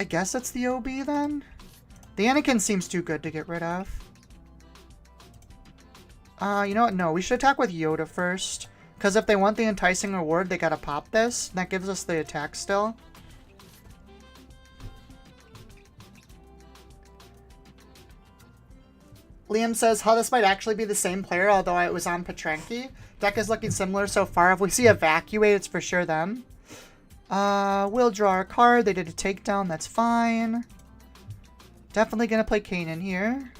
guess it's the OB then? The Anakin seems too good to get rid of. You know what? No, we should attack with Yoda first. Because if they want the enticing reward, they gotta pop this. That gives us the attack still. Liam says, how this might actually be the same player, although it was on Petranki. Deck is looking similar so far. If we see Evacuate, it's for sure them. We'll draw a card. They did a takedown. That's fine. Definitely gonna play Kanan here.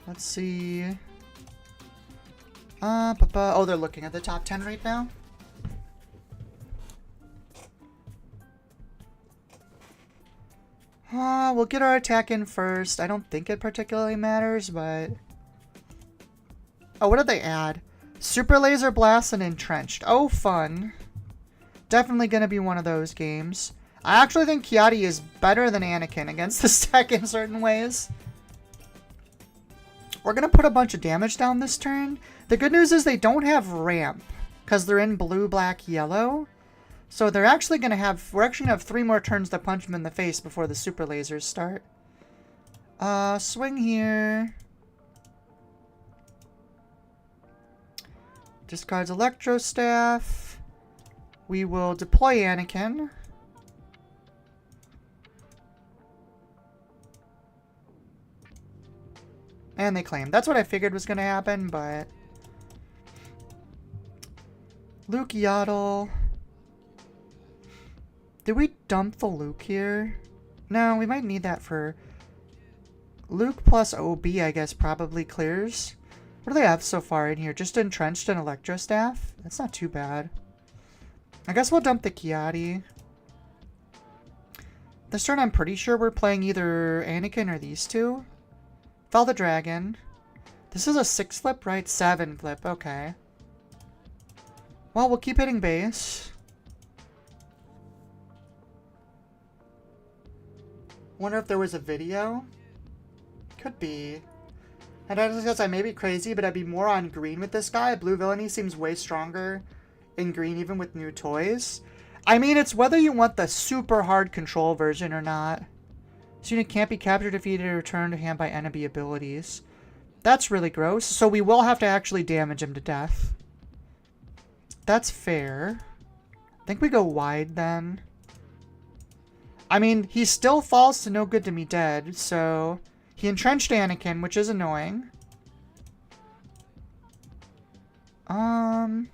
Let's see. Oh, they're looking at the top 10 right now. We'll get our attack in first. I don't think it particularly matters, but... Oh, what did they add? Super Laser Blast and Entrenched. Oh, fun. Definitely going to be one of those games. I actually think Kiadi is better than Anakin against this deck in certain ways. We're going to put a bunch of damage down this turn. The good news is they don't have ramp because they're in blue, black, yellow. So they're actually going to have... We're actually going to have 3 more turns to punch them in the face before the super lasers start. Swing here. Discards Electro Staff. We will deploy Anakin. And they claim. That's what I figured was going to happen, but... Luke Yaddle. Did we dump the Luke here? No, we might need that for... Luke plus OB, I guess, probably clears. What do they have so far in here? Just Entrenched and Electro Staff? That's not too bad. I guess we'll dump the Kiadi. This turn I'm pretty sure we're playing either Anakin or these two. Fall the Dragon. This is a 6 flip, right? 7 flip, okay. Well, we'll keep hitting base. Wonder if there was a video? Could be. And I just guess I may be crazy, but I'd be more on green with this guy. Blue Villainy seems way stronger in green, even with new toys. I mean, it's whether you want the super hard control version or not. This unit can't be captured, defeated, or returned to hand by enemy abilities. That's really gross. So we will have to actually damage him to death. That's fair. I think we go wide then. I mean, he still falls to No Good to Me Dead, so... He entrenched Anakin, which is annoying. I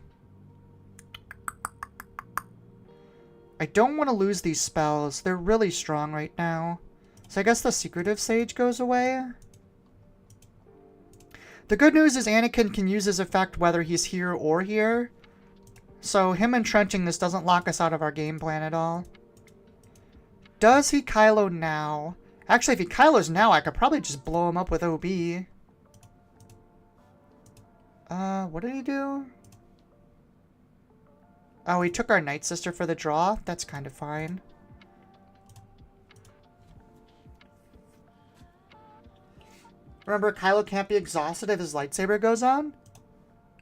don't want to lose these spells. They're really strong right now. So I guess the Secretive Sage goes away. The good news is Anakin can use his effect whether he's here or here. So him entrenching this doesn't lock us out of our game plan at all. Does he Kylo now? Actually, if he Kylo's now, I could probably just blow him up with OB. What did he do? Oh, he took our Night Sister for the draw? That's kind of fine. Remember, Kylo can't be exhausted if his lightsaber goes on?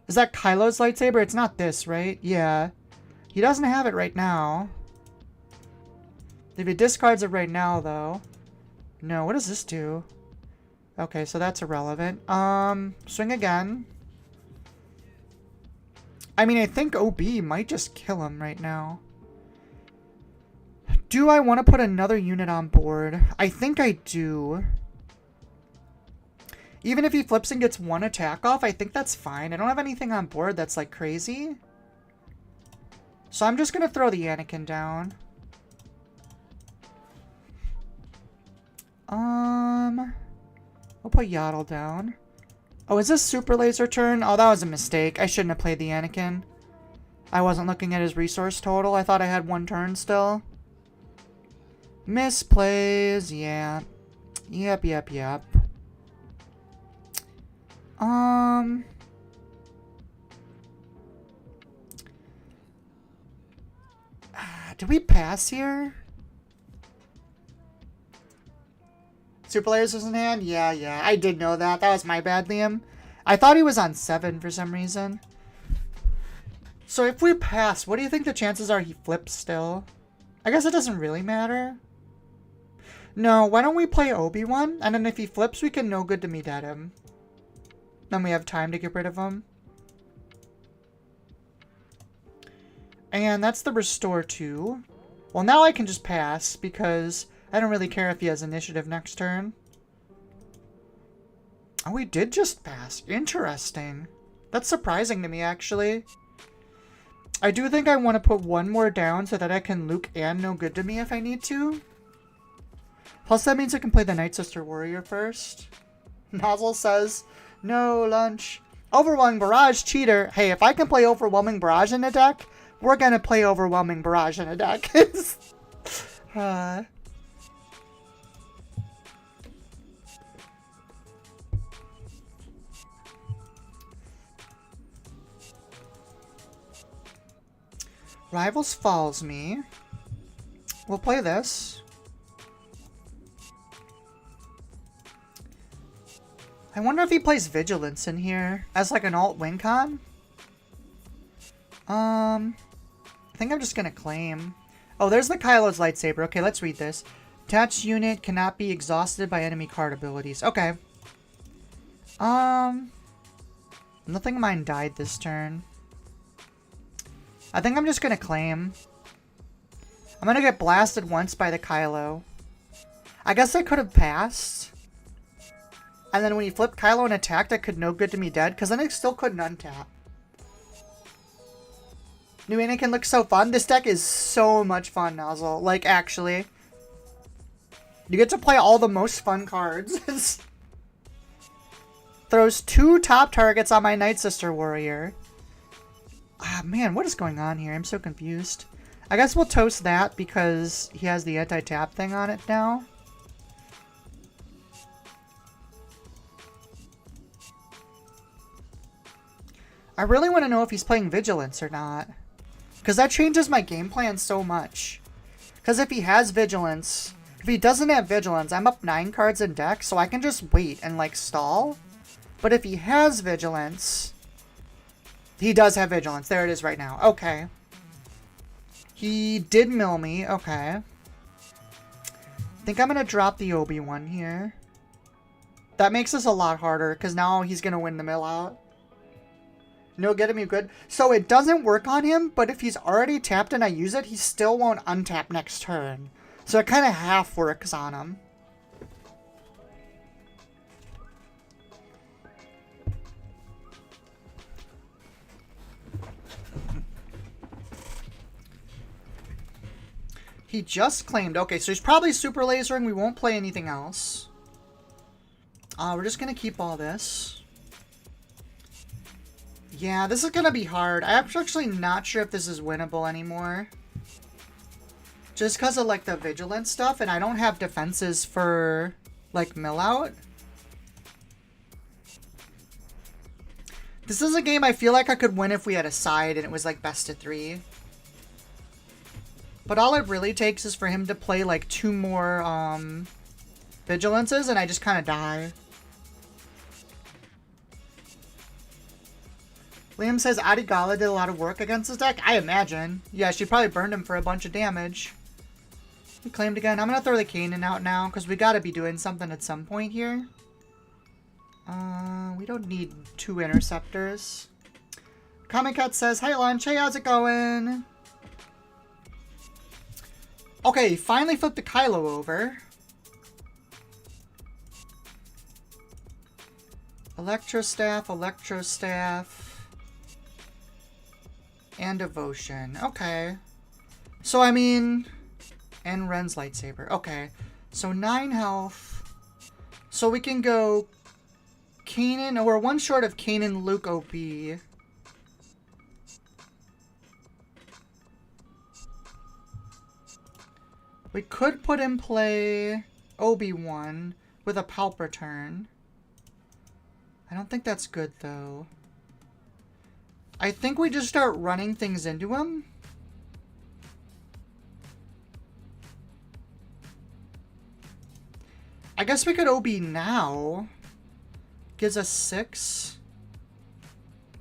Is that Kylo's lightsaber? It's not this, right? Yeah. He doesn't have it right now. If he discards it right now, though. No, what does this do? Okay, so that's irrelevant. Swing again. I mean, I think OB might just kill him right now. Do I want to put another unit on board? I think I do. Even if he flips and gets one attack off, I think that's fine. I don't have anything on board that's like crazy. So I'm just going to throw the Anakin down. We'll put Yaddle down. Oh, is this Super Laser turn? Oh, that was a mistake. I shouldn't have played the Anakin. I wasn't looking at his resource total. I thought I had one turn still. Misplays, yeah. Yep. Did we pass here? Super Lasers in hand? Yeah. I did know that. That was my bad, Liam. I thought he was on 7 for some reason. So if we pass, what do you think the chances are he flips still? I guess it doesn't really matter. No, why don't we play Obi-Wan? And then if he flips, we can no good to me dead him. Then we have time to get rid of him. And that's the Restore 2. Well, now I can just pass because I don't really care if he has initiative next turn. Oh, he did just pass. Interesting. That's surprising to me, actually. I do think I want to put one more down so that I can Luke and no good to me if I need to. Plus, that means I can play the Night Sister Warrior first. Nozzle says, no lunch. Overwhelming Barrage, cheater. Hey, if I can play Overwhelming Barrage in a deck, we're gonna play Overwhelming Barrage in a deck. Rivals Falls me. We'll play this. I wonder if he plays Vigilance in here as like an alt win con. I think I'm just gonna claim. Oh, there's the Kylo's lightsaber. Okay, let's read this. Attached unit cannot be exhausted by enemy card abilities. Okay. Nothing of mine died this turn. I think I'm just gonna claim. I'm gonna get blasted once by the Kylo. I guess I could have passed. And then when he flipped Kylo and attacked, I could no good to me dead, because then I still couldn't untap. New Anakin looks so fun. This deck is so much fun, Nozzle. Like, actually. You get to play all the most fun cards. Throws 2 top targets on my Night Sister Warrior. Ah, man, what is going on here? I'm so confused. I guess we'll toast that because he has the anti-tap thing on it now. I really want to know if he's playing Vigilance or not. Because that changes my game plan so much. Because if he has Vigilance... If he doesn't have Vigilance, I'm up 9 cards in deck, so I can just wait and, like, stall. But if he has Vigilance... He does have Vigilance. There it is right now. Okay. He did mill me. Okay. I think I'm going to drop the Obi-Wan here. That makes this a lot harder, because now he's going to win the mill out. No, get him good. So it doesn't work on him, but if he's already tapped and I use it, he still won't untap next turn. So it kind of half works on him. He just claimed. Okay, so he's probably super lasering. We won't play anything else. We're just going to keep all this. Yeah, this is going to be hard. I'm actually not sure if this is winnable anymore. Just because of, like, the Vigilance stuff, and I don't have defenses for, like, mill out. This is a game I feel like I could win if we had a side and it was, like, best of 3. But all it really takes is for him to play, like, 2 more, Vigilances, and I just kind of die. Liam says Adigala did a lot of work against this deck. I imagine. Yeah, she probably burned him for a bunch of damage. He claimed again. I'm going to throw the Kanan out now because we got to be doing something at some point here. We don't need 2 interceptors. Comic Cat says, "Hey Lunch, hey, how's it going?" Okay, finally flipped the Kylo over. Electrostaff, and Devotion. Okay. So, I mean... And Ren's lightsaber. Okay. So 9 health. So we can go Kanan. Oh, we're one short of Kanan, Luke, OP. We could put in play Obi-Wan with a Palpatine. I don't think that's good, though. I think we just start running things into him. I guess we could OB now. Gives us 6.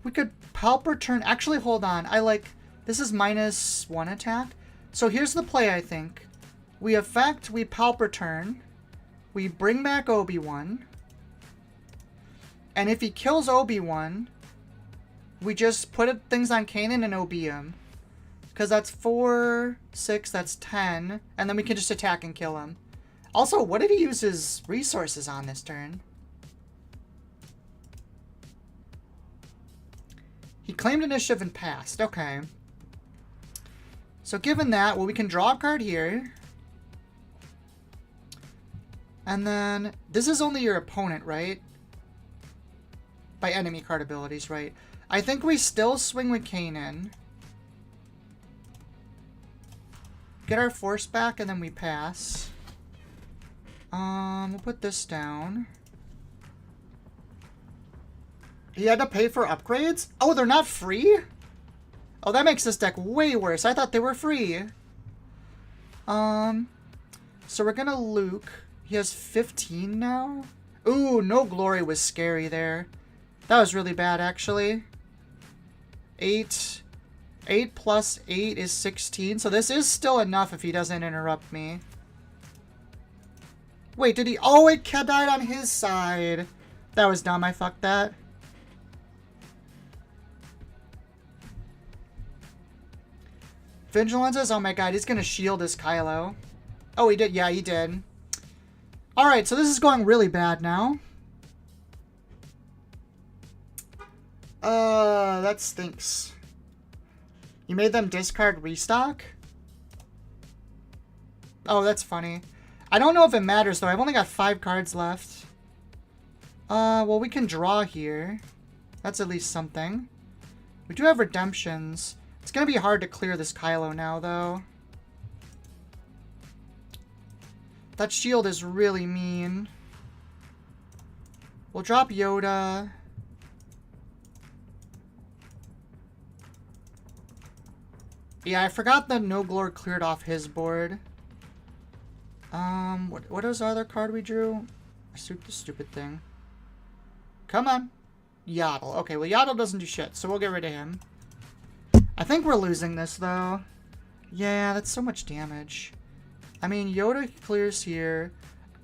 We could Palpatine. Actually, hold on. This is -1 attack. So here's the play, I think. We Palpatine. We bring back Obi-Wan. And if he kills Obi-Wan, we just put things on Kanan and OB him. Because that's 4, 6, that's 10. And then we can just attack and kill him. Also, what did he use his resources on this turn? He claimed initiative and passed. Okay. So given that, well, we can draw a card here. And then, this is only your opponent, right? By enemy card abilities, right? I think we still swing with Kanan. Get our force back, and then we pass. We'll put this down. He had to pay for upgrades? Oh, they're not free? Oh, that makes this deck way worse. I thought they were free. So we're gonna Luke. He has 15 now? Ooh, no glory was scary there. That was really bad, actually. 8. 8 plus 8 is 16. So this is still enough if he doesn't interrupt me. Wait, did he? Oh, it died on his side. That was dumb. I fucked that. Vigilances? Oh my god, he's gonna shield his Kylo. Oh, he did. Yeah, he did. Alright, so this is going really bad now. That stinks. You made them discard restock? Oh, that's funny. I don't know if it matters, though. I've only got 5 cards left. Well, we can draw here. That's at least something. We do have redemptions. It's gonna be hard to clear this Kylo now, though. That shield is really mean. We'll drop Yoda. Yeah, I forgot that No Glory cleared off his board. What was the other card we drew? Suit the stupid thing. Come on. Yaddle. Okay, well, Yaddle doesn't do shit, so we'll get rid of him. I think we're losing this, though. Yeah, that's so much damage. I mean, Yoda clears here.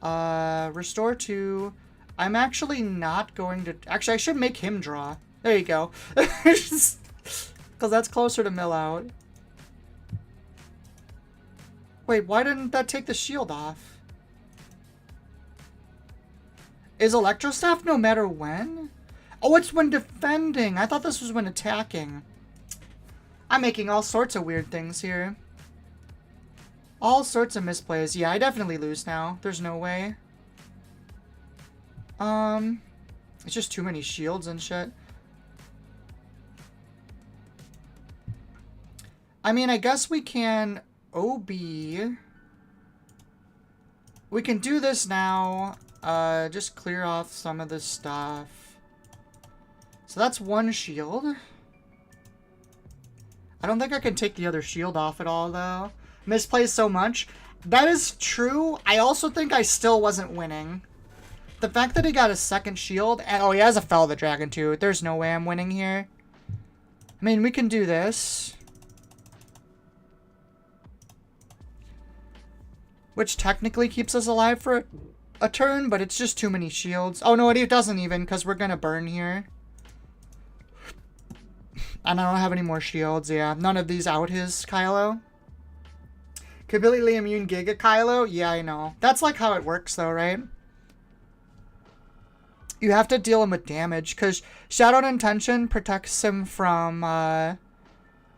Restore 2. I'm actually not going to... Actually, I should make him draw. There you go. Because that's closer to mill out. Wait, why didn't that take the shield off? Is Electrostaff no matter when? Oh, it's when defending. I thought this was when attacking. I'm making all sorts of weird things here. All sorts of misplays. Yeah, I definitely lose now. There's no way. It's just too many shields and shit. I mean, I guess we can OB. We can do this now. Just clear off some of this stuff. So that's 1 shield. I don't think I can take the other shield off at all, though. Misplays so much. That is true. I also think I still wasn't winning. The fact that he got a second shield... And, oh, he has a Fell the Dragon, too. There's no way I'm winning here. I mean, we can do this. Which technically keeps us alive for a turn, but it's just too many shields. Oh, no, it doesn't even, because we're going to burn here. And I don't have any more shields, yeah. None of these out his Kylo. Completely immune Giga Kylo? Yeah, I know. That's like how it works, though, right? You have to deal him with damage, because Shadowed Intention protects him from,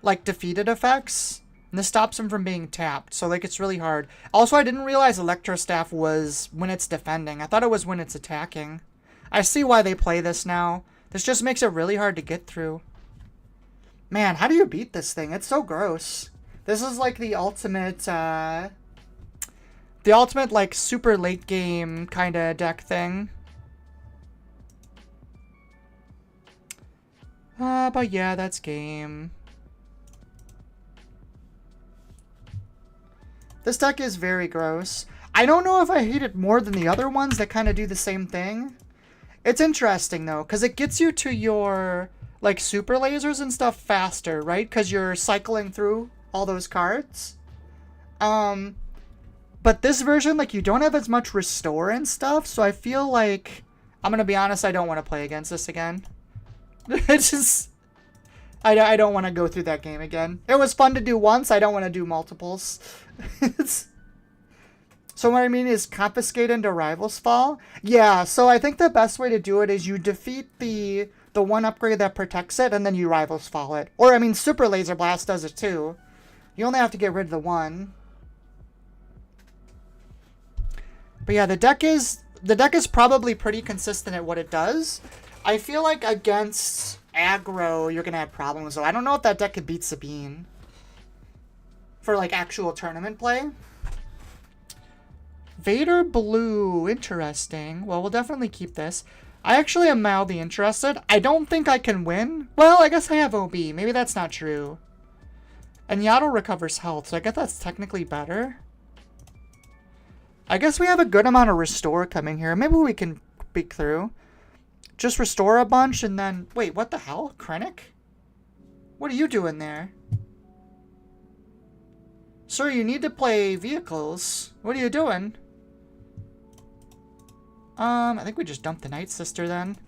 like, defeated effects. And this stops him from being tapped, so, like, it's really hard. Also, I didn't realize Electrostaff was when it's defending. I thought it was when it's attacking. I see why they play this now. This just makes it really hard to get through. Man, how do you beat this thing? It's so gross. This is, like, the ultimate, like, super late game kind of deck thing. But yeah, that's game. This deck is very gross. I don't know if I hate it more than the other ones that kind of do the same thing. It's interesting, though, because it gets you to your, like, super lasers and stuff faster, right? Because you're cycling through all those cards. But this version, like, you don't have as much restore and stuff, so I feel like, I'm gonna be honest, I don't want to play against this again. It's just, I don't want to go through that game again. It was fun to do once, I don't want to do multiples. So what I mean is confiscate into Rivals Fall. Yeah, so I think the best way to do it is you defeat the one upgrade that protects it, and then you Rivals Fall it. Or, I mean, Super Laser Blast does it too. You only have to get rid of the one. But yeah, the deck is probably pretty consistent at what it does. I feel like against aggro, you're going to have problems, though. I don't know if that deck could beat Sabine for, like, actual tournament play. Vader Blue. Interesting. Well, we'll definitely keep this. I actually am mildly interested. I don't think I can win. Well, I guess I have OB. Maybe that's not true. And Yaddle recovers health, so I guess that's technically better. I guess we have a good amount of restore coming here. Maybe we can peek through. Just restore a bunch and then... Wait, what the hell? Krennic? What are you doing there? Sir, you need to play vehicles. What are you doing? I think we just dumped the Night Sister then.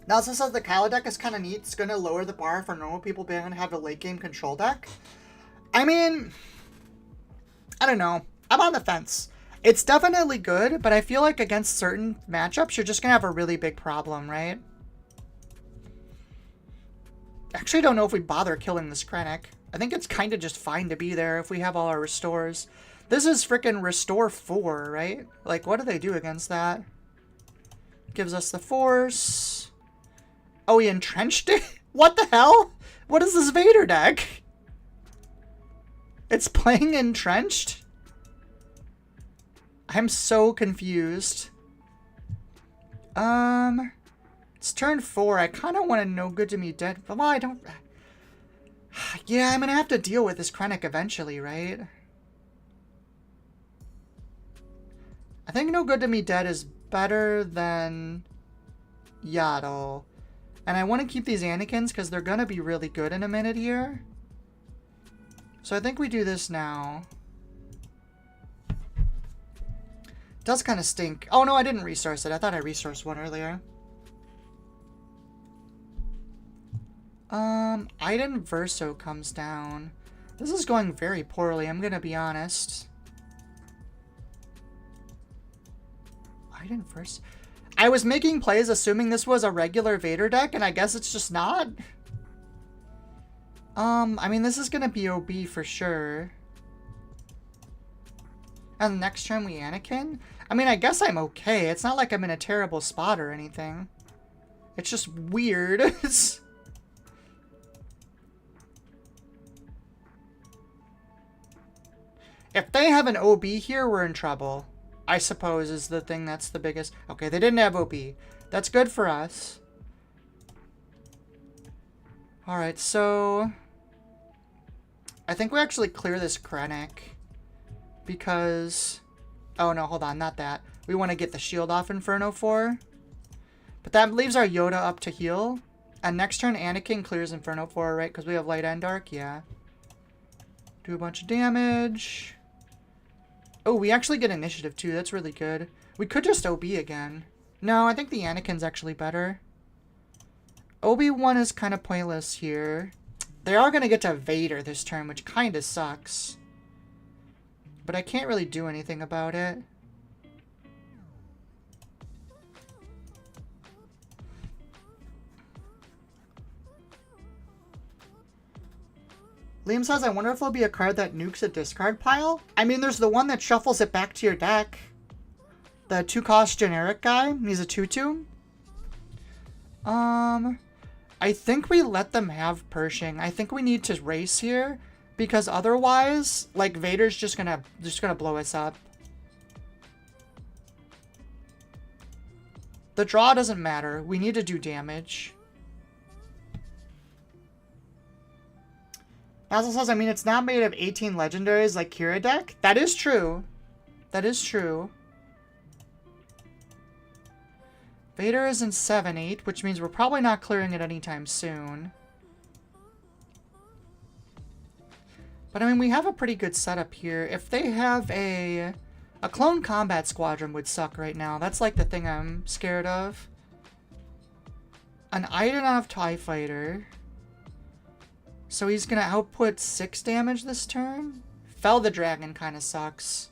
Now, this says the Kylo deck is kind of neat. It's going to lower the bar for normal people being able to have a late game control deck. I mean, I don't know. I'm on the fence. It's definitely good, but I feel like against certain matchups, you're just going to have a really big problem, right? Actually, I don't know if we bother killing this Krennic. I think it's kind of just fine to be there if we have all our restores. This is freaking Restore 4, right? Like, what do they do against that? Gives us the Force. Oh, he entrenched it? What the hell? What is this Vader deck? It's playing entrenched? I'm so confused. It's turn 4. I kind of want to know good to me dead. Well, I don't... Yeah, I'm going to have to deal with this Krennic eventually, right? I think no good to me dead is better than Yaddle. And I want to keep these Anakins because they're going to be really good in a minute here. So I think we do this now. It does kind of stink. Oh, no, I didn't resource it. I thought I resourced one earlier. Iden Verso comes down. This is going very poorly, I'm gonna be honest. Iden Verso. I was making plays assuming this was a regular Vader deck, and I guess it's just not. I mean, this is gonna be OB for sure. And next turn we Anakin? I mean, I guess I'm okay. It's not like I'm in a terrible spot or anything. It's just weird. If they have an OB here, we're in trouble. I suppose is the thing that's the biggest. Okay, they didn't have OB. That's good for us. Alright, so... I think we actually clear this Krennic. Because... Oh no, hold on, not that. We want to get the shield off Inferno 4. But that leaves our Yoda up to heal. And next turn, Anakin clears Inferno for her, right? Because we have Light and Dark, yeah. Do a bunch of damage. Oh, we actually get initiative too. That's really good. We could just OB again. No, I think the Anakin's actually better. OB1 is kind of pointless here. They are going to get to Vader this turn, which kind of sucks. But I can't really do anything about it. Liam says, I wonder if there'll be a card that nukes a discard pile? I mean, there's the one that shuffles it back to your deck. The 2-cost generic guy. He's a 2-2. I think we let them have Pershing. I think we need to race here. Because otherwise, like, Vader's just gonna blow us up. The draw doesn't matter. We need to do damage. Basil says, I mean, it's not made of 18 legendaries like Kira deck. That is true. That is true. Vader is in 7-8, which means we're probably not clearing it anytime soon. But, I mean, we have a pretty good setup here. If they have a clone combat squadron would suck right now. That's, like, the thing I'm scared of. An Idenov TIE Fighter. So he's going to output 6 damage this turn? Fell the Dragon kind of sucks.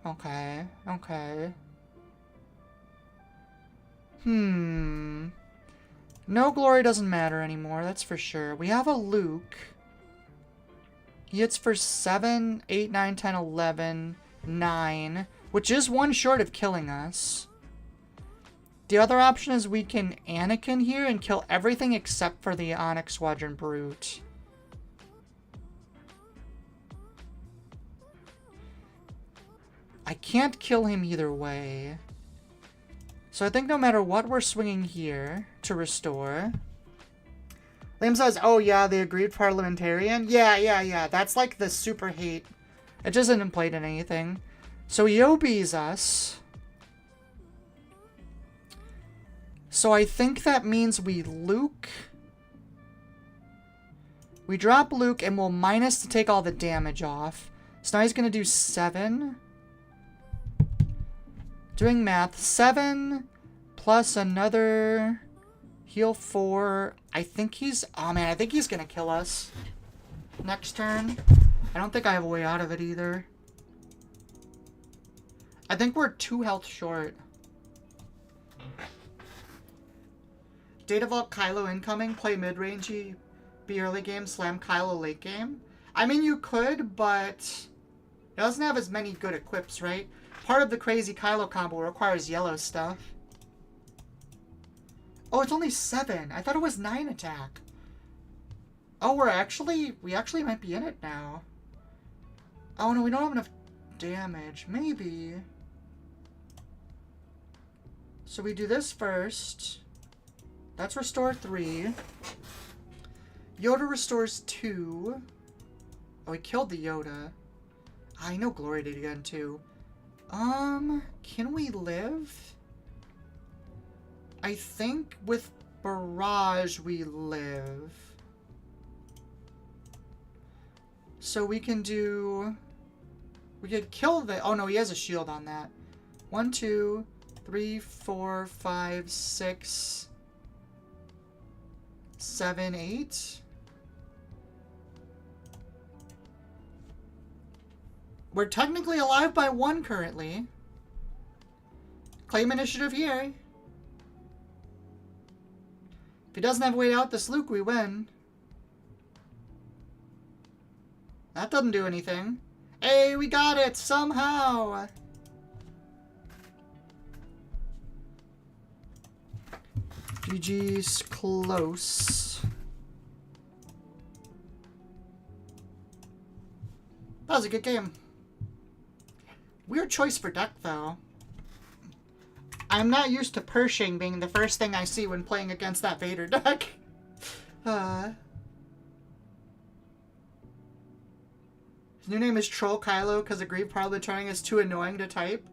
Okay, okay. No glory doesn't matter anymore, that's for sure. We have a Luke. He hits for 7, 8, 9, 10, 11, 9, which is one short of killing us. The other option is we can Anakin here and kill everything except for the Onyx Squadron Brute. I can't kill him either way. So I think no matter what, we're swinging here to restore. Liam says, oh yeah, the agreed parliamentarian. Yeah. That's like the super hate. It just isn't played in anything. So he OBs us. So I think that means we Luke. We drop Luke and we'll minus to take all the damage off. So now he's going to do 7. Doing math. 7 plus another heal 4. I think he's... Oh man, I think he's going to kill us next turn. I don't think I have a way out of it either. I think we're 2 health short. Data Vault Kylo incoming. Play mid-rangey. Be early game. Slam Kylo late game. I mean, you could, but it doesn't have as many good equips, right? Part of the crazy Kylo combo requires yellow stuff. Oh, it's only 7. I thought it was 9 attack. Oh, we actually might be in it now. Oh no, we don't have enough damage. Maybe. So we do this first. That's restore 3. Yoda restores 2. Oh, he killed the Yoda. I know Glory did again too. Can we live? I think with Barrage we live. So we can do... We could kill the... Oh no, he has a shield on that. 1, 2, 3, 4, 5, 6, 7, 8. We're technically alive by 1 currently. Claim initiative here. If he doesn't have a way out this Luke, we win. That doesn't do anything. Hey, we got it somehow. GG's close. That was a good game. Weird choice for deck, though. I'm not used to Pershing being the first thing I see when playing against that Vader deck. His new name is Troll Kylo because Aggrieved Parliamentarian is too annoying to type.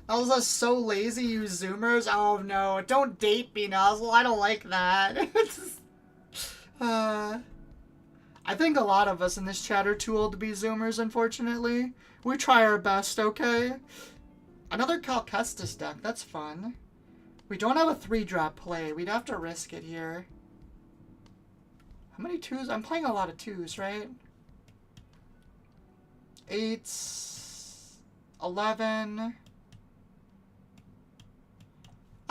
Elsa's so lazy, you zoomers. Oh no, don't date me, Nozzle. I don't like that. I think a lot of us in this chat are too old to be zoomers, unfortunately. We try our best, okay? Another Cal Kestis deck. That's fun. We don't have a 3-drop play. We'd have to risk it here. How many 2s? I'm playing a lot of 2s, right? 8, 11.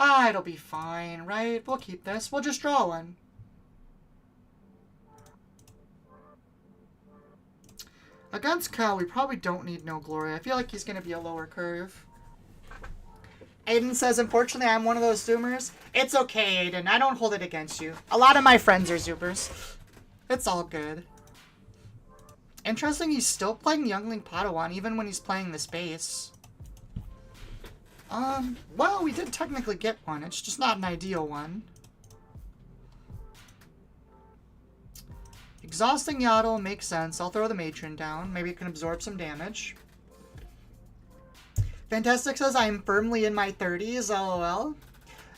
Ah, it'll be fine, right? We'll keep this. We'll just draw one. Against Cal, we probably don't need No Glory. I feel like he's going to be a lower curve. Aiden says, unfortunately, I'm one of those Zoomers. It's okay, Aiden. I don't hold it against you. A lot of my friends are Zoomers. It's all good. Interesting, he's still playing Youngling Padawan even when he's playing the space. Well, we did technically get one. It's just not an ideal one. Exhausting Yaddle makes sense. I'll throw the Matron down. Maybe it can absorb some damage. Fantastic says, I'm firmly in my 30s, lol.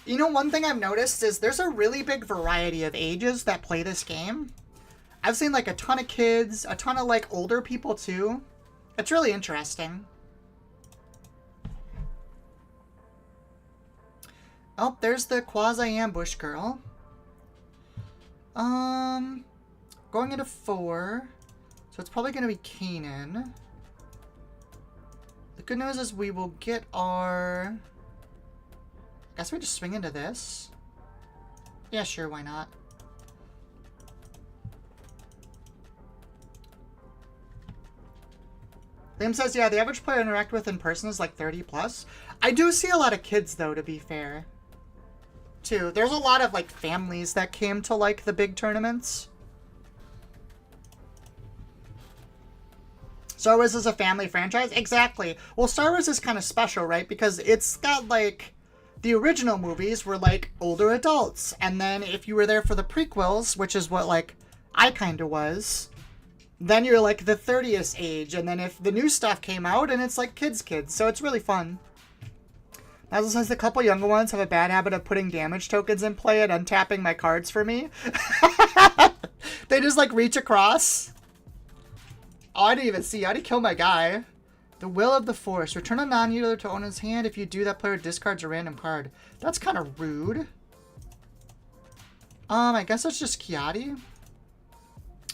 You know, one thing I've noticed is there's a really big variety of ages that play this game. I've seen, like, a ton of kids, a ton of, like, older people, too. It's really interesting. Oh, there's the quasi-ambush girl. Going into 4. So it's probably going to be Kanan. The good news is we will get our... I guess we just swing into this. Yeah, sure, why not? Liam says, yeah, the average player I interact with in person is like 30 plus. I do see a lot of kids, though, to be fair. Too. There's a lot of, like, families that came to, like, the big tournaments. Star Wars is a family franchise? Exactly. Well, Star Wars is kind of special, right? Because it's got, like, the original movies were, like, older adults. And then if you were there for the prequels, which is what, like, I kind of was, then you're, like, the 30th age. And then if the new stuff came out, and it's, like, kids. So it's really fun. Mazel says the couple younger ones have a bad habit of putting damage tokens in play and untapping my cards for me. They just, like, reach across. Oh, I didn't even see. I didn't kill my guy. The Will of the Force. Return a non-user to owner's hand. If you do, that player discards a random card. That's kind of rude. I guess it's just Kiadi.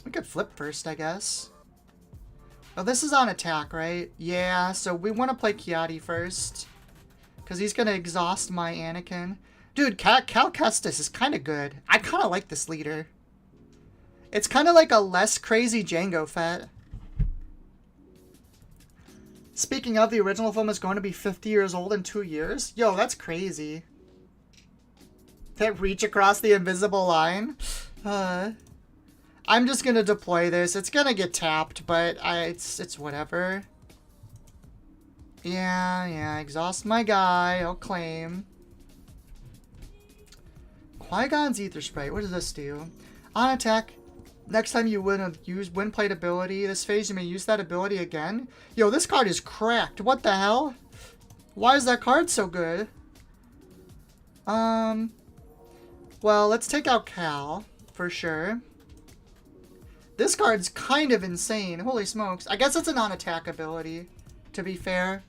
We could flip first, I guess. Oh, this is on attack, right? Yeah, so we want to play Kiadi first. Because he's going to exhaust my Anakin. Dude, Cal Kestis is kind of good. I kind of like this leader. It's kind of like a less crazy Jango Fett. Speaking of, the original film is going to be 50 years old in 2 years. Yo, that's crazy. That reach across the invisible line. I'm just going to deploy this. It's going to get tapped, but it's whatever. Yeah, exhaust my guy. I'll claim. Qui-Gon's Ether Sprite. What does this do? On attack, next time you win played ability this phase, you may use that ability again. Yo, this card is cracked. What the hell? Why is that card so good? Well, let's take out Cal, for sure. This card's kind of insane. Holy smokes. I guess it's a non-attack ability, to be fair.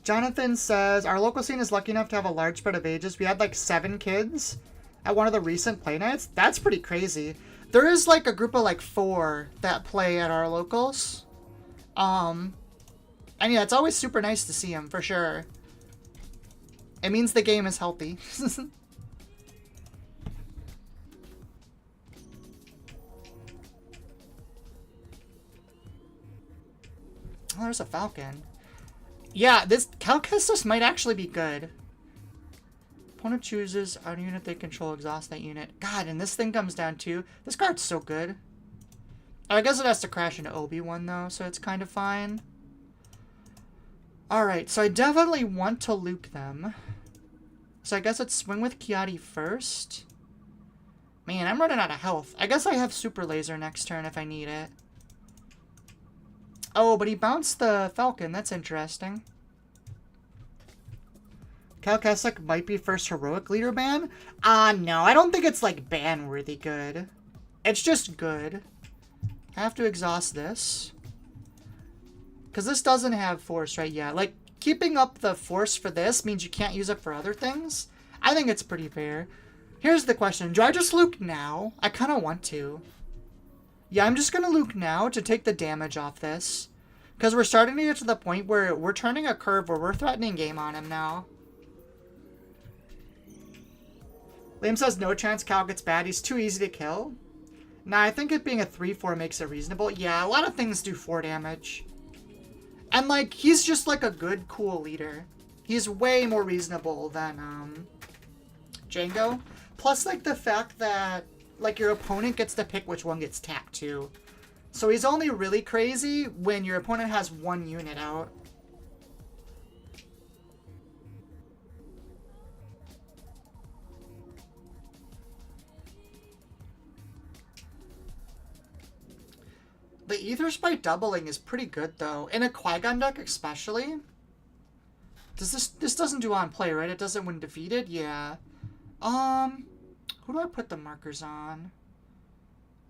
Jonathan says, our local scene is lucky enough to have a large spread of ages. We had like 7 kids at one of the recent play nights. That's pretty crazy. There is like a group of like 4 that play at our locals. And yeah, it's always super nice to see them, for sure. It means the game is healthy. Oh, there's a Falcon. Yeah, this Cal Kestis might actually be good. Opponent chooses a unit they control, exhaust that unit. God, and this thing comes down to... This card's so good. I guess it has to crash into Obi-Wan, though, so it's kind of fine. Alright, so I definitely want to Luke them. So I guess let's swing with Kiadi first. Man, I'm running out of health. I guess I have Super Laser next turn if I need it. Oh, but he bounced the Falcon. That's interesting. Cal Keswick might be first heroic leader ban? No. I don't think it's, like, ban-worthy good. It's just good. I have to exhaust this. Because this doesn't have force, right? Yeah, like, keeping up the force for this means you can't use it for other things. I think it's pretty fair. Here's the question. Do I just Luke now? I kind of want to. Yeah, I'm just going to Luke now to take the damage off this. Because we're starting to get to the point where we're turning a curve where we're threatening game on him now. Liam says no chance Cal gets bad. He's too easy to kill. Nah, I think it being a 3-4 makes it reasonable. Yeah, a lot of things do 4 damage. And, like, he's just, like, a good, cool leader. He's way more reasonable than, Django. Plus, like, the fact that, like, your opponent gets to pick which one gets tapped to. So he's only really crazy when your opponent has 1 unit out. The Ether Sprite doubling is pretty good, though. In a Qui-Gon deck, especially. Does this doesn't do on play, right? It doesn't when defeated? Yeah. Who do I put the markers on?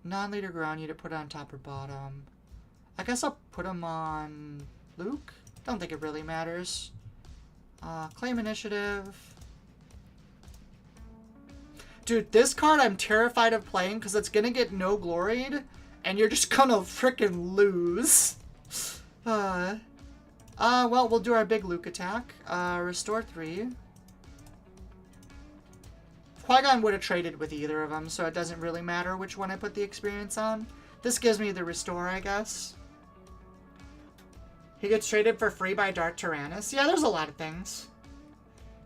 Non-leader ground, you to put it on top or bottom. I guess I'll put them on Luke. Don't think it really matters. Claim initiative. Dude, this card I'm terrified of playing because it's gonna get no gloried. And you're just gonna frickin' lose. Well, we'll do our big Luke attack. Restore 3. Qui-Gon would have traded with either of them, so it doesn't really matter which one I put the experience on. This gives me the restore, I guess. He gets traded for free by Dark Tyrannus. Yeah, there's a lot of things.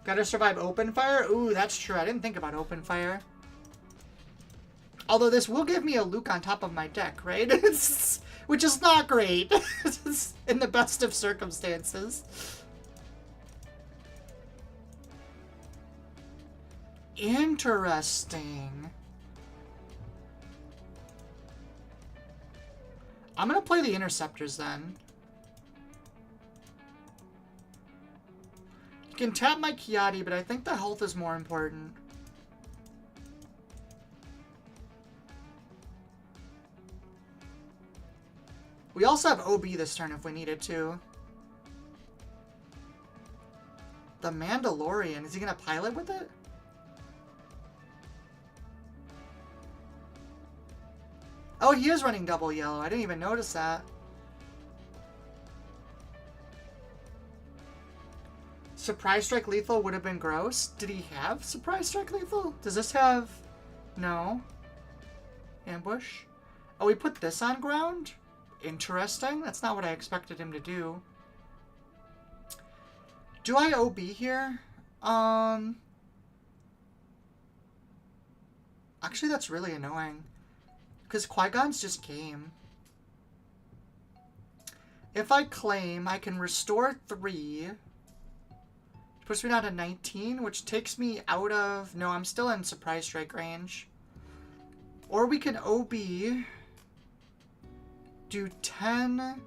Gotta survive open fire? Ooh, that's true. I didn't think about open fire. Although this will give me a Luke on top of my deck, right? Which is not great. In the best of circumstances. Interesting. I'm going to play the Interceptors then. You can tap my Kiadi, but I think the health is more important. We also have OB this turn if we needed to. The Mandalorian. Is he going to pilot with it? Oh, he is running double yellow. I didn't even notice that. Surprise Strike Lethal would have been gross. Did he have Surprise Strike Lethal? Does this have... No. Ambush. Oh, we put this on ground? Interesting. That's not what I expected him to do. Do I OB here? Actually, that's really annoying. Because Qui-Gon's just game. If I claim, I can restore 3. Puts me down to 19, which takes me out of... No, I'm still in Surprise Strike range. Or we can OB... Do 10...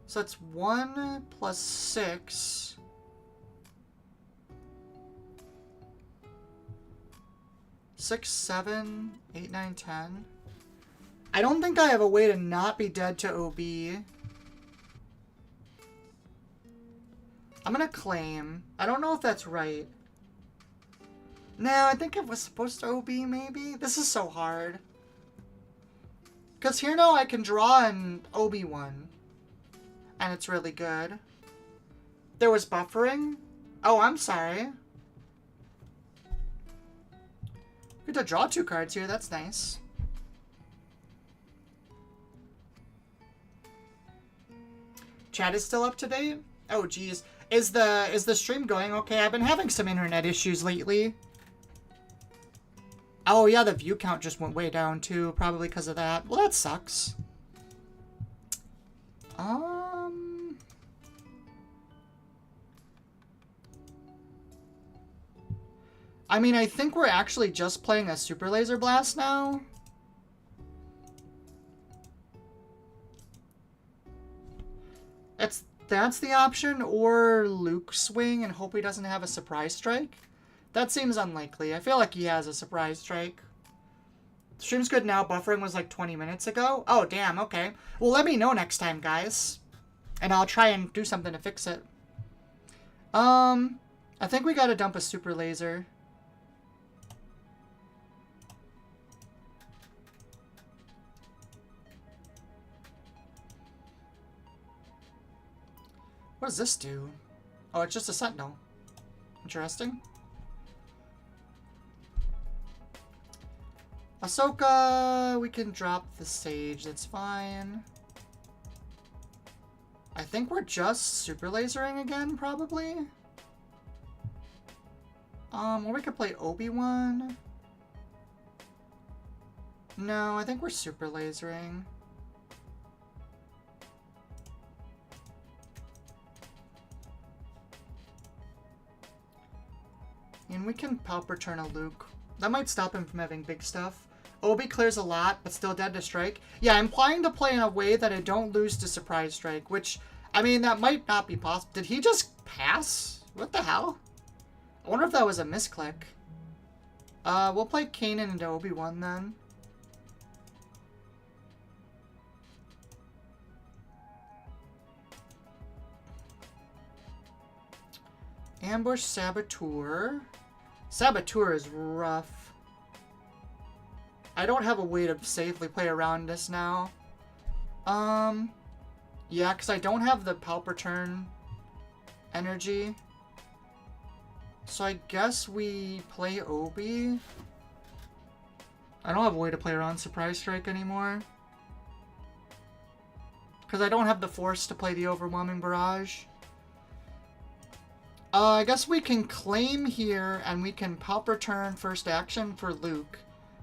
So that's 1 plus 6... 6, 7, 8, 9, 10... I don't think I have a way to not be dead to OB. I'm gonna claim. I don't know if that's right. No, I think it was supposed to OB, maybe? This is so hard. Because here now I can draw an OB1. And it's really good. There was buffering? Oh, I'm sorry. We get to draw 2 cards here, that's nice. Chat is still up to date? Oh, geez. Is the stream going okay? I've been having some internet issues lately. Oh, yeah, the view count just went way down, too. Probably because of that. Well, that sucks. I mean, I think we're actually just playing a Super Laser Blast now. That's the option, or Luke swing and hope he doesn't have a surprise strike. That seems unlikely. I feel like he has a surprise strike. Stream's good now. Buffering was like 20 minutes ago. Oh, damn. Okay. Well, let me know next time, guys. And I'll try and do something to fix it. I think we gotta dump a super laser. What does this do? Oh, it's just a sentinel. Interesting. Ahsoka, we can drop the sage. That's fine. I think we're just super lasering again, probably. Or we could play Obi-Wan. No, I think we're super lasering. And we can Palp return a Luke. That might stop him from having big stuff. Obi clears a lot, but still dead to strike. Yeah, I'm planning to play in a way that I don't lose to surprise strike, which, I mean, that might not be possible. Did he just pass? What the hell? I wonder if that was a misclick. We'll play Kanan into Obi-Wan then. Ambush Saboteur. Saboteur is rough. I don't have a way to safely play around this now. Yeah, because I don't have the Palp return energy. So I guess we play Obi. I don't have a way to play around Surprise Strike anymore. Because I don't have the Force to play the Overwhelming Barrage. I guess we can claim here, and we can Palp return first action for Luke.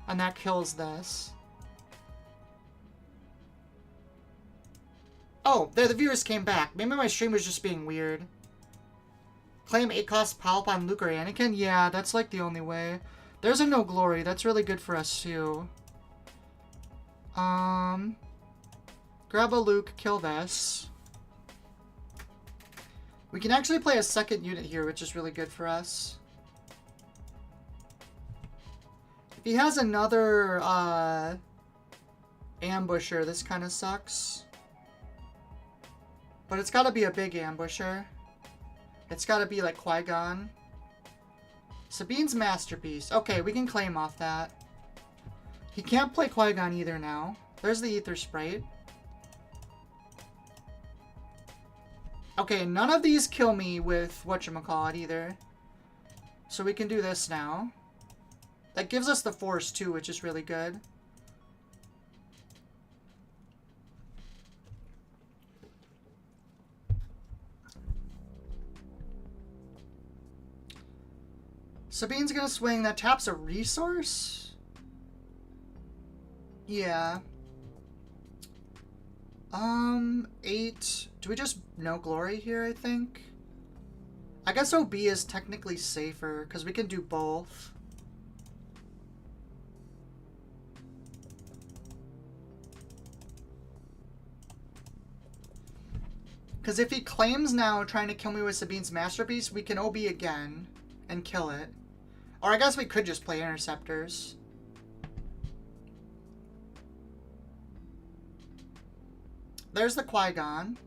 And that kills this. Oh, there, the viewers came back. Maybe my stream was just being weird. Claim 8-cost Palp on Luke or Anakin? Yeah, that's like the only way. There's a no glory. That's really good for us too. Grab a Luke, kill this. We can actually play a second unit here, which is really good for us. If he has another ambusher, this kind of sucks. But it's got to be a big ambusher. It's got to be like Qui-Gon. Sabine's Masterpiece. Okay, we can claim off that. He can't play Qui-Gon either now. There's the Ether Sprite. Okay, none of these kill me with whatchamacallit either. So we can do this now. That gives us the Force too, which is really good. Sabine's gonna swing. That taps a resource? Yeah. 8. Do we just no glory here, I think? I guess OB is technically safer, because we can do both. Because if he claims now trying to kill me with Sabine's Masterpiece, we can OB again and kill it. Or I guess we could just play Interceptors. There's the Qui-Gon.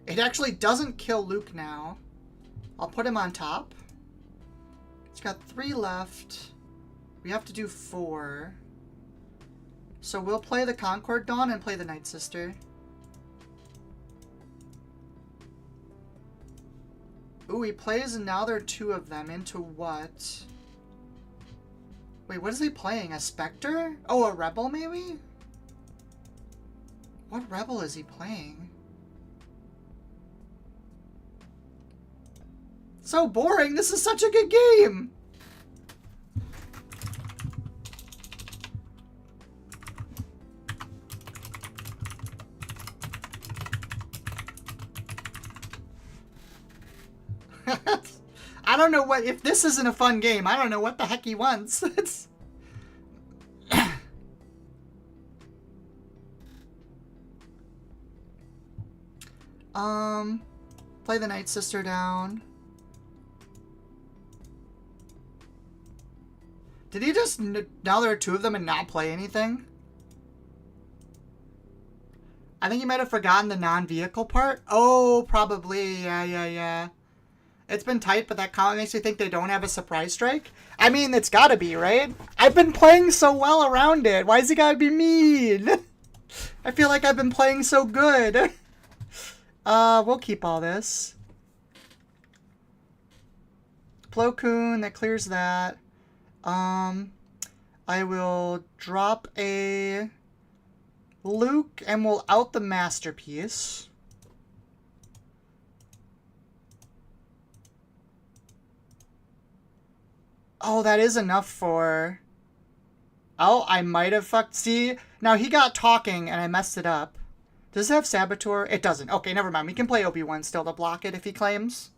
It actually doesn't kill Luke now. I'll put him on top. It's got 3 left. We have to do 4. So we'll play the Concord Dawn and play the Night Sister. Ooh, he plays and now there are 2 of them. Into what? Wait, what is he playing? A Spectre? Oh, a Rebel maybe? What Rebel is he playing? So boring! This is such a good game! I don't know what... If this isn't a fun game, I don't know what the heck he wants. It's... Play the Night Sister down. Did he just, now there are two of them and not play anything? I think he might have forgotten the non-vehicle part. Oh, probably. Yeah. It's been tight, but that comment makes me think they don't have a surprise strike. I mean, it's gotta be, right? I've been playing so well around it. Why is he gotta be mean? I feel like I've been playing so good. We'll keep all this. Plo Koon, that clears that. I will drop a Luke and we'll out the Masterpiece. Oh, that is enough for... Oh, I might have fucked... See, now he got talking and I messed it up. Does it have Saboteur? It doesn't. Okay, never mind. We can play Obi-Wan still to block it if he claims.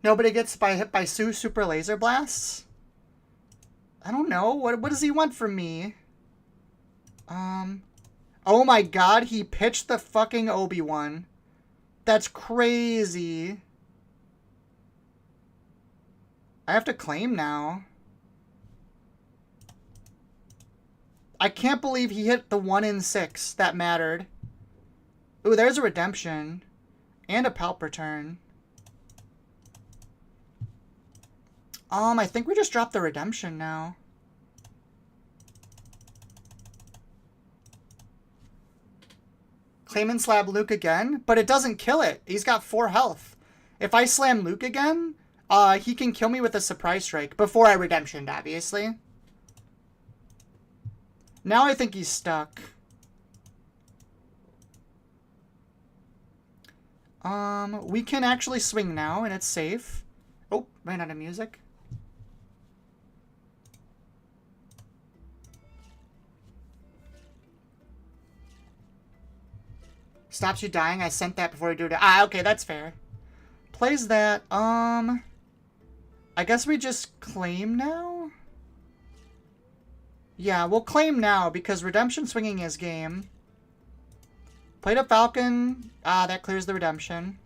Nobody gets hit by Super Laser Blasts? I don't know. What does he want from me? Oh my god, he pitched the fucking Obi-Wan. That's crazy. I have to claim now. I can't believe he hit the 1 in 6 that mattered. Ooh, there's a redemption. And a palp return. I think we just dropped the redemption now. Claim and slab Luke again, but it doesn't kill it. He's got 4 health. If I slam Luke again, he can kill me with a surprise strike before I redemptioned, obviously. Now I think he's stuck. We can actually swing now, and it's safe. Oh, ran out of music. Stops you dying. I sent that before you do it. Ah, okay, that's fair. Plays that. I guess we just claim now? Yeah, we'll claim now because redemption swinging is game. Played a Falcon. Ah, that clears the redemption.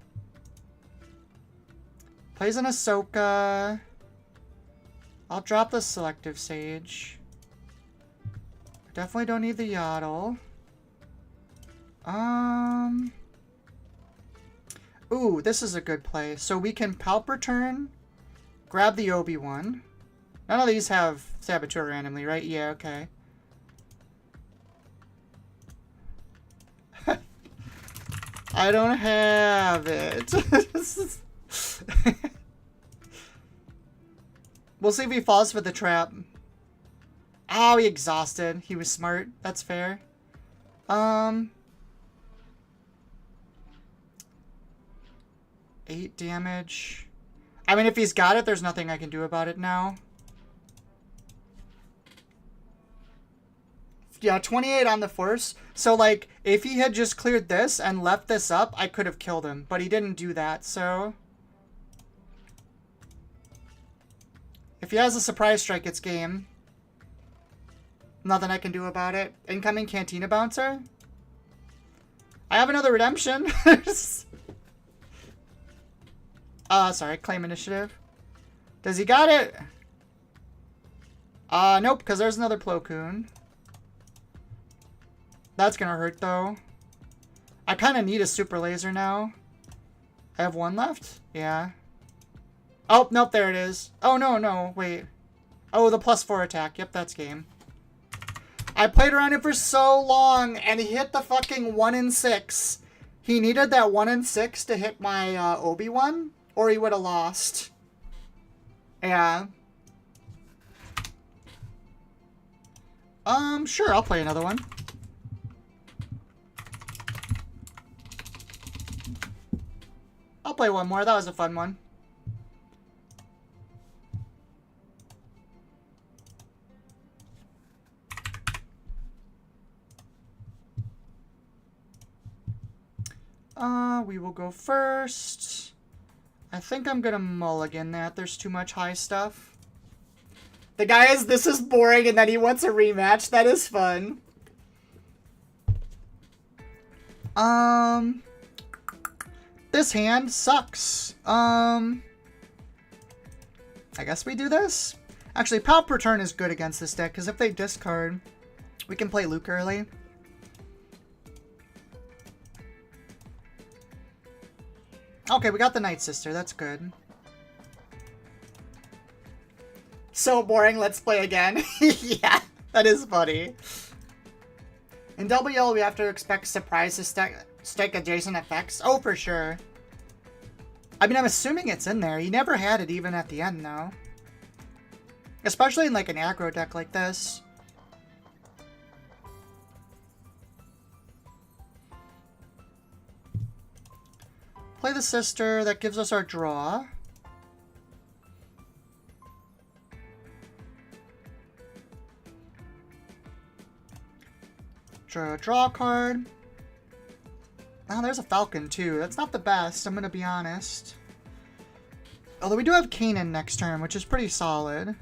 Plays an Ahsoka. I'll drop the Selective Sage. Definitely don't need the Yaddle. Ooh, this is a good play. So we can palp return, grab the Obi-Wan. None of these have Saboteur randomly, right? Yeah, okay. I don't have it. We'll see if he falls for the trap. Oh, he exhausted. He was smart. That's fair. 8 damage. I mean, if he's got it, there's nothing I can do about it now. Yeah, 28 on the Force. So, like, if he had just cleared this and left this up, I could have killed him. But he didn't do that, so... If he has a surprise strike, it's game. Nothing I can do about it. Incoming Cantina Bouncer. I have another redemption. Sorry, claim initiative. Does he got it? Nope, because there's another Plo Koon. That's gonna hurt, though. I kind of need a super laser now. I have 1 left? Yeah. Oh, nope, there it is. Oh, no, wait. Oh, the +4 attack. Yep, that's game. I played around it for so long, and he hit the fucking 1 in 6. He needed that 1 in 6 to hit my Obi-Wan, or he would have lost. Yeah. Sure, I'll play another one. I'll play one more. That was a fun one. We will go first. I think I'm gonna mulligan that. There's too much high stuff. The guy is, this is boring, and then he wants a rematch. That is fun. this hand sucks. I guess we do this. Actually, Palp Return is good against this deck, because if they discard, we can play Luke early. Okay, we got the Night Sister. That's good. So boring. Let's play again. Yeah, that is funny. In WL, we have to expect surprises stick adjacent effects. Oh, for sure. I mean, I'm assuming it's in there. He never had it even at the end, though. Especially in, like, an aggro deck like this. Play the Sister. That gives us our draw. Draw a card. Oh, there's a Falcon, too. That's not the best, I'm going to be honest. Although we do have Kanan next turn, which is pretty solid.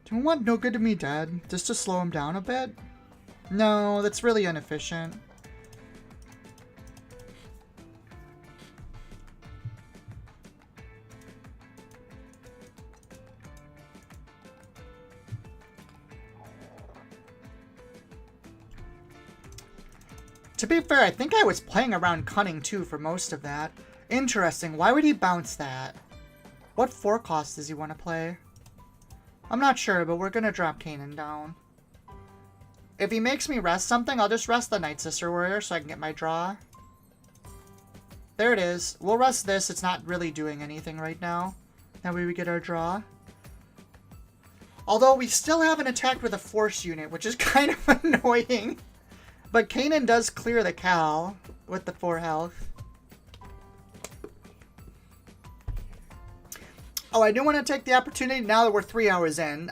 Do we want No Good to Me Dead? Just to slow him down a bit? No, that's really inefficient. To be fair, I think I was playing around Cunning too for most of that. Interesting. Why would he bounce that? What 4 cost does he want to play? I'm not sure, but we're going to drop Kanan down. If he makes me rest something, I'll just rest the Night Sister Warrior so I can get my draw. There it is. We'll rest this. It's not really doing anything right now. That way we get our draw. Although we still haven't attacked with a Force unit, which is kind of annoying. But Kanan does clear the Cal with the 4 health. Oh, I do want to take the opportunity now that we're 3 hours in.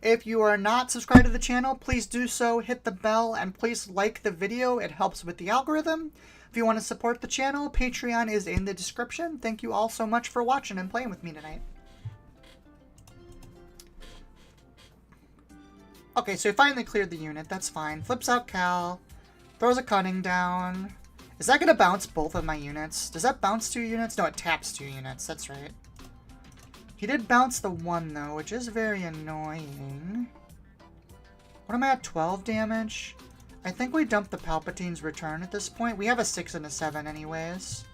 If you are not subscribed to the channel, please do so. Hit the bell and please like the video. It helps with the algorithm. If you want to support the channel, Patreon is in the description. Thank you all so much for watching and playing with me tonight. Okay, so he finally cleared the unit. That's fine. Flips out Cal. Throws a Cunning down. Is that going to bounce both of my units? Does that bounce 2 units? No, it taps 2 units. That's right. He did bounce the 1, though, which is very annoying. What am I at? 12 damage? I think we dumped the Palpatine's Return at this point. We have a 6 and a 7 anyways.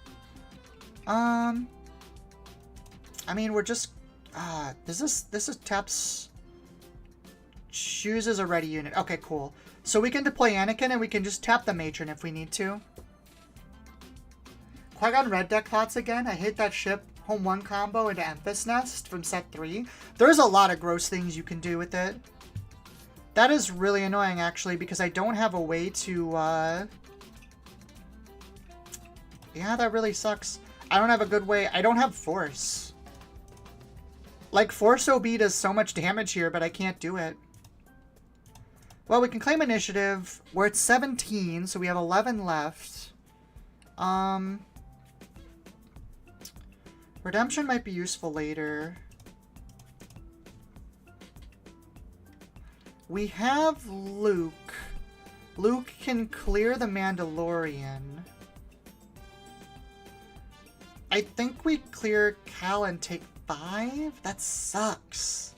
I mean, we're just... this is taps... Chooses a ready unit. Okay, cool. So we can deploy Anakin and we can just tap the Matron if we need to. Qui-Gon Red deck thoughts again. I hate that ship Home 1 combo into Emphas Nest from set 3. There's a lot of gross things you can do with it. That is really annoying, actually, because I don't have a way to, yeah, that really sucks. I don't have a good way. I don't have Force. Like, Force OB does so much damage here, but I can't do it. Well, we can claim initiative. We're at 17, so we have 11 left. Redemption might be useful later. We have Luke. Luke can clear the Mandalorian. I think we clear Cal and take 5? That sucks.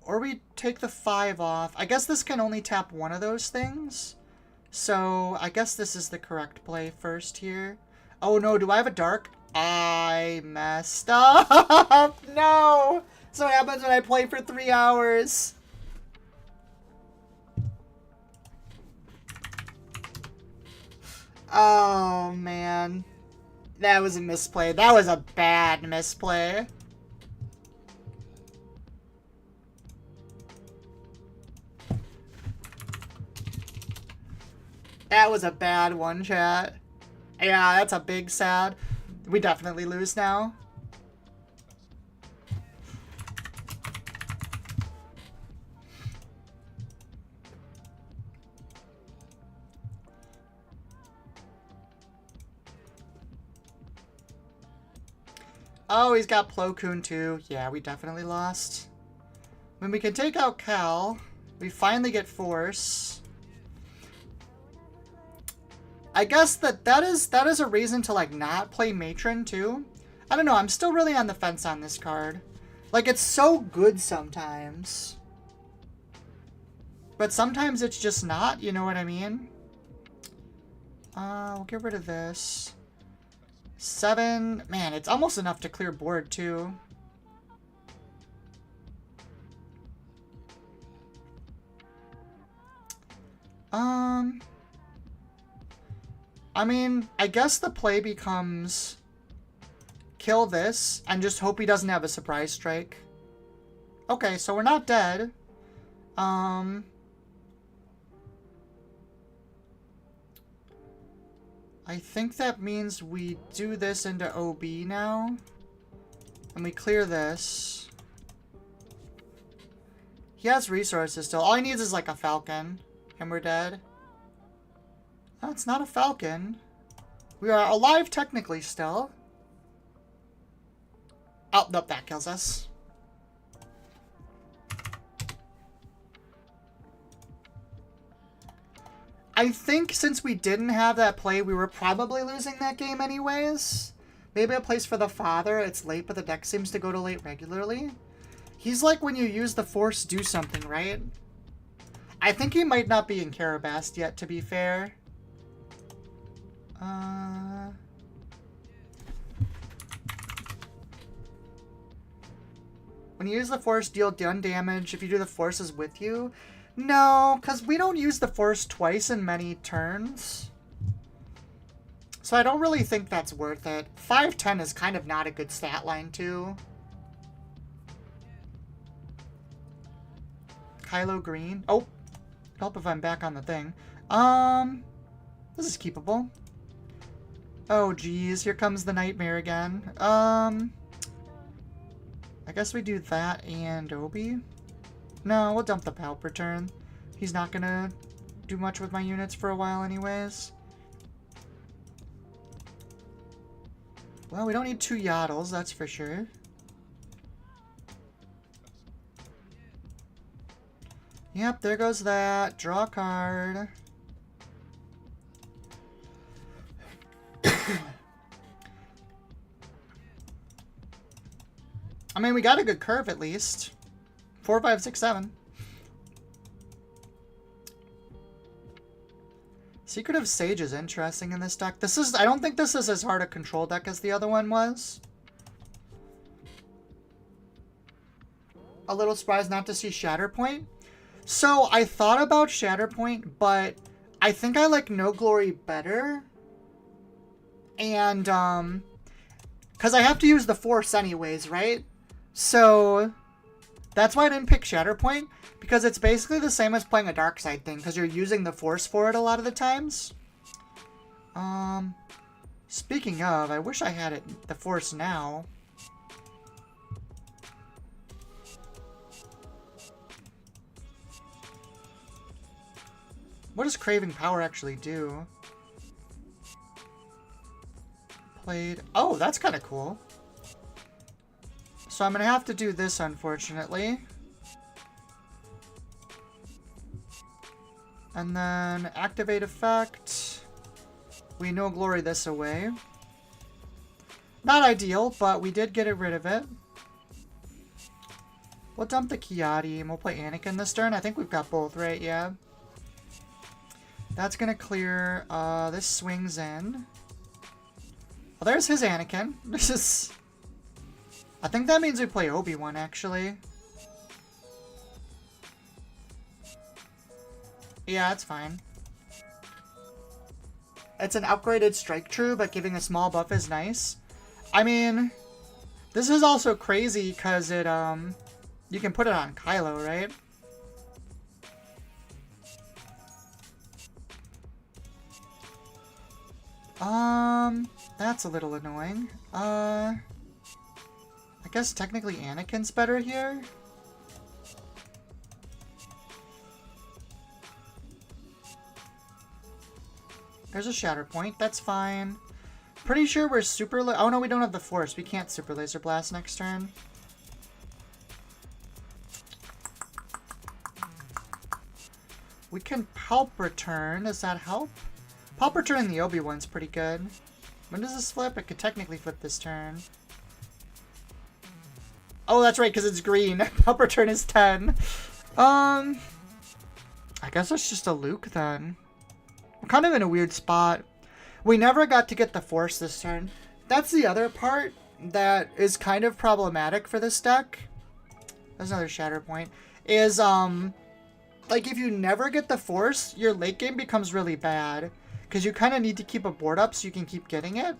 Or we take the 5 off. I guess this can only tap one of those things. So I guess this is the correct play first here. Oh no, do I have a dark? I messed up. No. So what happens when I play for 3 hours? Oh man. That was a misplay. That was a bad misplay. That was a bad one, chat. Yeah, that's a big sad. We definitely lose now. Oh, he's got Plo Koon too. Yeah, we definitely lost. When we can take out Cal, we finally get Force. I guess that is a reason to like not play Matron too. I don't know, I'm still really on the fence on this card. Like, it's so good sometimes. But sometimes it's just not, you know what I mean? We'll get rid of this. 7. Man, it's almost enough to clear board too. I mean, I guess the play becomes kill this and just hope he doesn't have a surprise strike. Okay, so we're not dead. I think that means we do this into OB now. And we clear this. He has resources still. All he needs is like a falcon. And we're dead. Oh, it's not a falcon. We are alive technically still. Oh, nope, that kills us. I think since we didn't have that play, we were probably losing that game anyways. Maybe a place for the father. It's late, but the deck seems to go to late regularly. He's like when you use the force do something, right? I think he might not be in Karabast yet, to be fair. When you use the force, deal done damage if you do the forces with you. No, because we don't use the force twice in many turns. So I don't really think that's worth it. 5-10 is kind of not a good stat line, too. Kylo Green. Oh, help if I'm back on the thing. This is keepable. Oh, geez. Here comes the nightmare again. I guess we do that and Obi. No, we'll dump the Palp return. He's not gonna do much with my units for a while anyways. Well, we don't need 2 Yaddles, that's for sure. Yep, there goes that. Draw a card. I mean, we got a good curve at least. 4, 5, 6, 7. Secret of Sage is interesting in this deck. I don't think this is as hard a control deck as the other one was. A little surprised not to see Shatterpoint. So I thought about Shatterpoint, but I think I like No Glory better. And, because I have to use the Force anyways, right? So that's why I didn't pick Shatterpoint, because it's basically the same as playing a Dark Side thing, because you're using the Force for it a lot of the times. Speaking of, I wish I had the Force now. What does Craving Power actually do? Played. Oh, that's kind of cool. So I'm going to have to do this, unfortunately. And then activate effect. We No Glory this away. Not ideal, but we did get rid of it. We'll dump the Kiadi and we'll play Anakin this turn. I think we've got both, right? Yeah. That's going to clear. This swings in. Well, there's his Anakin. This is... I think that means we play Obi-Wan, actually. Yeah, that's fine. It's an upgraded Strike True, but giving a small buff is nice. I mean, this is also crazy because it, you can put it on Kylo, right? That's a little annoying. I guess technically Anakin's better here. There's a Shatterpoint. That's fine. Pretty sure we're super... Oh, no, we don't have the Force. We can't Super Laser Blast next turn. We can Palp return. Does that help? Pauper turn in the Obi-Wan's pretty good. When does this flip? It could technically flip this turn. Oh, that's right, because it's green. Pauper turn is 10. I guess it's just a Luke then. We're kind of in a weird spot. We never got to get the Force this turn. That's the other part that is kind of problematic for this deck. There's another Shatter Point. Is, like, if you never get the Force, your late game becomes really bad. Because you kind of need to keep a board up so you can keep getting it.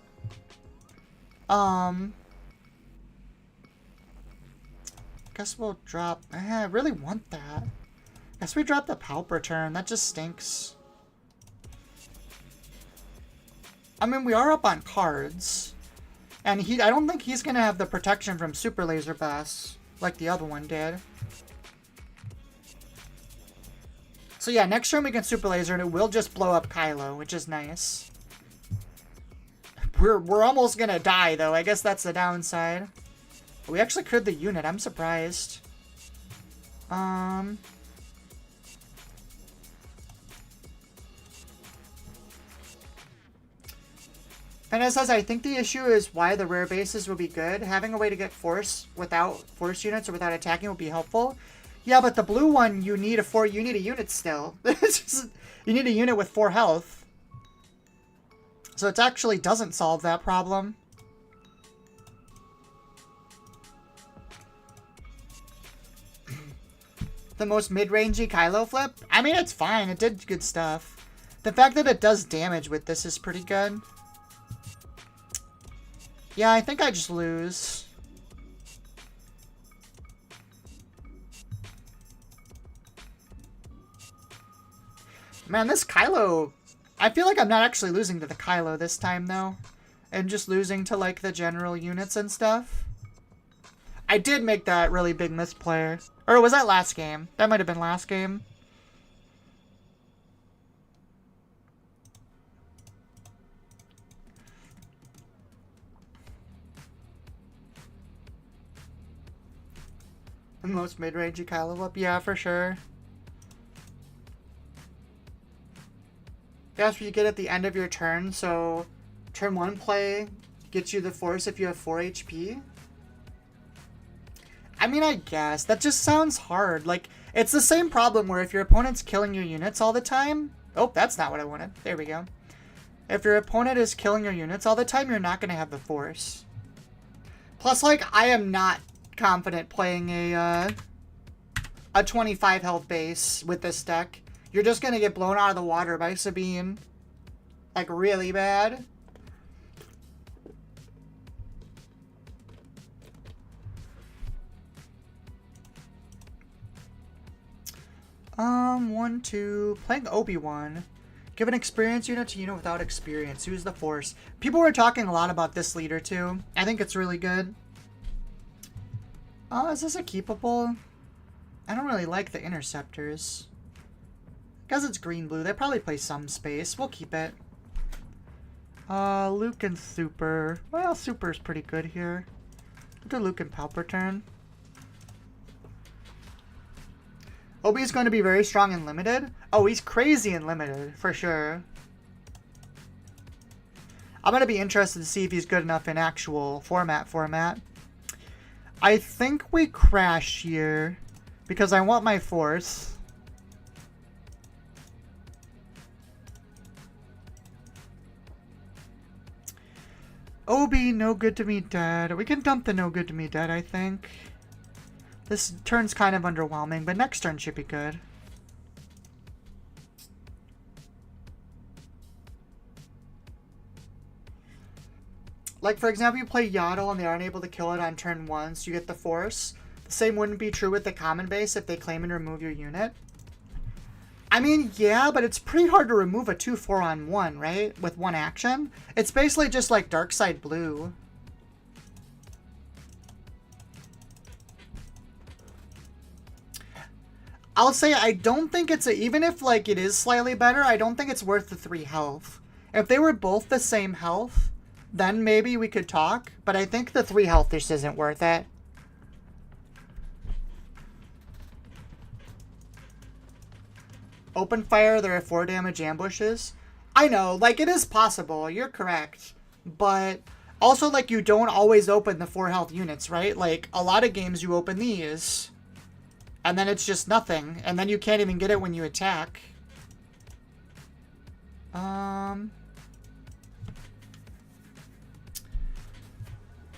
Guess we'll drop... I really want that. Guess we drop the Pauper turn. That just stinks. I mean, we are up on cards. And I don't think he's going to have the protection from Super Laser Bass like the other one did. So yeah, next turn we can Super Laser and it will just blow up Kylo, which is nice. We're almost going to die though. I guess that's the downside. We actually cleared the unit. I'm surprised. And it says, I think the issue is why the rare bases will be good. Having a way to get Force without Force units or without attacking will be helpful. Yeah, but the blue one, you need a unit still. You need a unit with 4 health. So it actually doesn't solve that problem. The most mid-rangey Kylo flip? I mean, it's fine. It did good stuff. The fact that it does damage with this is pretty good. Yeah, I think I just lose. Man, this Kylo... I feel like I'm not actually losing to the Kylo this time, though. And just losing to, like, the general units and stuff. I did make that really big misplay. Or was that last game? That might have been last game. The most mid-rangey Kylo up? Yeah, for sure. That's what you get at the end of your turn, so turn 1 play gets you the Force if you have 4 HP. I mean, I guess. That just sounds hard. Like, it's the same problem where if your opponent's killing your units all the time... Oh, that's not what I wanted. There we go. If your opponent is killing your units all the time, you're not going to have the Force. Plus, like, I am not confident playing a 25 health base with this deck. You're just going to get blown out of the water by Sabine. Like, really bad. One, two. Playing Obi-Wan. Give an experience unit to unit without experience. Use the Force. People were talking a lot about this leader, too. I think it's really good. Is this a keepable? I don't really like the Interceptors. Because it's green-blue, they probably play some space. We'll keep it. Luke and Super. Well, Super's pretty good here. We'll do Luke and Pauper turn. Obi's going to be very strong in limited. Oh, he's crazy in limited, for sure. I'm going to be interested to see if he's good enough in actual format. I think we crash here because I want my Force. Obi, no good to me dead. We can dump the no good to me dead, I think. This turn's kind of underwhelming, but next turn should be good. Like, for example, you play Yaddle and they aren't able to kill it on turn 1, so you get the Force. The same wouldn't be true with the common base if they claim and remove your unit. I mean, yeah, but it's pretty hard to remove a 2/4 on 1, right? With one action. It's basically just like Darkside Blue. I'll say I don't think it's even if like it is slightly better, I don't think it's worth the 3 health. If they were both the same health, then maybe we could talk, but I think the 3 health just isn't worth it. Open fire, there are 4 damage ambushes. I know, like, it is possible. You're correct. But also, like, you don't always open the 4 health units, right? Like, a lot of games you open these, and then it's just nothing. And then you can't even get it when you attack.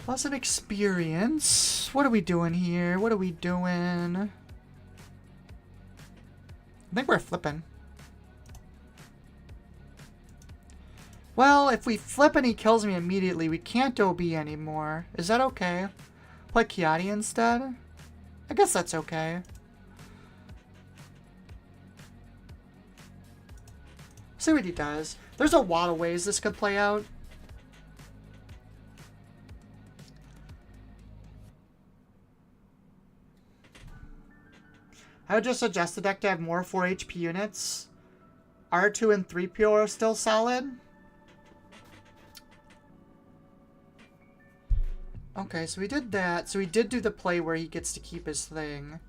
Plus an experience. What are we doing here? What are we doing? I think we're flipping. Well, if we flip and he kills me immediately, we can't OB anymore. Is that okay? Play Kiati instead? I guess that's okay. See what he does. There's a lot of ways this could play out. I would just suggest the deck to have more 4 HP units. R2 and 3PO are still solid. Okay, so we did that. So we did do the play where he gets to keep his thing.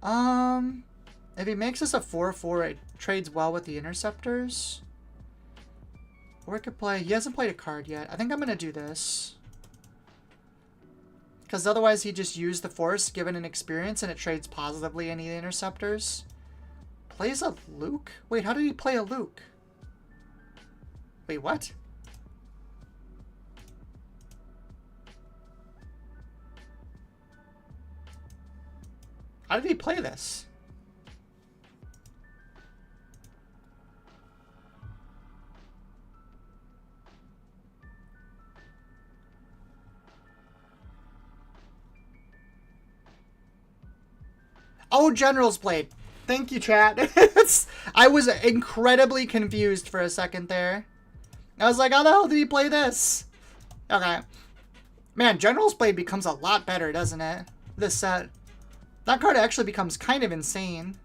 If he makes us a 4/4, it trades well with the interceptors. Or we could play... He hasn't played a card yet. I think I'm going to do this. Because otherwise he just used the force given an experience and it trades positively any interceptors. Plays a Luke? Wait, how did he play a Luke? Wait, what? How did he play this? Oh, General's Blade. Thank you, chat. I was incredibly confused for a second there. I was like, how the hell did he play this? Okay. Man, General's Blade becomes a lot better, doesn't it? This set. That card actually becomes kind of insane.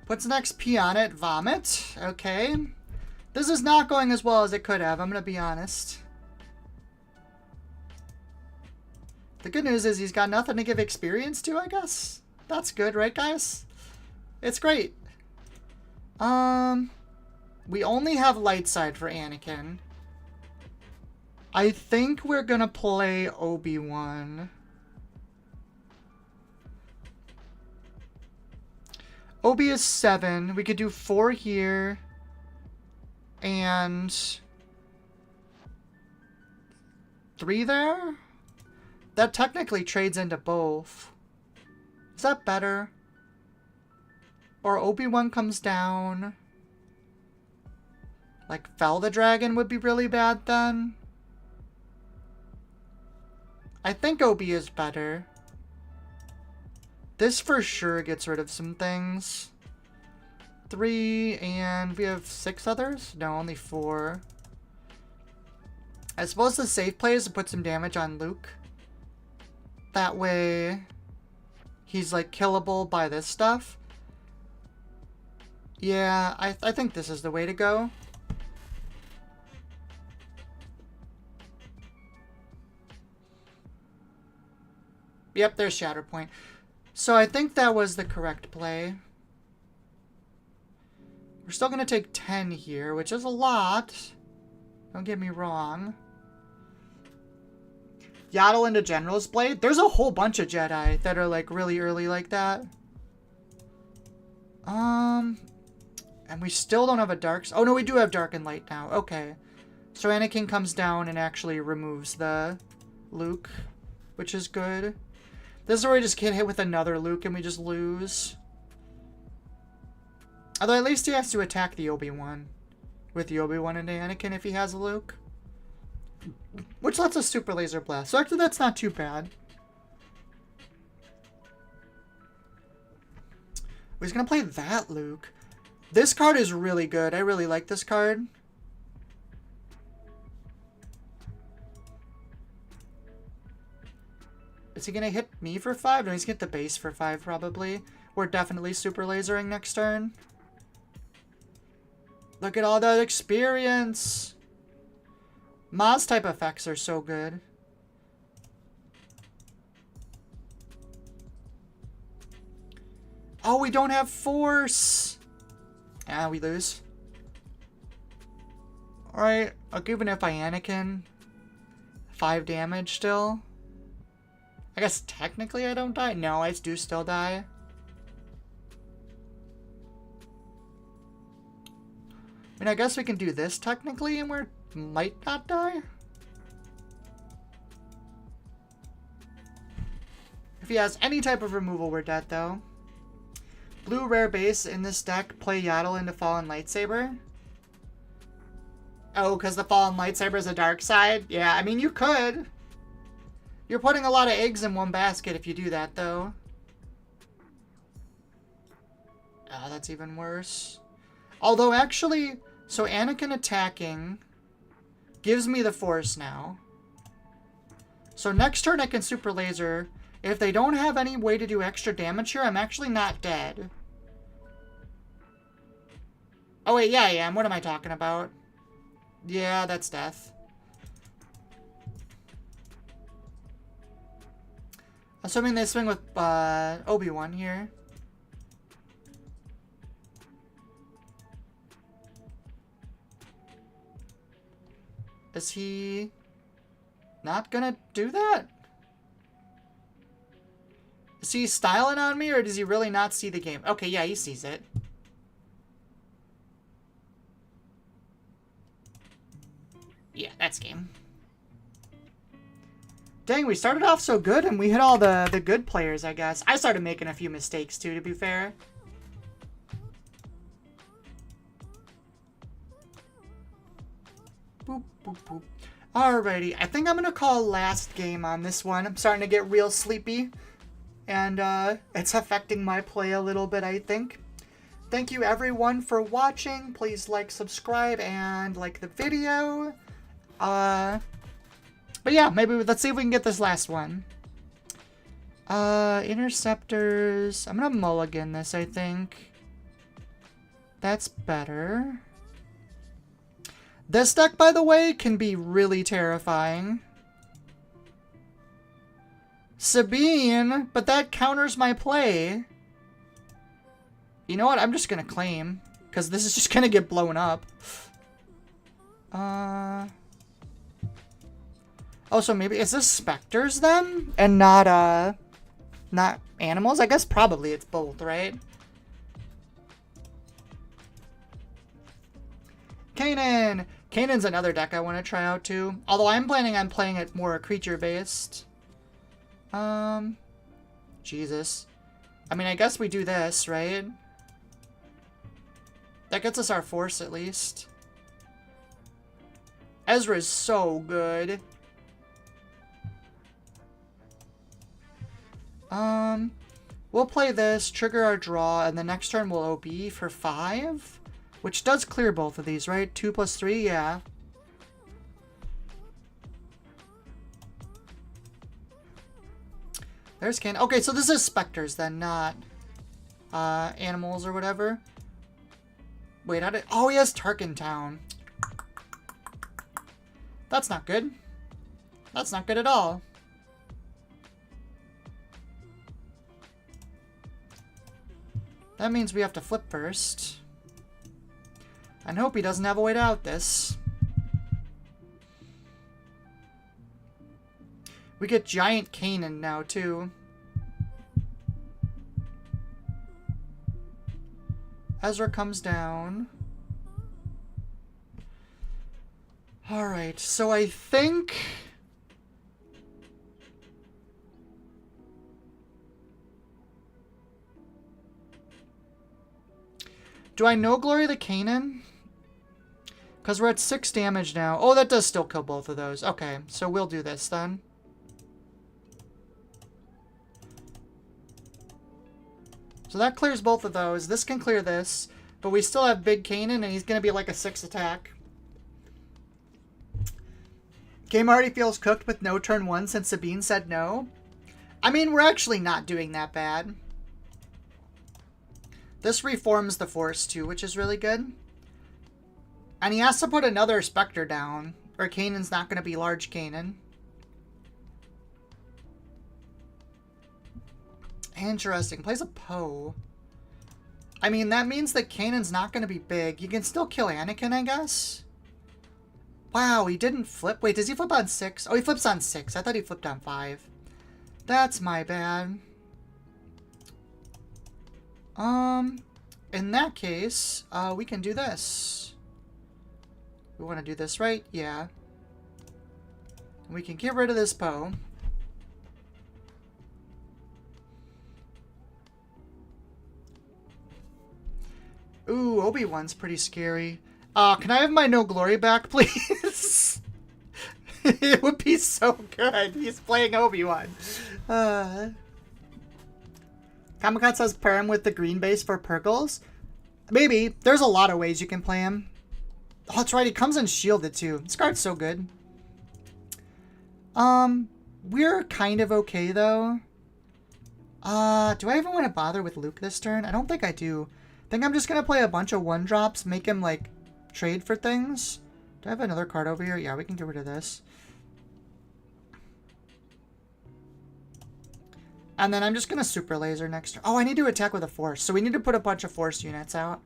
Puts an XP on it. Vomit. Okay. This is not going as well as it could have, I'm going to be honest. The good news is he's got nothing to give experience to, I guess. That's good, right, guys? It's great. We only have light side for Anakin. I think we're gonna play Obi-Wan. Obi is 7. We could do 4 here. And 3 there? That technically trades into both. Is that better? Or Obi-Wan comes down. Like, Fell the Dragon would be really bad then. I think Obi is better. This for sure gets rid of some things. 3, and we have 6 others? No, only 4. I suppose the safe play is to put some damage on Luke. That way, he's like killable by this stuff. Yeah, I think this is the way to go. Yep, there's Shatterpoint. So I think that was the correct play. We're still going to take 10 here, which is a lot. Don't get me wrong. Yaddle into General's Blade. There's a whole bunch of Jedi that are like really early like that. And we still don't have a dark... Oh, no, we do have Dark and Light now. Okay. So Anakin comes down and actually removes the Luke, which is good. This is where we just get hit with another Luke and we just lose. Although at least he has to attack the Obi-Wan. With the Obi-Wan into Anakin if he has a Luke. Which lets us Super Laser Blast. So actually that's not too bad. He's going to play that Luke. This card is really good. I really like this card. Is he going to hit me for 5? No, he's going to hit the base for 5 probably. We're definitely Super Lasering next turn. Look at all that experience. Maz type effects are so good. Oh, we don't have force. Ah, we lose. Alright, even if I anakin, 5 damage still. I guess technically I don't die. No, I do still die. I mean, I guess we can do this technically and we might not die. If he has any type of removal, we're dead though. Blue rare base in this deck, play Yaddle into Fallen Lightsaber. Oh, because the Fallen Lightsaber is a dark side? Yeah, I mean, you could. You're putting a lot of eggs in one basket if you do that, though. Oh, that's even worse. Although, actually, so Anakin attacking gives me the force now. So next turn I can super laser. If they don't have any way to do extra damage here, I'm actually not dead. Oh, wait, yeah, I am. What am I talking about? Yeah, that's death. Assuming they swing with Obi-Wan here. Is he not gonna do that? Is he styling on me, or does he really not see the game? Okay, yeah, he sees it. Yeah, that's game. Dang, we started off so good, and we hit all the good players, I guess. I started making a few mistakes, too, to be fair. Boop, boop, boop. Alrighty, I think I'm going to call last game on this one. I'm starting to get real sleepy, and it's affecting my play a little bit, I think. Thank you, everyone, for watching. Please like, subscribe, and like the video. But yeah, maybe let's see if we can get this last one. Interceptors. I'm gonna mulligan this, I think. That's better. This deck, by the way, can be really terrifying. Sabine, but that counters my play. You know what? I'm just gonna claim, because this is just gonna get blown up. Oh, so maybe, is this specters then? And not animals? I guess probably it's both, right? Kanan! Kanan's another deck I want to try out too. Although I'm planning on playing it more creature-based. Jesus. I mean, I guess we do this, right? That gets us our force at least. Ezra's so good. We'll play this, trigger our draw, and the next turn we'll OB for 5, which does clear both of these, right? 2 plus 3, yeah. There's Can. Okay, so this is specters then, not animals or whatever. Wait, how did? Oh, he has Tarkin Town. That's not good. That's not good at all. That means we have to flip first. And hope he doesn't have a way to out this. We get Giant Kanan now, too. Ezra comes down. Alright, so I think... Do I no glory the Kanan? Because we're at 6 damage now. Oh, that does still kill both of those. Okay, so we'll do this then. So that clears both of those. This can clear this. But we still have Big Kanan, and he's going to be like a 6 attack. Game already feels cooked with no turn 1 since Sabine said no. I mean, we're actually not doing that bad. This reforms the force too, which is really good. And he has to put another Spectre down, or Kanan's not going to be large Kanan. Interesting. Plays a Poe. I mean, that means that Kanan's not going to be big. You can still kill Anakin, I guess. Wow, he didn't flip. Wait, does he flip on 6? Oh, he flips on 6. I thought he flipped on 5. That's my bad. In that case, we can do this. We want to do this, right? Yeah. We can get rid of this bow. Ooh, Obi-Wan's pretty scary. Can I have my no glory back, please? It would be so good. He's playing Obi-Wan. Comic-Con says pair him with the green base for Purgles. Maybe. There's a lot of ways you can play him. Oh, that's right. He comes in shielded, too. This card's so good. We're kind of okay, though. Do I even want to bother with Luke this turn? I don't think I do. I think I'm just going to play a bunch of 1-drops, make him, like, trade for things. Do I have another card over here? Yeah, we can get rid of this. And then I'm just going to super laser next turn. Oh, I need to attack with a force. So we need to put a bunch of force units out.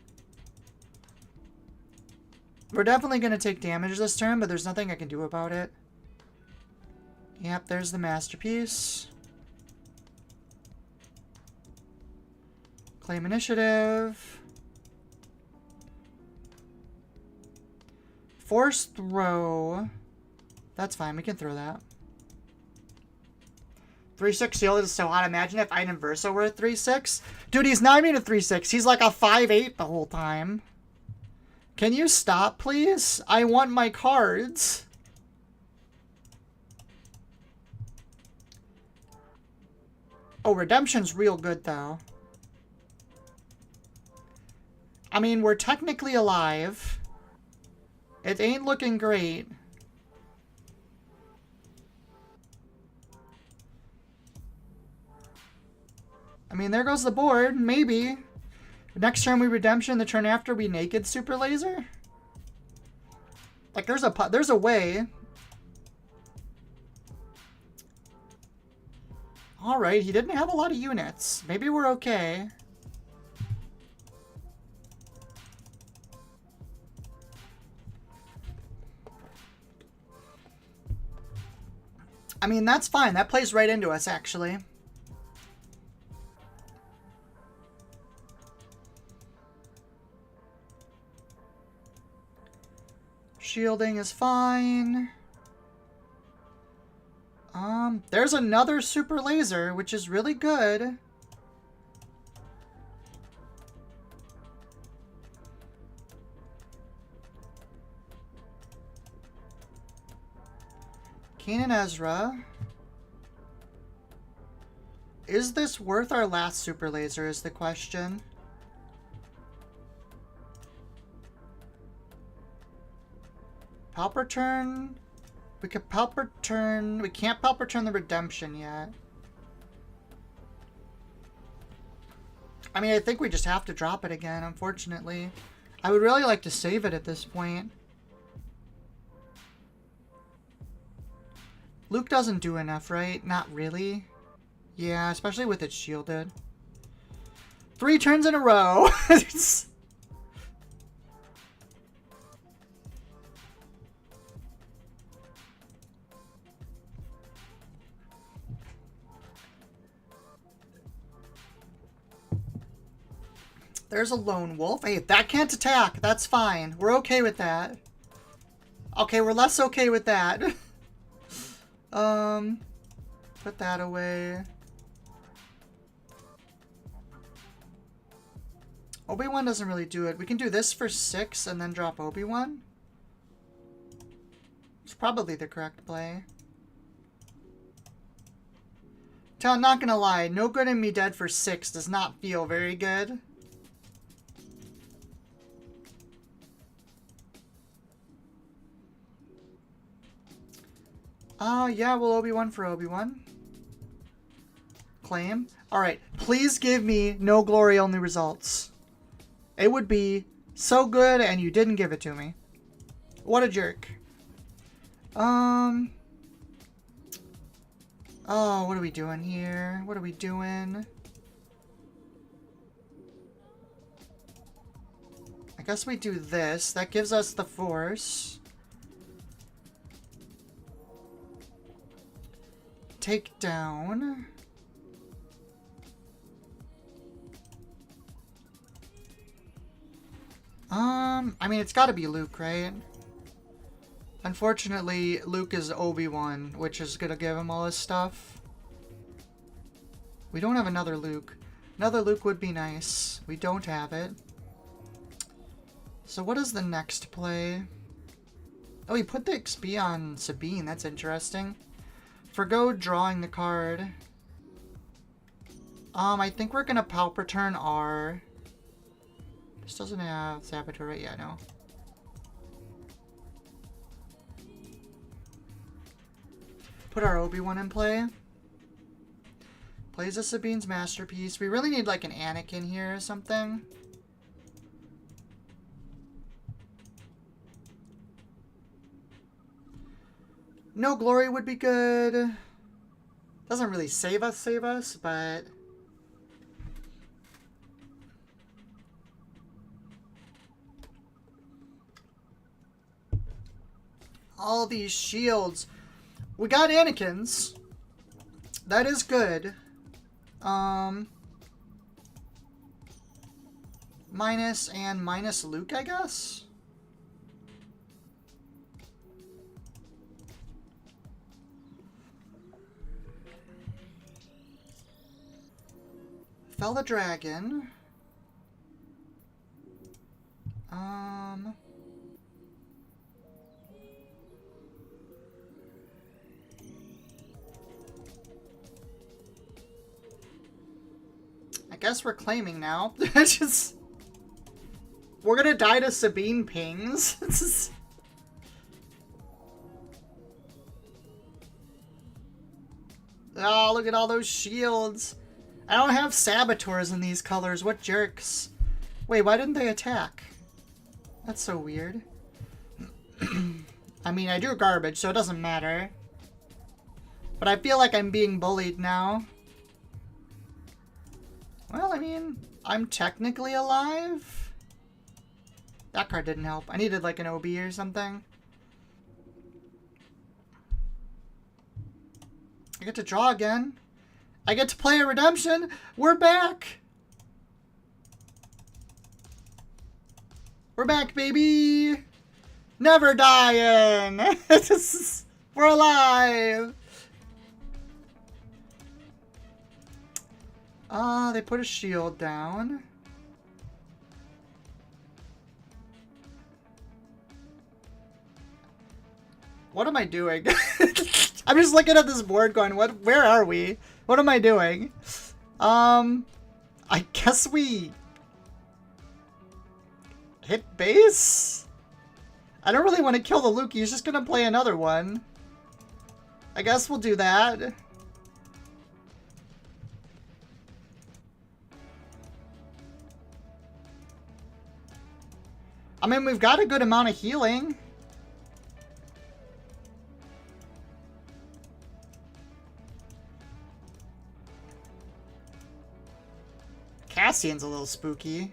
We're definitely going to take damage this turn, but there's nothing I can do about it. Yep, there's the masterpiece. Claim initiative. Force throw. That's fine. We can throw that. 3/6 shield is so hot. Imagine if Item Versa were a 3/6. Dude, he's not even a 3/6. He's like a 5/8 the whole time. Can you stop, please? I want my cards. Oh, Redemption's real good, though. I mean, we're technically alive. It ain't looking great. I mean, there goes the board. Maybe. Next turn we Redemption. The turn after we Naked Super Laser. Like, there's a way. Alright, he didn't have a lot of units. Maybe we're okay. I mean, that's fine. That plays right into us, actually. Shielding is fine. There's another super laser, which is really good. Kanan Ezra. Is this worth our last super laser is the question. Palpatine. We could Palpatine. We can't Palpatine the Redemption yet. I mean, I think we just have to drop it again, unfortunately. I would really like to save it at this point. Luke doesn't do enough, right? Not really. Yeah, especially with it shielded. 3 turns in a row. There's a lone wolf. Hey, that can't attack. That's fine. We're okay with that. Okay, we're less okay with that. Put that away. Obi-Wan doesn't really do it. We can do this for 6 and then drop Obi-Wan. It's probably the correct play. I'm not gonna lie. No Good and Me Dead for 6 does not feel very good. Yeah, we'll Obi-Wan for Obi-Wan. Claim. Alright, please give me no glory only results. It would be so good and you didn't give it to me. What a jerk. Oh, what are we doing here? What are we doing? guess we do this. That gives us the force. Take down. I mean, it's gotta be Luke, right? Unfortunately, Luke is Obi-Wan, which is gonna give him all his stuff. We don't have another Luke. Another Luke would be nice. We don't have it. So what is the next play? Oh, he put the XP on Sabine. That's interesting. Forgo drawing the card. I think we're gonna Palpatine R. This doesn't have Saboteur, right? Yeah, no. Put our Obi-Wan in play. Plays a Sabine's Masterpiece. We really need like an Anakin here or something. No Glory would be good. Doesn't really save us, but... all these shields. We got Anakin's. That is good. Minus and minus Luke, I guess? Fell the dragon. I guess we're claiming now. Just... we're gonna die to Sabine pings. Oh, look at all those shields. I don't have saboteurs in these colors. What jerks. Wait, why didn't they attack? That's so weird. I mean, I do garbage, so it doesn't matter. But I feel like I'm being bullied now. Well, I mean, I'm technically alive. That card didn't help. I needed like an OB or something. I get to draw again. I get to play a redemption. We're back. We're back, baby. Never dying. We're alive. They put a shield down. What am I doing? I'm just looking at this board going, where are we? What am I doing? I guess we hit base? I don't really want to kill the Luke. He's just gonna play another one. I guess we'll do that. I mean, we've got a good amount of healing. Cassian's a little spooky.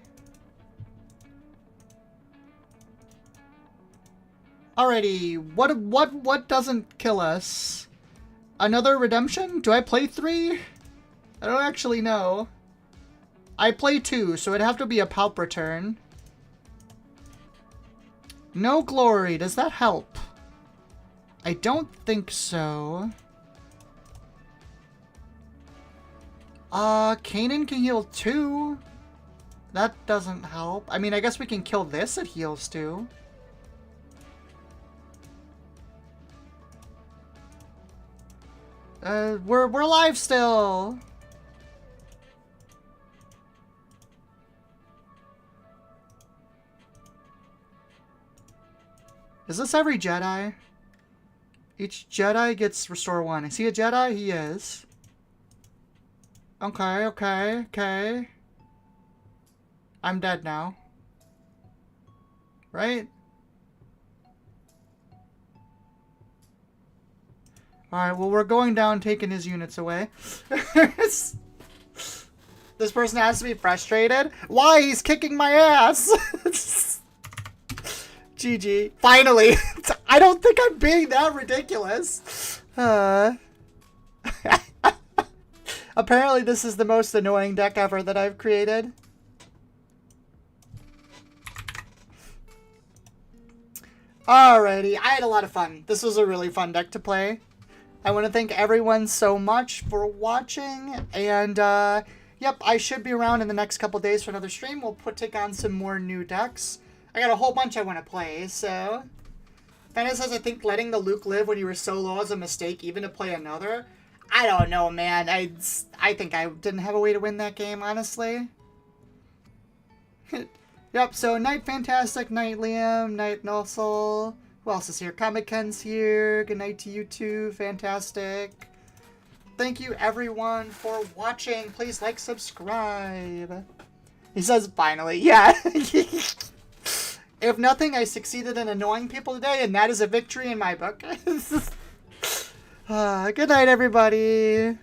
Alrighty, what doesn't kill us? Another redemption? Do I play 3? I don't actually know. I play 2, so it'd have to be a Palp return. No Glory, does that help? I don't think so. Kanan can heal 2. That doesn't help. I mean, I guess we can kill this, it heals 2. We're alive still. Is this every Jedi? Each Jedi gets restore 1. Is he a Jedi? He is. Okay, okay, okay. I'm dead now. Right? Alright, well, we're going down, taking his units away. This person has to be frustrated. Why? He's kicking my ass! GG. Finally. I don't think I'm being that ridiculous. Apparently this is the most annoying deck ever that I've created. Alrighty, I had a lot of fun. This was a really fun deck to play. I want to thank everyone so much for watching, and yep, I should be around in the next couple days for another stream. We'll take on some more new decks. I got a whole bunch I want to play, so... Fenna says, I think letting the Luke live when you were so low is a mistake, even to play another. I don't know, man. I think I didn't have a way to win that game, honestly. Yep, so Night Fantastic, Night Liam, Night Nussel. Who else is here? Comic Ken's here. Good night to you too. Fantastic. Thank you everyone for watching. Please like, subscribe. He says finally. Yeah. If nothing, I succeeded in annoying people today, and that is a victory in my book. Good night, everybody.